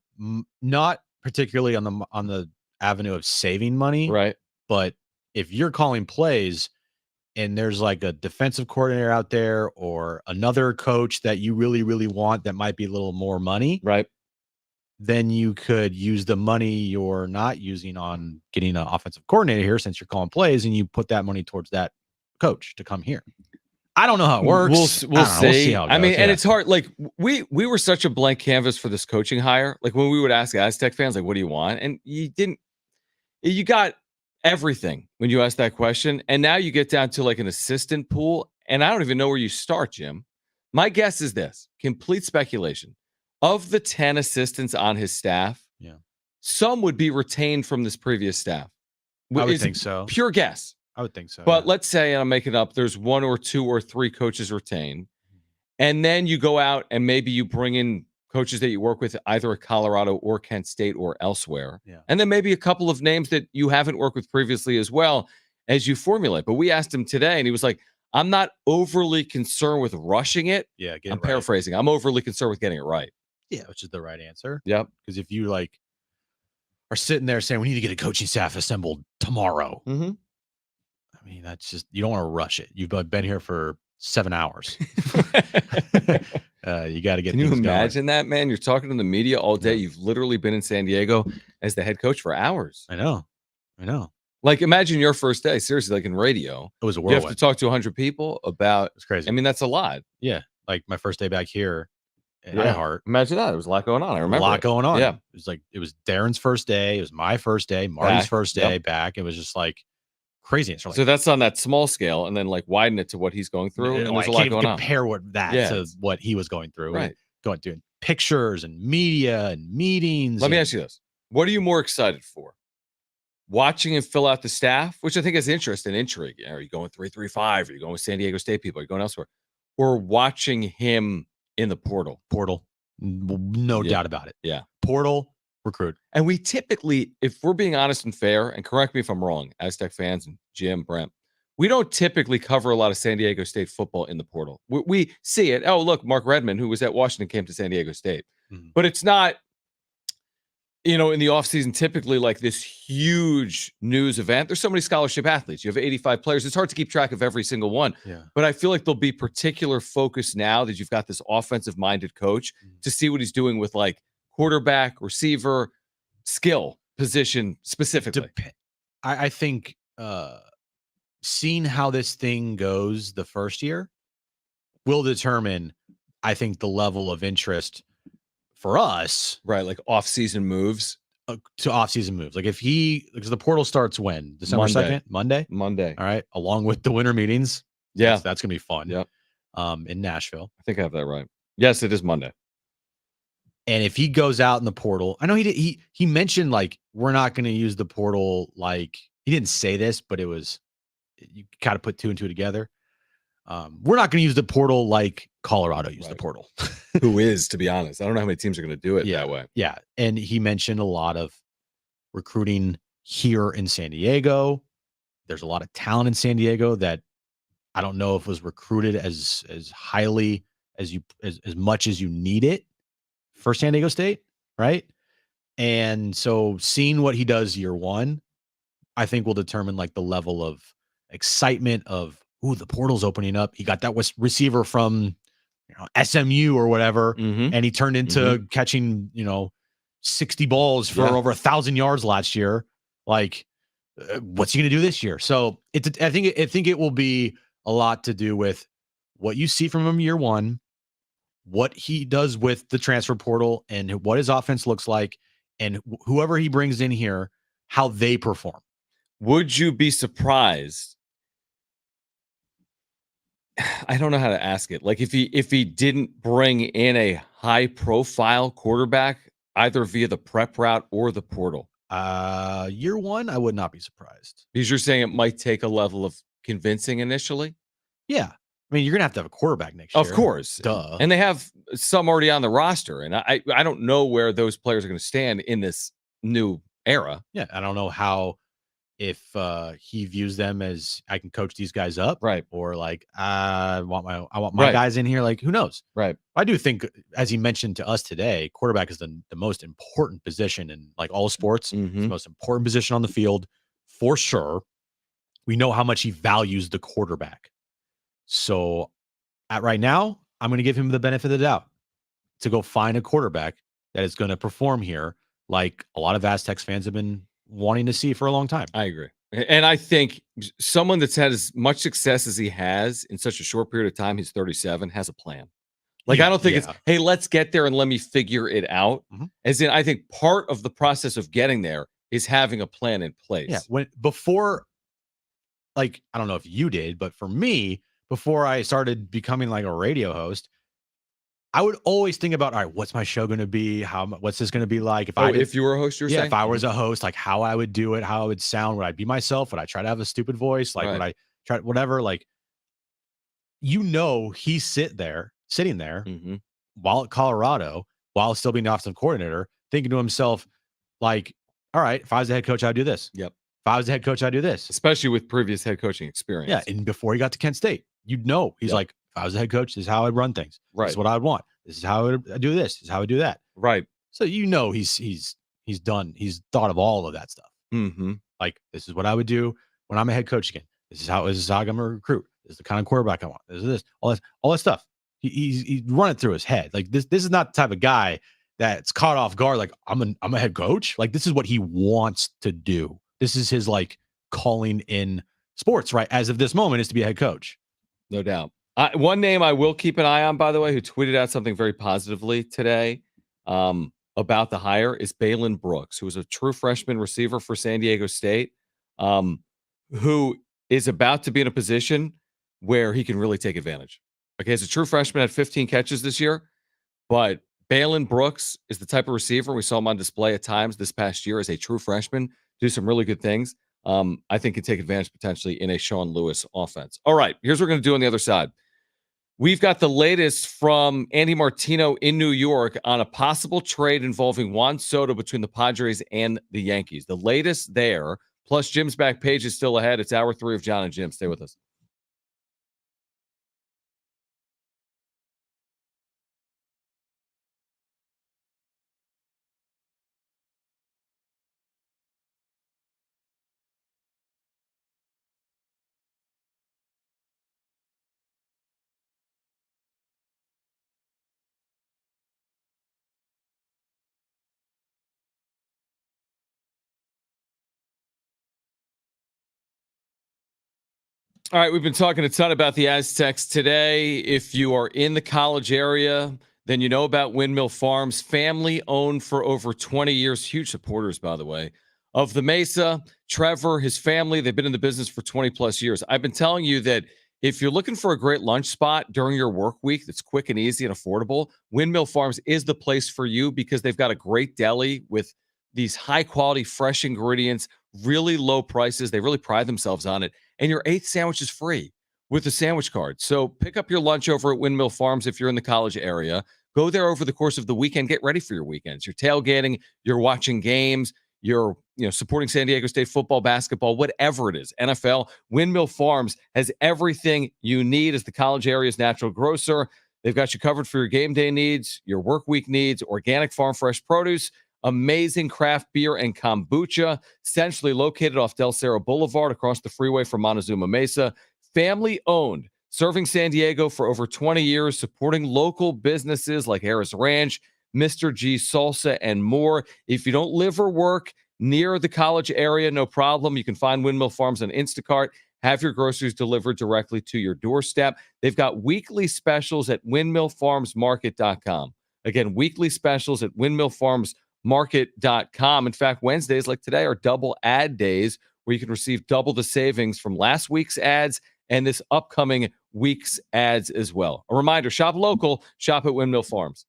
Not particularly on the avenue of saving money, right? But if you're calling plays and there's like a defensive coordinator out there or another coach that you really, really want that might be a little more money, right? Then you could use the money you're not using on getting an offensive coordinator here, since you're calling plays, and you put that money towards that coach to come here. I don't know how it works. We'll see. How it goes. I mean, and it's hard. Like we were such a blank canvas for this coaching hire. Like when we would ask Aztec fans, like, what do you want? And you got everything when you ask that question. And now you get down to like an assistant pool. And I don't even know where you start, Jim. My guess is this, complete speculation. Of the 10 assistants on his staff, some would be retained from this previous staff. I would think so. Pure guess. I would think so. But let's say, and I'm making up, there's 1 or 2 or 3 coaches retained. And then you go out and maybe you bring in coaches that you work with either at Colorado or Kent State or elsewhere. Yeah. And then maybe a couple of names that you haven't worked with previously as well as you formulate. But we asked him today and he was like, I'm not overly concerned with rushing it. Yeah, get I'm it right. paraphrasing. I'm overly concerned with getting it right. Yeah, which is the right answer. Yep. Because if you like are sitting there saying we need to get a coaching staff assembled tomorrow, Mm-hmm. I mean, that's just, you don't want to rush it. You've been here for 7 hours. You got to get. Can you things imagine that, man? You're talking to the media all day. Yeah. You've literally been in San Diego as the head coach for hours. I know. Like, imagine your first day. Seriously, like in radio, It was a you have whirlwind. to talk to 100 people about. It's crazy. I mean, that's a lot. Yeah, like my first day back here at Yeah. iHeart. Imagine that. There was a lot going on. I A remember. lot going on. Yeah. It was Darren's first day. It was my first day. Marty's Back. first day back. It was just like crazy. It's like, So that's on that small scale, and then like widen it to what he's going through. And I there's a can't lot even going on. compare to what he was going through. Right. Going doing pictures and media and meetings. Let me ask you this: what are you more excited for? Watching him fill out the staff, which I think is interest and intrigue. Are you going 3-3-5? Are you going with San Diego State people? Are you going elsewhere? Or watching him in the portal? No doubt about it. Yeah. Portal, recruit. And we typically, if we're being honest and fair, and correct me if I'm wrong, Aztec fans and Jim, Brent, we don't typically cover a lot of San Diego State football in the portal. We see it. Oh, look, Mark Redmond, who was at Washington, came to San Diego State. Mhm. But it's not, in the offseason, typically like this huge news event. There's so many scholarship athletes. You have 85 players. It's hard to keep track of every single one. Yeah. But I feel like there'll be particular focus now that you've got this offensive-minded coach to see what he's doing with like quarterback, receiver, skill position specifically. I think seeing how this thing goes the first year will determine, I think, the level of interest for us. Right, like off-season moves. To off-season moves. Like because the portal starts when? December 2nd? Monday? All right. Along with the winter meetings. Yeah. That's going to be fun. Yep. In Nashville. I think I have that right. Yes, it is Monday. And if he goes out in the portal, I know he mentioned like, we're not going to use the portal. Like, he didn't say this, but you kind of put two and two together. We're not going to use the portal like Colorado used the portal. Who is, to be honest? I don't know how many teams are going to do it that way. Yeah. And he mentioned a lot of recruiting here in San Diego. There's a lot of talent in San Diego that I don't know if was recruited as highly as much as you need it for San Diego State, right? And so seeing what he does year one, I think will determine like the level of excitement of, the portal's opening up. He got that receiver from SMU or whatever, and he turned into catching 60 balls for over 1,000 yards last year. Like, what's he going to do this year? So I think it will be a lot to do with what you see from him year one, what he does with the transfer portal, and what his offense looks like, and whoever he brings in here, how they perform. Would you be surprised? I don't know how to ask it. Like if he didn't bring in a high profile quarterback, either via the prep route or the portal. Year one, I would not be surprised. Because you're saying it might take a level of convincing initially? Yeah. I mean, you're going to have a quarterback next year. Of course. Duh. And they have some already on the roster. And I don't know where those players are going to stand in this new era. Yeah. I don't know if he views them as, I can coach these guys up, right? Or like, I want my guys in here. Like, who knows? Right. I do think, as he mentioned to us today, quarterback is the most important position in like all sports. It's the most important position on the field for sure. We know how much he values the quarterback. So right now, I'm going to give him the benefit of the doubt to go find a quarterback that is going to perform here, like a lot of Aztecs fans have been wanting to see for a long time. I agree. And I think someone that's had as much success as he has in such a short period of time, he's 37, has a plan. Like, I don't think it's, hey, let's get there and let me figure it out. As in, I think part of the process of getting there is having a plan in place. Yeah. Before, like, I don't know if you did, but for me, before I started becoming like a radio host, I would always think about, all right, what's my show going to be? What's this going to be like? If you were a host, you're saying? If I was a host, like how I would do it, how I would sound. Would I be myself? Would I try to have a stupid voice? Like, would I try whatever? Like, he's sitting there while at Colorado, while still being the offensive coordinator, thinking to himself, like, all right, if I was the head coach, I'd do this. Yep. If I was the head coach, I'd do this. Especially with previous head coaching experience. Yeah. And before he got to Kent State. you'd know. He's Yep. like, if I was the head coach, this is how I'd run things. Right. This is what I'd want. This is how I do this. This is how I do that. Right. So he's thought of all of that stuff. Mm-hmm. Like, this is what I would do when I'm a head coach again. This is how I'm gonna recruit. This is the kind of quarterback I want. This is this, all that stuff. He's run it through his head. Like this is not the type of guy that's caught off guard. Like, I'm a head coach. Like, this is what he wants to do. This is his like calling in sports, right? As of this moment, is to be a head coach. No doubt. One name I will keep an eye on, by the way, who tweeted out something very positively today about the hire is Balin Brooks, who is a true freshman receiver for San Diego State, who is about to be in a position where he can really take advantage. Okay, as a true freshman, had 15 catches this year, but Balin Brooks is the type of receiver, we saw him on display at times this past year as a true freshman, do some really good things. I think can take advantage potentially in a Sean Lewis offense. All right, here's what we're going to do on the other side. We've got the latest from Andy Martino in New York on a possible trade involving Juan Soto between the Padres and the Yankees. The latest there, plus Jim's back page is still ahead. It's hour 3 of Jon and Jim. Stay with us. All right, we've been talking a ton about the Aztecs today. If you are in the college area, then you know about Windmill Farms, family owned for over 20 years. Huge supporters, by the way, of the Mesa. Trevor, his family, they've been in the business for 20 plus years. I've been telling you that if you're looking for a great lunch spot during your work week that's quick and easy and affordable, Windmill Farms is the place for you because they've got a great deli with these high quality, fresh ingredients, really low prices. They really pride themselves on it. And your 8th sandwich is free with a sandwich card. So pick up your lunch over at Windmill Farms if you're in the college area. Go there over the course of the weekend. Get ready for your weekends. You're tailgating, you're watching games, you're supporting San Diego State football, basketball, whatever it is, NFL. Windmill Farms has everything you need as the college area's natural grocer. They've got you covered for your game day needs, your work week needs, organic farm fresh produce, amazing craft beer and kombucha, centrally located off Del Cerro Boulevard across the freeway from Montezuma Mesa. Family owned, serving San Diego for over 20 years, supporting local businesses like Harris Ranch, Mr. G Salsa, and more. If you don't live or work near the college area, no problem. You can find Windmill Farms on Instacart. Have your groceries delivered directly to your doorstep. They've got weekly specials at windmillfarmsmarket.com. Again, weekly specials at windmillfarmsmarket.com. In fact, Wednesdays like today are double ad days where you can receive double the savings from last week's ads and this upcoming week's ads as well. A reminder, shop local, shop at Windmill Farms.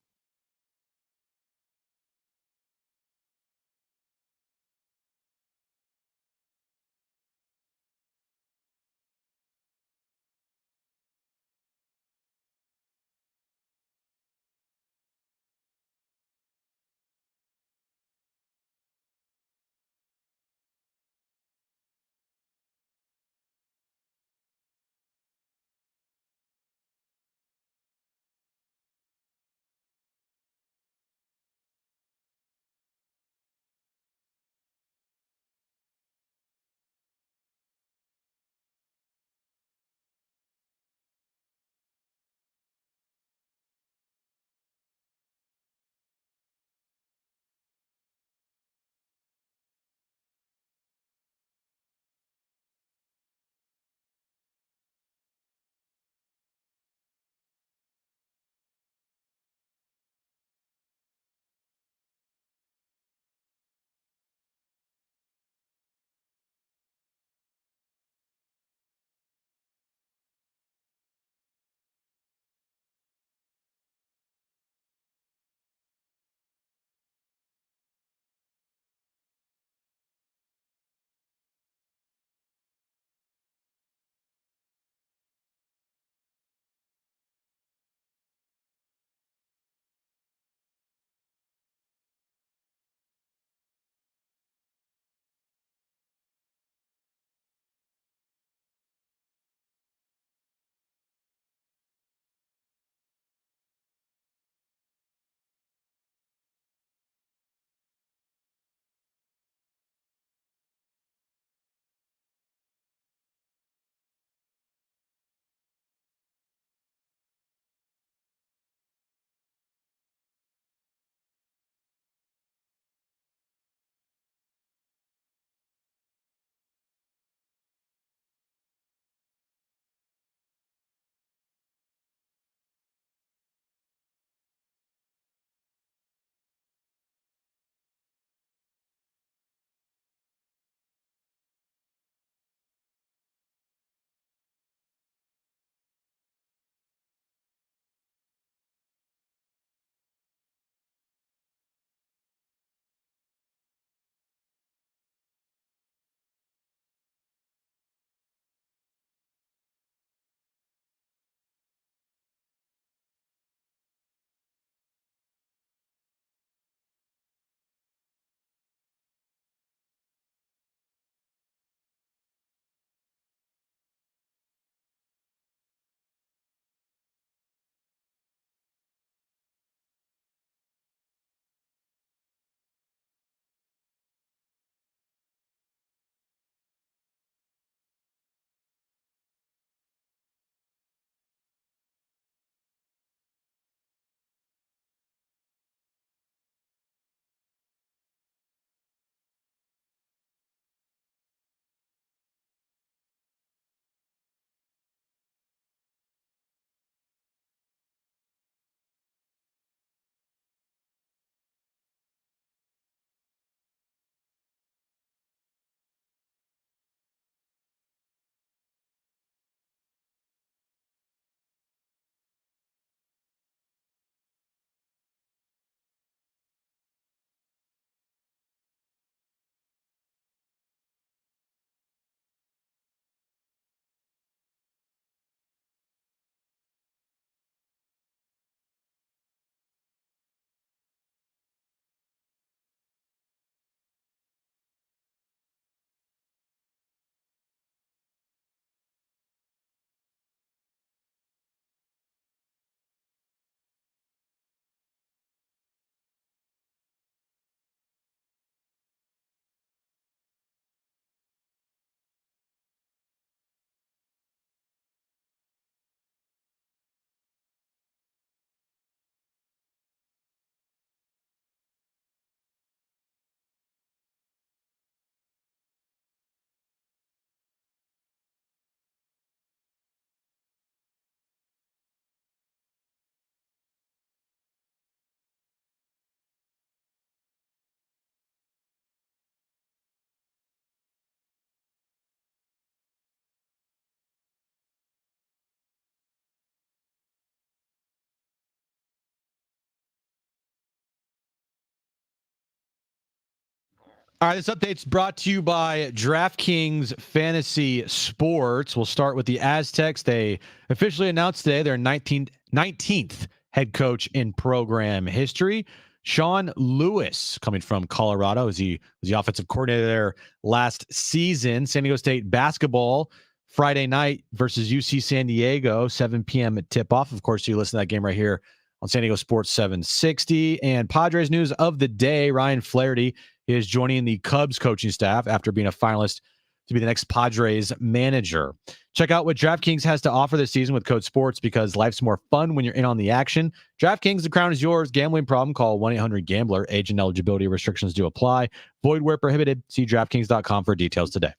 All right, this update's brought to you by DraftKings Fantasy Sports. We'll start with the Aztecs. They officially announced today their 19th head coach in program history. Sean Lewis, coming from Colorado, was the offensive coordinator there last season. San Diego State basketball Friday night versus UC San Diego, 7 p.m. at tip-off. Of course, you listen to that game right here on San Diego Sports 760. And Padres news of the day, Ryan Flaherty is joining the Cubs coaching staff after being a finalist to be the next Padres manager. Check out what DraftKings has to offer this season with code SPORTS because life's more fun when you're in on the action. DraftKings, the crown is yours. Gambling problem, call 1-800-GAMBLER. Age and eligibility restrictions do apply. Void where prohibited. See DraftKings.com for details today.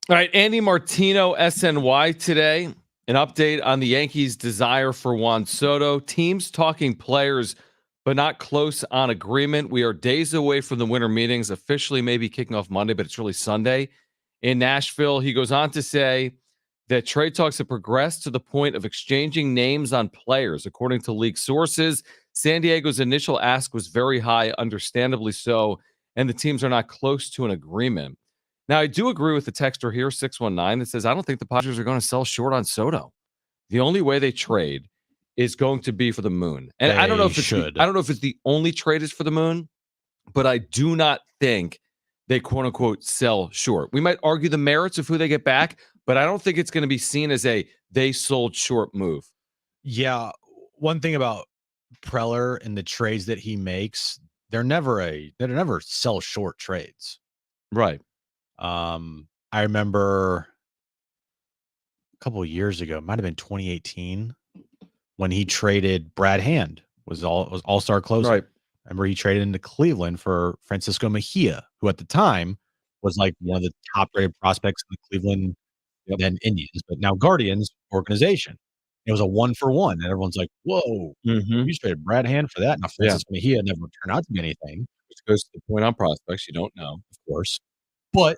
All right, Andy Martino, SNY today. An update on the Yankees' desire for Juan Soto. Teams talking players, but not close on agreement. We are days away from the winter meetings, officially maybe kicking off Monday, but it's really Sunday in Nashville. He goes on to say that trade talks have progressed to the point of exchanging names on players. According to league sources, San Diego's initial ask was very high, understandably so, and the teams are not close to an agreement. Now, I do agree with the texter here, 619, that says, I don't think the Padres are going to sell short on Soto. The only way they trade is going to be for the moon. And I don't know if it's the only trade is for the moon, but I do not think they quote unquote sell short. We might argue the merits of who they get back, but I don't think it's going to be seen as a they sold short move. Yeah. One thing about Preller and the trades that he makes, they're never sell short trades. Right. I remember a couple of years ago, it might have been 2018, when he traded Brad Hand, was all-star closer. Right. I remember he traded into Cleveland for Francisco Mejia, who at the time was like one of the top-rated prospects in the Cleveland then Indians, but now Guardians organization. It was a 1-for-1, and everyone's like, "Whoa, you traded Brad Hand for that?" Now Francisco Mejia never turned out to be anything, Which goes to the point on prospects you don't know, of course, but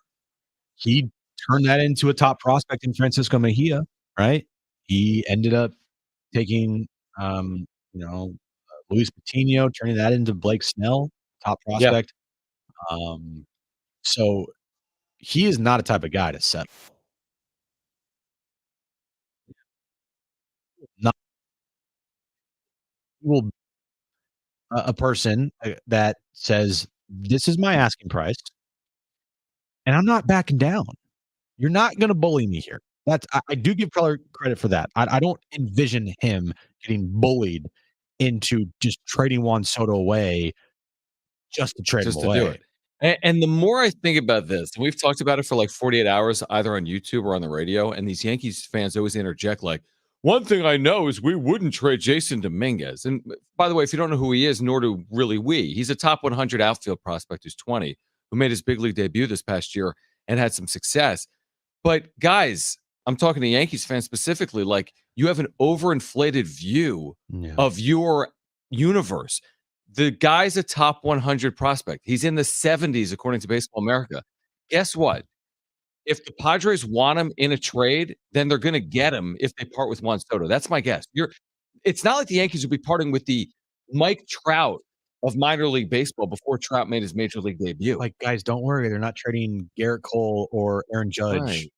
he turned that into a top prospect in Francisco Mejia, right? He ended up taking, Luis Patino, turning that into Blake Snell, top prospect. So he is not a type of guy to settle. Not will a person that says, "This is my asking price, and I'm not backing down. You're not going to bully me here." I do give Preller credit for that. I don't envision him getting bullied into just trading Juan Soto away just to trade him away. do it. And the more I think about this, and we've talked about it for like 48 hours, either on YouTube or on the radio, and these Yankees fans always interject like, one thing I know is we wouldn't trade Jason Dominguez. And by the way, if you don't know who he is, nor do really we, he's a top 100 outfield prospect who's 20, who made his big league debut this past year and had some success. But guys, I'm talking to Yankees fans specifically, like you have an overinflated view of your universe. The guy's a top 100 prospect. He's in the 70s, according to Baseball America. Guess what? If the Padres want him in a trade, then they're going to get him if they part with Juan Soto. That's my guess. It's not like the Yankees will be parting with the Mike Trout of minor league baseball before Trout made his major league debut. Like, guys, don't worry. They're not trading Garrett Cole or Aaron Judge. Right.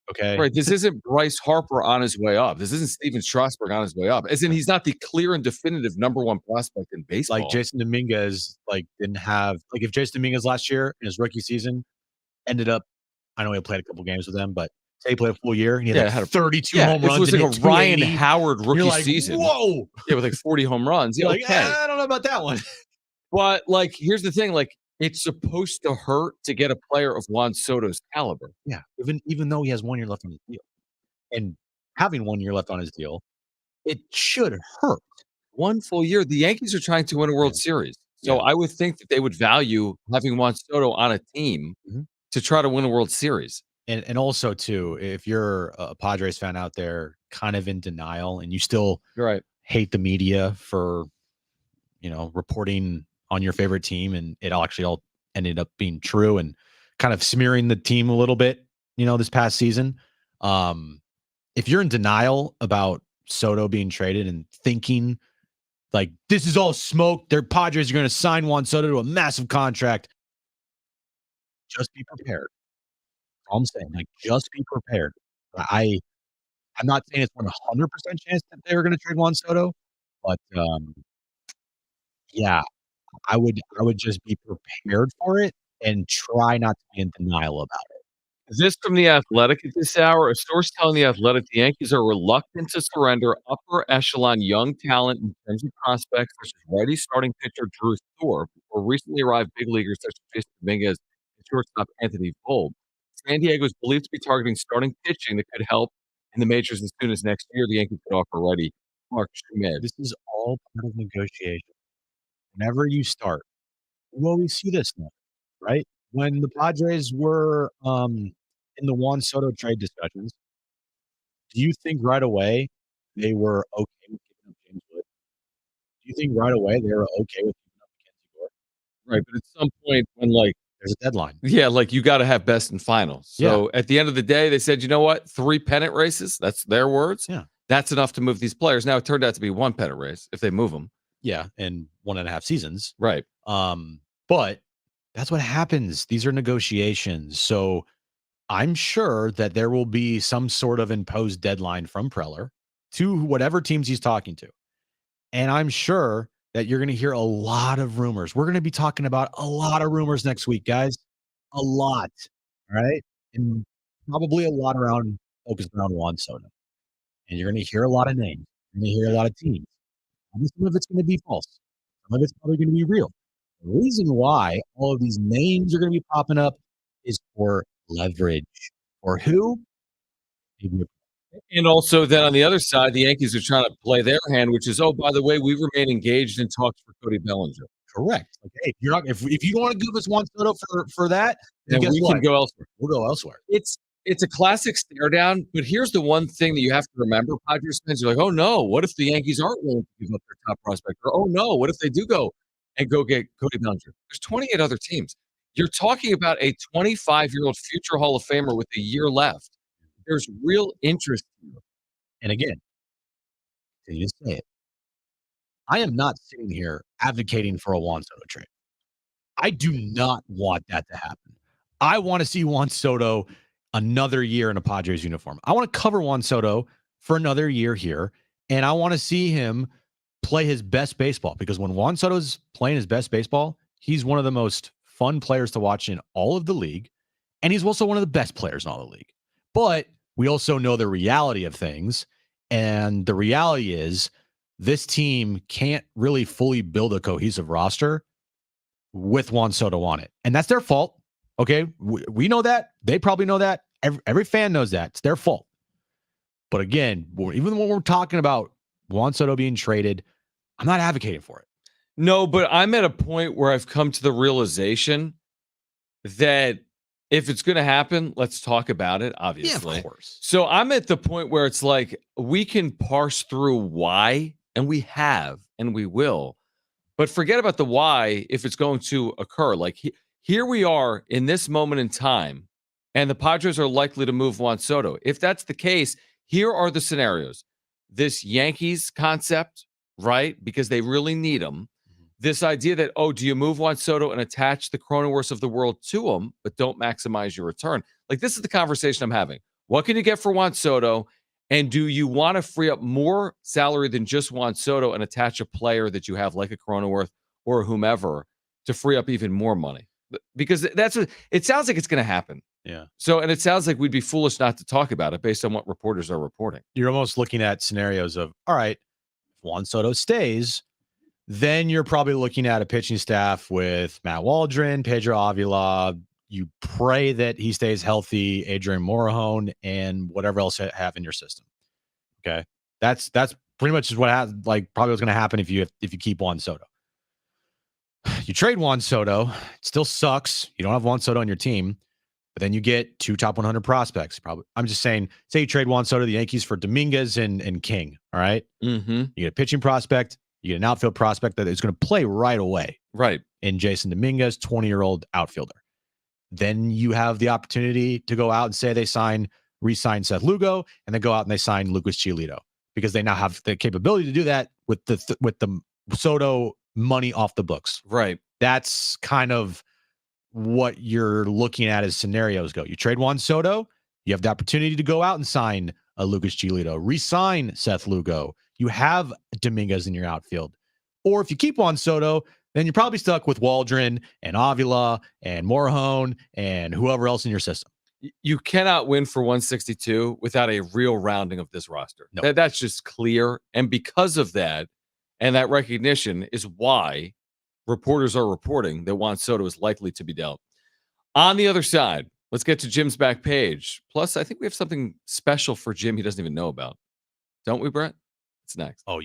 Okay. Right. This isn't Bryce Harper on his way up. This isn't Steven Strasburg on his way up. As in, he's not the clear and definitive number one prospect in baseball. Like Jason Dominguez, didn't have if Jason Dominguez last year in his rookie season ended up, I know he played a couple games with them, but say he played a full year and he had 32 home runs. It was like a Ryan Howard rookie like, season. Whoa. Yeah, with like 40 home runs. Yeah, Okay. I don't know about that one. But here's the thing, it's supposed to hurt to get a player of Juan Soto's caliber. Yeah. Even though he has 1 year left on his deal. And having 1 year left on his deal, it should hurt. 1 full year. The Yankees are trying to win a World Series. So I would think that they would value having Juan Soto on a team to try to win a World Series. And also, too, if you're a Padres fan out there kind of in denial and you still hate the media for, reporting on your favorite team, and it all ended up being true and kind of smearing the team a little bit, this past season. If you're in denial about Soto being traded and thinking like this is all smoke. Their Padres are going to sign Juan Soto to a massive contract. Just be prepared. All I'm saying, like, just be prepared. I'm not saying it's 100% chance that they were going to trade Juan Soto, but yeah, I would just be prepared for it and try not to be in denial about it. This from The Athletic at this hour. A source telling The Athletic the Yankees are reluctant to surrender upper echelon young talent in terms of prospects, such as righty starting pitcher Drew Thorpe, or recently arrived big leaguers such as Jason Dominguez and shortstop Anthony Volpe. San Diego is believed to be targeting starting pitching that could help in the majors as soon as next year. The Yankees could offer righty Mark Schmidt. This is all part of negotiation. Whenever you start, you always see this now, right? When the Padres were in the Juan Soto trade discussions, do you think right away they were okay with giving up James Wood? Do you think right away they were okay with giving up Mackenzie Gore? Right, but at some point when, like, there's a deadline. Yeah, like, you gotta have best and final. So, at the end of the day, they said, "You know what? 3 pennant races," that's their words. Yeah. That's enough to move these players. Now, it turned out to be 1 pennant race if they move them. Yeah, in 1.5 seasons. Right. But that's what happens. These are negotiations. So I'm sure that there will be some sort of imposed deadline from Preller to whatever teams he's talking to. And I'm sure that you're going to hear a lot of rumors. We're going to be talking about a lot of rumors next week, guys. A lot. All right. And probably a lot focused around Juan Soto. And you're going to hear a lot of names. You're going to hear a lot of teams. Some of it's going to be false. Some of it's probably going to be real. The reason why all of these names are going to be popping up is for leverage. For who? And also, then on the other side, the Yankees are trying to play their hand, which is, oh, by the way, we remain engaged in talks for Cody Bellinger. Correct. Okay, if you're not, if you want to give us Juan Soto for that, then we can go elsewhere. We'll go elsewhere. It's a classic stare down, but here's the one thing that you have to remember, Padres fans. You're like, oh no, what if the Yankees aren't willing to give up their top prospect? Or oh no, what if they do go get Cody Bellinger? There's 28 other teams. You're talking about a 25-year-old future Hall of Famer with a year left. There's real interest here. And again, you say it. I am not sitting here advocating for a Juan Soto trade. I do not want that to happen. I want to see Juan Soto another year in a Padres uniform. I want to cover Juan Soto for another year here, and I want to see him play his best baseball, because when Juan Soto's playing his best baseball, he's one of the most fun players to watch in all of the league, and he's also one of the best players in all the league. But we also know the reality of things, and the reality is this team can't really fully build a cohesive roster with Juan Soto on it, and that's their fault. Okay, we know that. They probably know that. Every fan knows that. It's their fault. But again, even when we're talking about Juan Soto being traded, I'm not advocating for it. No, but I'm at a point where I've come to the realization that if it's going to happen, let's talk about it, obviously. Yeah, of course. So I'm at the point where it's like we can parse through why, and we have, and we will. But forget about the why if it's going to occur. Like here we are in this moment in time, and the Padres are likely to move Juan Soto. If that's the case, here are the scenarios. This Yankees concept, right? Because they really need him. This idea that, oh, do you move Juan Soto and attach the Cronenworths of the world to him, but don't maximize your return? Like, this is the conversation I'm having. What can you get for Juan Soto? And do you want to free up more salary than just Juan Soto and attach a player that you have like a Cronenworth or whomever to free up even more money? Because that's what it sounds like it's going to happen. Yeah. So, and it sounds like we'd be foolish not to talk about it based on what reporters are reporting. You're almost looking at scenarios of, all right, if Juan Soto stays, then you're probably looking at a pitching staff with Matt Waldron, Pedro Avila. You pray that he stays healthy, Adrian Morejon, and whatever else you have in your system. Okay, that's pretty much what probably what's going to happen if you keep Juan Soto. You trade Juan Soto, it still sucks. You don't have Juan Soto on your team, but then you get 2 top 100 prospects. Probably, I'm just saying, say you trade Juan Soto to the Yankees for Dominguez and King. All right, mm-hmm. You get a pitching prospect. You get an outfield prospect that is going to play right away. Right. In Jason Dominguez, 20-year-old outfielder. Then you have the opportunity to go out and say they re-sign Seth Lugo, and then go out and they sign Lucas Giolito, because they now have the capability to do that with the Soto money off the books. Right. That's kind of what you're looking at as scenarios go. You trade Juan Soto, you have the opportunity to go out and sign a Lucas Giolito, re-sign Seth Lugo. You have Dominguez in your outfield. Or if you keep Juan Soto, then you're probably stuck with Waldron and Avila and Morahone and whoever else in your system. You cannot win for 162 without a real rounding of this roster. No. That's just clear. And because of that, and that recognition is why reporters are reporting that Juan Soto is likely to be dealt. On the other side, let's get to Jim's back page. Plus, I think we have something special for Jim he doesn't even know about. Don't we, Brett? It's next. Oh,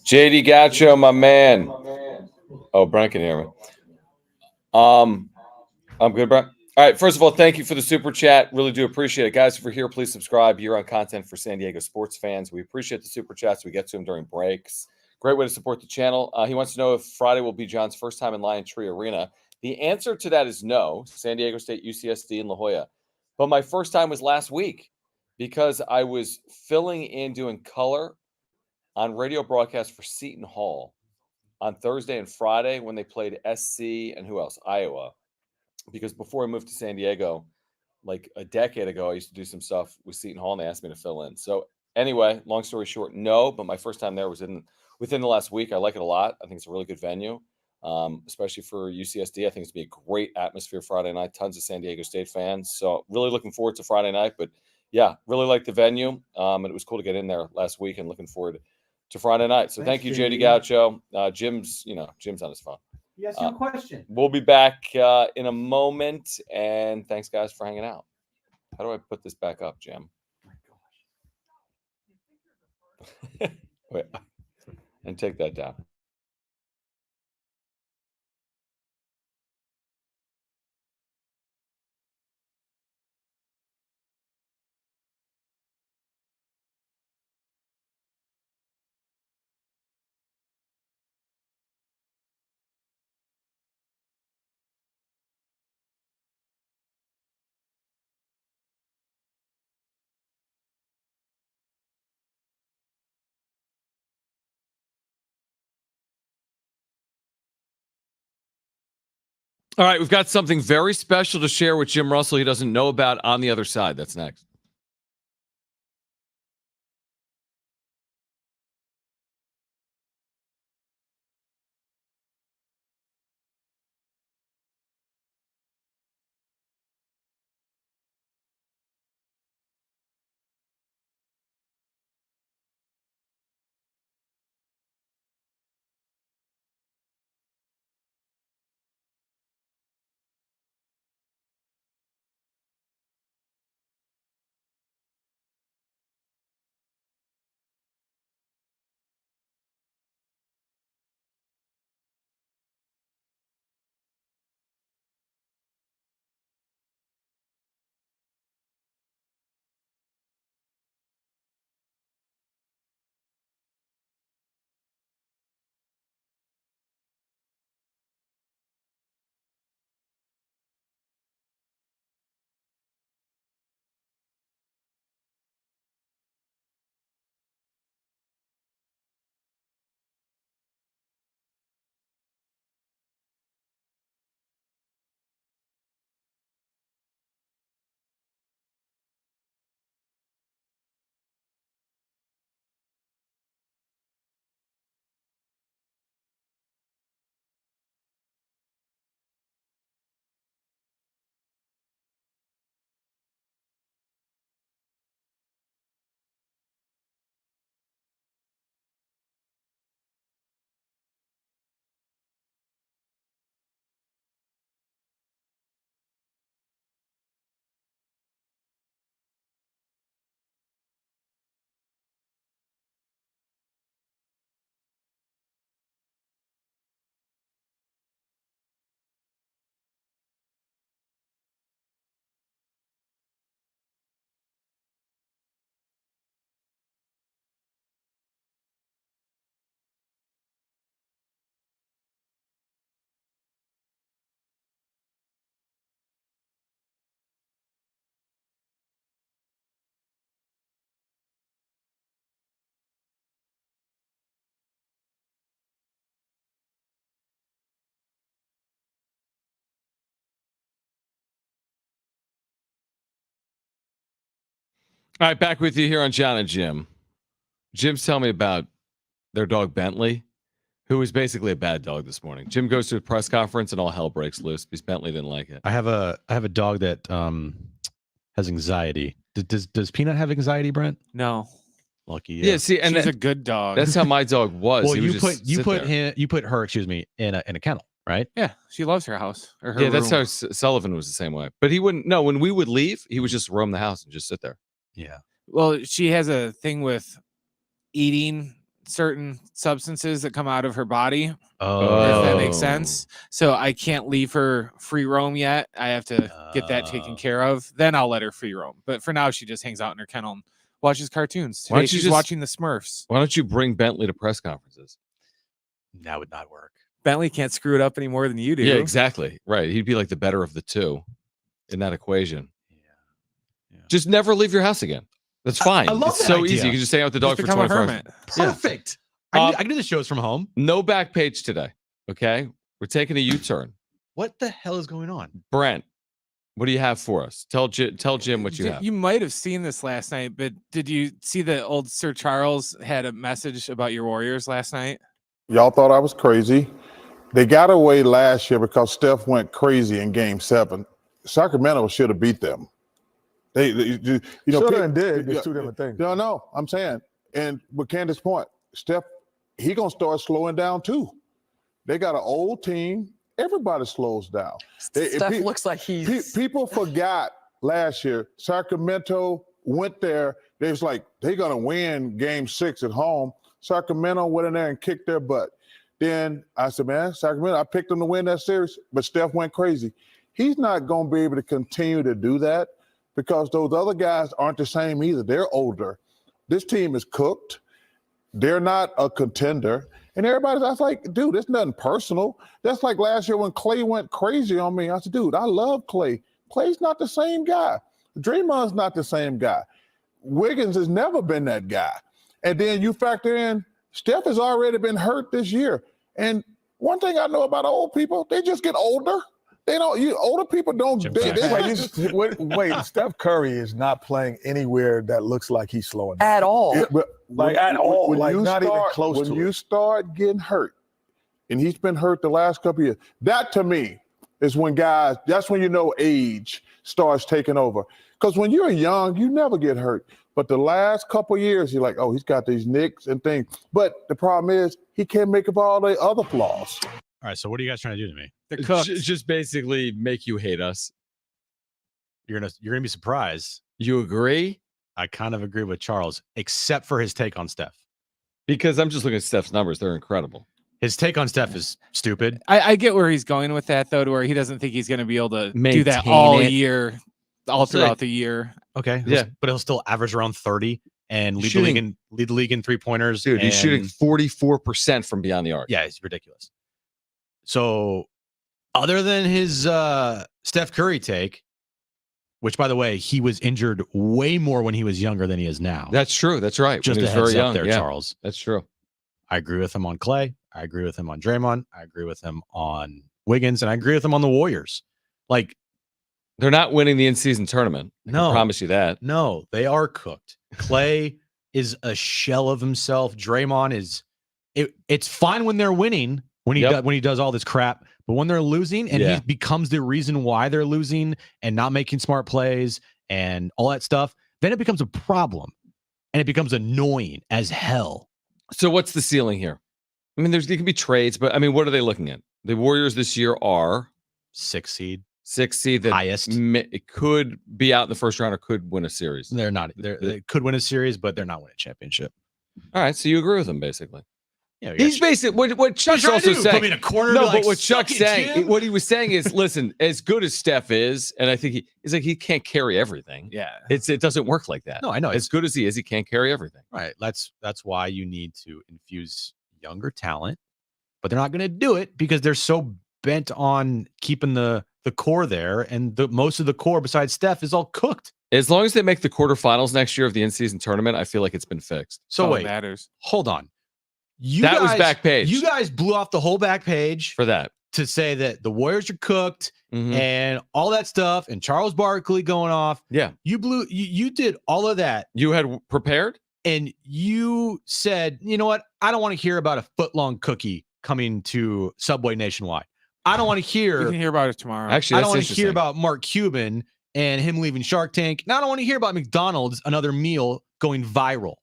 JD Gaucho, my man. Oh, Brent can hear me. I'm good, Brent. All right. First of all, thank you for the super chat. Really do appreciate it. Guys, if you're here, please subscribe. You're on content for San Diego sports fans. We appreciate the super chats. We get to them during breaks. Great way to support the channel. He wants to know if Friday will be John's first time in Lion Tree Arena. The answer to that is no. San Diego State, UCSD, and La Jolla. But my first time was last week because I was filling in doing color on radio broadcast for Seton Hall on Thursday and Friday when they played SC and who else? Iowa. Because before I moved to San Diego, like a decade ago, I used to do some stuff with Seton Hall and they asked me to fill in. So anyway, long story short, no, but my first time there was within the last week. I like it a lot. I think it's a really good venue, especially for UCSD. I think it's going to be a great atmosphere Friday night. Tons of San Diego State fans. So really looking forward to Friday night. But yeah, really like the venue. And it was cool to get in there last week and looking forward to Friday night. So thank you, JD Gaucho. Jim's on his phone. Yes, your question. We'll be back in a moment. And thanks, guys, for hanging out. How do I put this back up, Jim? Wait, and take that down. All right, we've got something very special to share with Jim Russell he doesn't know about on the other side. That's next. All right, back with you here on Jon and Jim. Jim's telling me about their dog Bentley, who was basically a bad dog this morning. Jim goes to a press conference and all hell breaks loose because Bentley didn't like it. I have a dog that has anxiety. Does Peanut have anxiety, Brent? No. Lucky. Yeah, see, and she's a good dog. That's how my dog was. Well, He would you put her, excuse me, in a kennel, right? Yeah, she loves her house or her yeah, that's room. how Sullivan was the same way. But he wouldn't. No, when we would leave, he would just roam the house and just sit there. Yeah. Well, she has a thing with eating certain substances that come out of her body. Oh, If that makes sense. So I can't leave her free roam yet. I have to get that taken care of. Then I'll let her free roam. But for now, she just hangs out in her kennel and watches cartoons. Why don't Today you she's just- watching the Smurfs. Why don't you bring Bentley to press conferences? that would not work. Bentley can't screw it up any more than you do. Yeah, exactly. Right. He'd be like the better of the two in that equation. Yeah. Just never leave your house again. That's fine. I love it's that so idea. easy. You can just hang out with the dog Just for become a 24 hours. hermit. Perfect. I can do the shows from home. No back page today. Okay. We're taking a U-turn. What the hell is going on? Brent, what do you have for us? Tell Jim what you have. You might have seen this last night, but did you see that old Sir Charles had a message about your Warriors last night? Y'all thought I was crazy. They got away last year because Steph went crazy in Game 7. Sacramento should have beat them. They you know, Shoulda and did. It's two different things. No, I'm saying, and with Candace's point, Steph, he gonna start slowing down too. They got an old team. Everybody slows down. Steph looks like he's. People forgot last year. Sacramento went there. They was like they're gonna win Game 6 at home. Sacramento went in there and kicked their butt. Then I said, man, Sacramento, I picked them to win that series, but Steph went crazy. He's not going to be able to continue to do that because those other guys aren't the same either. They're older. This team is cooked. They're not a contender. And everybody's, I was like, dude, it's nothing personal. That's like last year when Clay went crazy on me. I said, dude, I love Clay. Clay's not the same guy. Draymond's not the same guy. Wiggins has never been that guy. And then you factor in, Steph has already been hurt this year. And one thing I know about old people, they just get older. They don't. Older people don't. Wait, Steph Curry is not playing anywhere that looks like he's slowing down. At all. At all. Like not even close to it. When you start getting hurt, and he's been hurt the last couple of years, that to me is when guys, that's when you know age starts taking over. Because when you're young, you never get hurt. But the last couple of years, you're like, oh, he's got these nicks and things. But the problem is he can't make up all the other flaws. All right, so what are you guys trying to do to me? The cook. Just basically make you hate us. You're gonna be surprised. You agree? I kind of agree with Charles, except for his take on Steph. Because I'm just looking at Steph's numbers. They're incredible. His take on Steph is stupid. I get where he's going with that, though, to where he doesn't think he's going to be able to do that Maintain all it. year, all throughout the year. Okay, Yeah. but he'll still average around 30 and lead Shooting- the league in 3-pointers. Dude, he's shooting and- 44% from beyond the arc. Yeah, it's ridiculous. So, other than his Steph Curry take, which by the way, he was injured way more when he was younger than he is now. That's true. That's right. Just When a he was heads very up young. there, Yeah, Charles. that's true. I agree with him on Clay. I agree with him on Draymond. I agree with him on Wiggins, and I agree with him on the Warriors. Like, They're not winning the in-season tournament. I No. can promise you that. no, they are cooked. Clay is a shell of himself. Draymond is. It's fine when they're winning. When he does all this crap, but when they're losing and Yeah. he becomes the reason why they're losing and not making smart plays and all that stuff, then it becomes a problem and it becomes annoying as hell. So what's the ceiling here? I mean, there can be trades, but I mean, what are they looking at? The Warriors this year are 6 seed, 6 seed. That highest. it could be out in the first round or could win a series. They're not. They could win a series, but they're not winning a championship. All right, so you agree with them basically. Yeah, He's basically what Chuck's trying to also do? saying. Put me in a corner No, to, but like, what suck Chuck's it, saying, Jim? what he was saying is, listen, as good as Steph is, and I think he's like he can't carry everything. Yeah. It doesn't work like that. No, I know. As good as he is, he can't carry everything. Right. That's why you need to infuse younger talent, but they're not going to do it because they're so bent on keeping the core there, and most of the core besides Steph is all cooked. As long as they make the quarterfinals next year of the in-season tournament, I feel like it's been fixed. So All that wait, matters. hold on. That was back page. You guys blew off the whole back page For that. to say that the Warriors are cooked Mhm. and all that stuff, and Charles Barkley going off. Yeah. You did all of that. You had prepared? And you said, you know what? I don't want to hear about a foot-long cookie coming to Subway nationwide. I don't want to We hear. can hear about it tomorrow. Actually, I that's don't want to hear interesting. about Mark Cuban and him leaving Shark Tank. Now I don't want to hear about McDonald's, another meal going viral.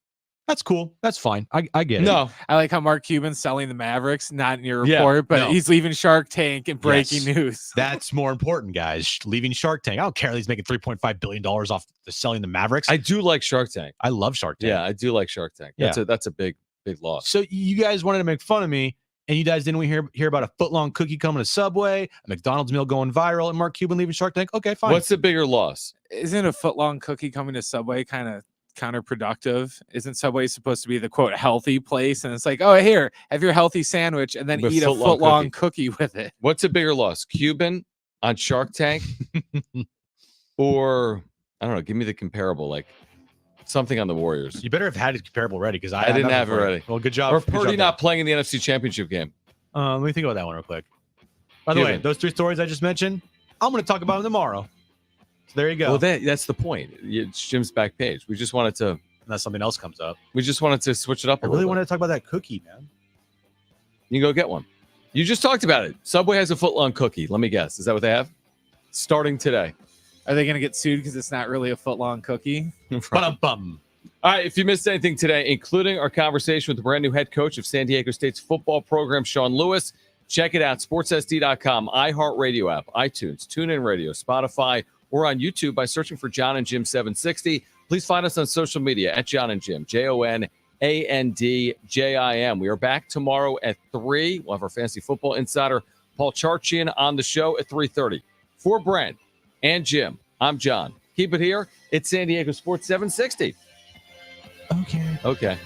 That's cool. That's fine. I get it. No. I like how Mark Cuban's selling the Mavericks, not in your Yeah, report, but no. he's leaving Shark Tank and breaking Yes. news. That's more important, guys. Leaving Shark Tank. I don't care that he's making $3.5 billion off the selling the Mavericks. I do like Shark Tank. I love Shark Tank. Yeah, I do like Shark Tank. That's a big loss. So you guys wanted to make fun of me, and you guys didn't hear about a foot-long cookie coming to Subway, a McDonald's meal going viral, and Mark Cuban leaving Shark Tank. Okay, fine. What's the bigger loss? Isn't a foot-long cookie coming to Subway kind of counterproductive? Isn't Subway supposed to be the quote healthy place? And it's like, oh, here, have your healthy sandwich and then With eat a foot-long foot-long cookie with it. What's a bigger loss? Cuban on Shark Tank? Or I don't know, give me the comparable, like something on the Warriors. You better have had it comparable ready because I didn't nothing have it for ready. Well, good job. Or Good job Purdy there. not playing in the NFC Championship game. Let me think about that one real quick. By the way, Cuban. those 3 stories I just mentioned, I'm going to talk about them tomorrow. So there you go. Well, that's the point. It's Jim's back page. We just wanted to Unless something else comes up. switch it up. I really wanted to talk about that cookie, man. You can go get one. You just talked about it. Subway has a foot-long cookie. Let me guess. Is that what they have? Starting today. Are they going to get sued because it's not really a foot-long cookie? Ba-dum-bum. All right, if you missed anything today, including our conversation with the brand new head coach of San Diego State's football program, Sean Lewis, check it out, sportssd.com, iHeartRadio app, iTunes, TuneIn Radio, Spotify, or on YouTube by searching for Jon and Jim 760. Please find us on social media at Jon and Jim, JONANDJIM. We are back tomorrow at 3. We'll have our fantasy football insider, Paul Charchian, on the show at 3:30. For Brent and Jim, I'm Jon. Keep it here. It's San Diego Sports 760. Okay. Okay.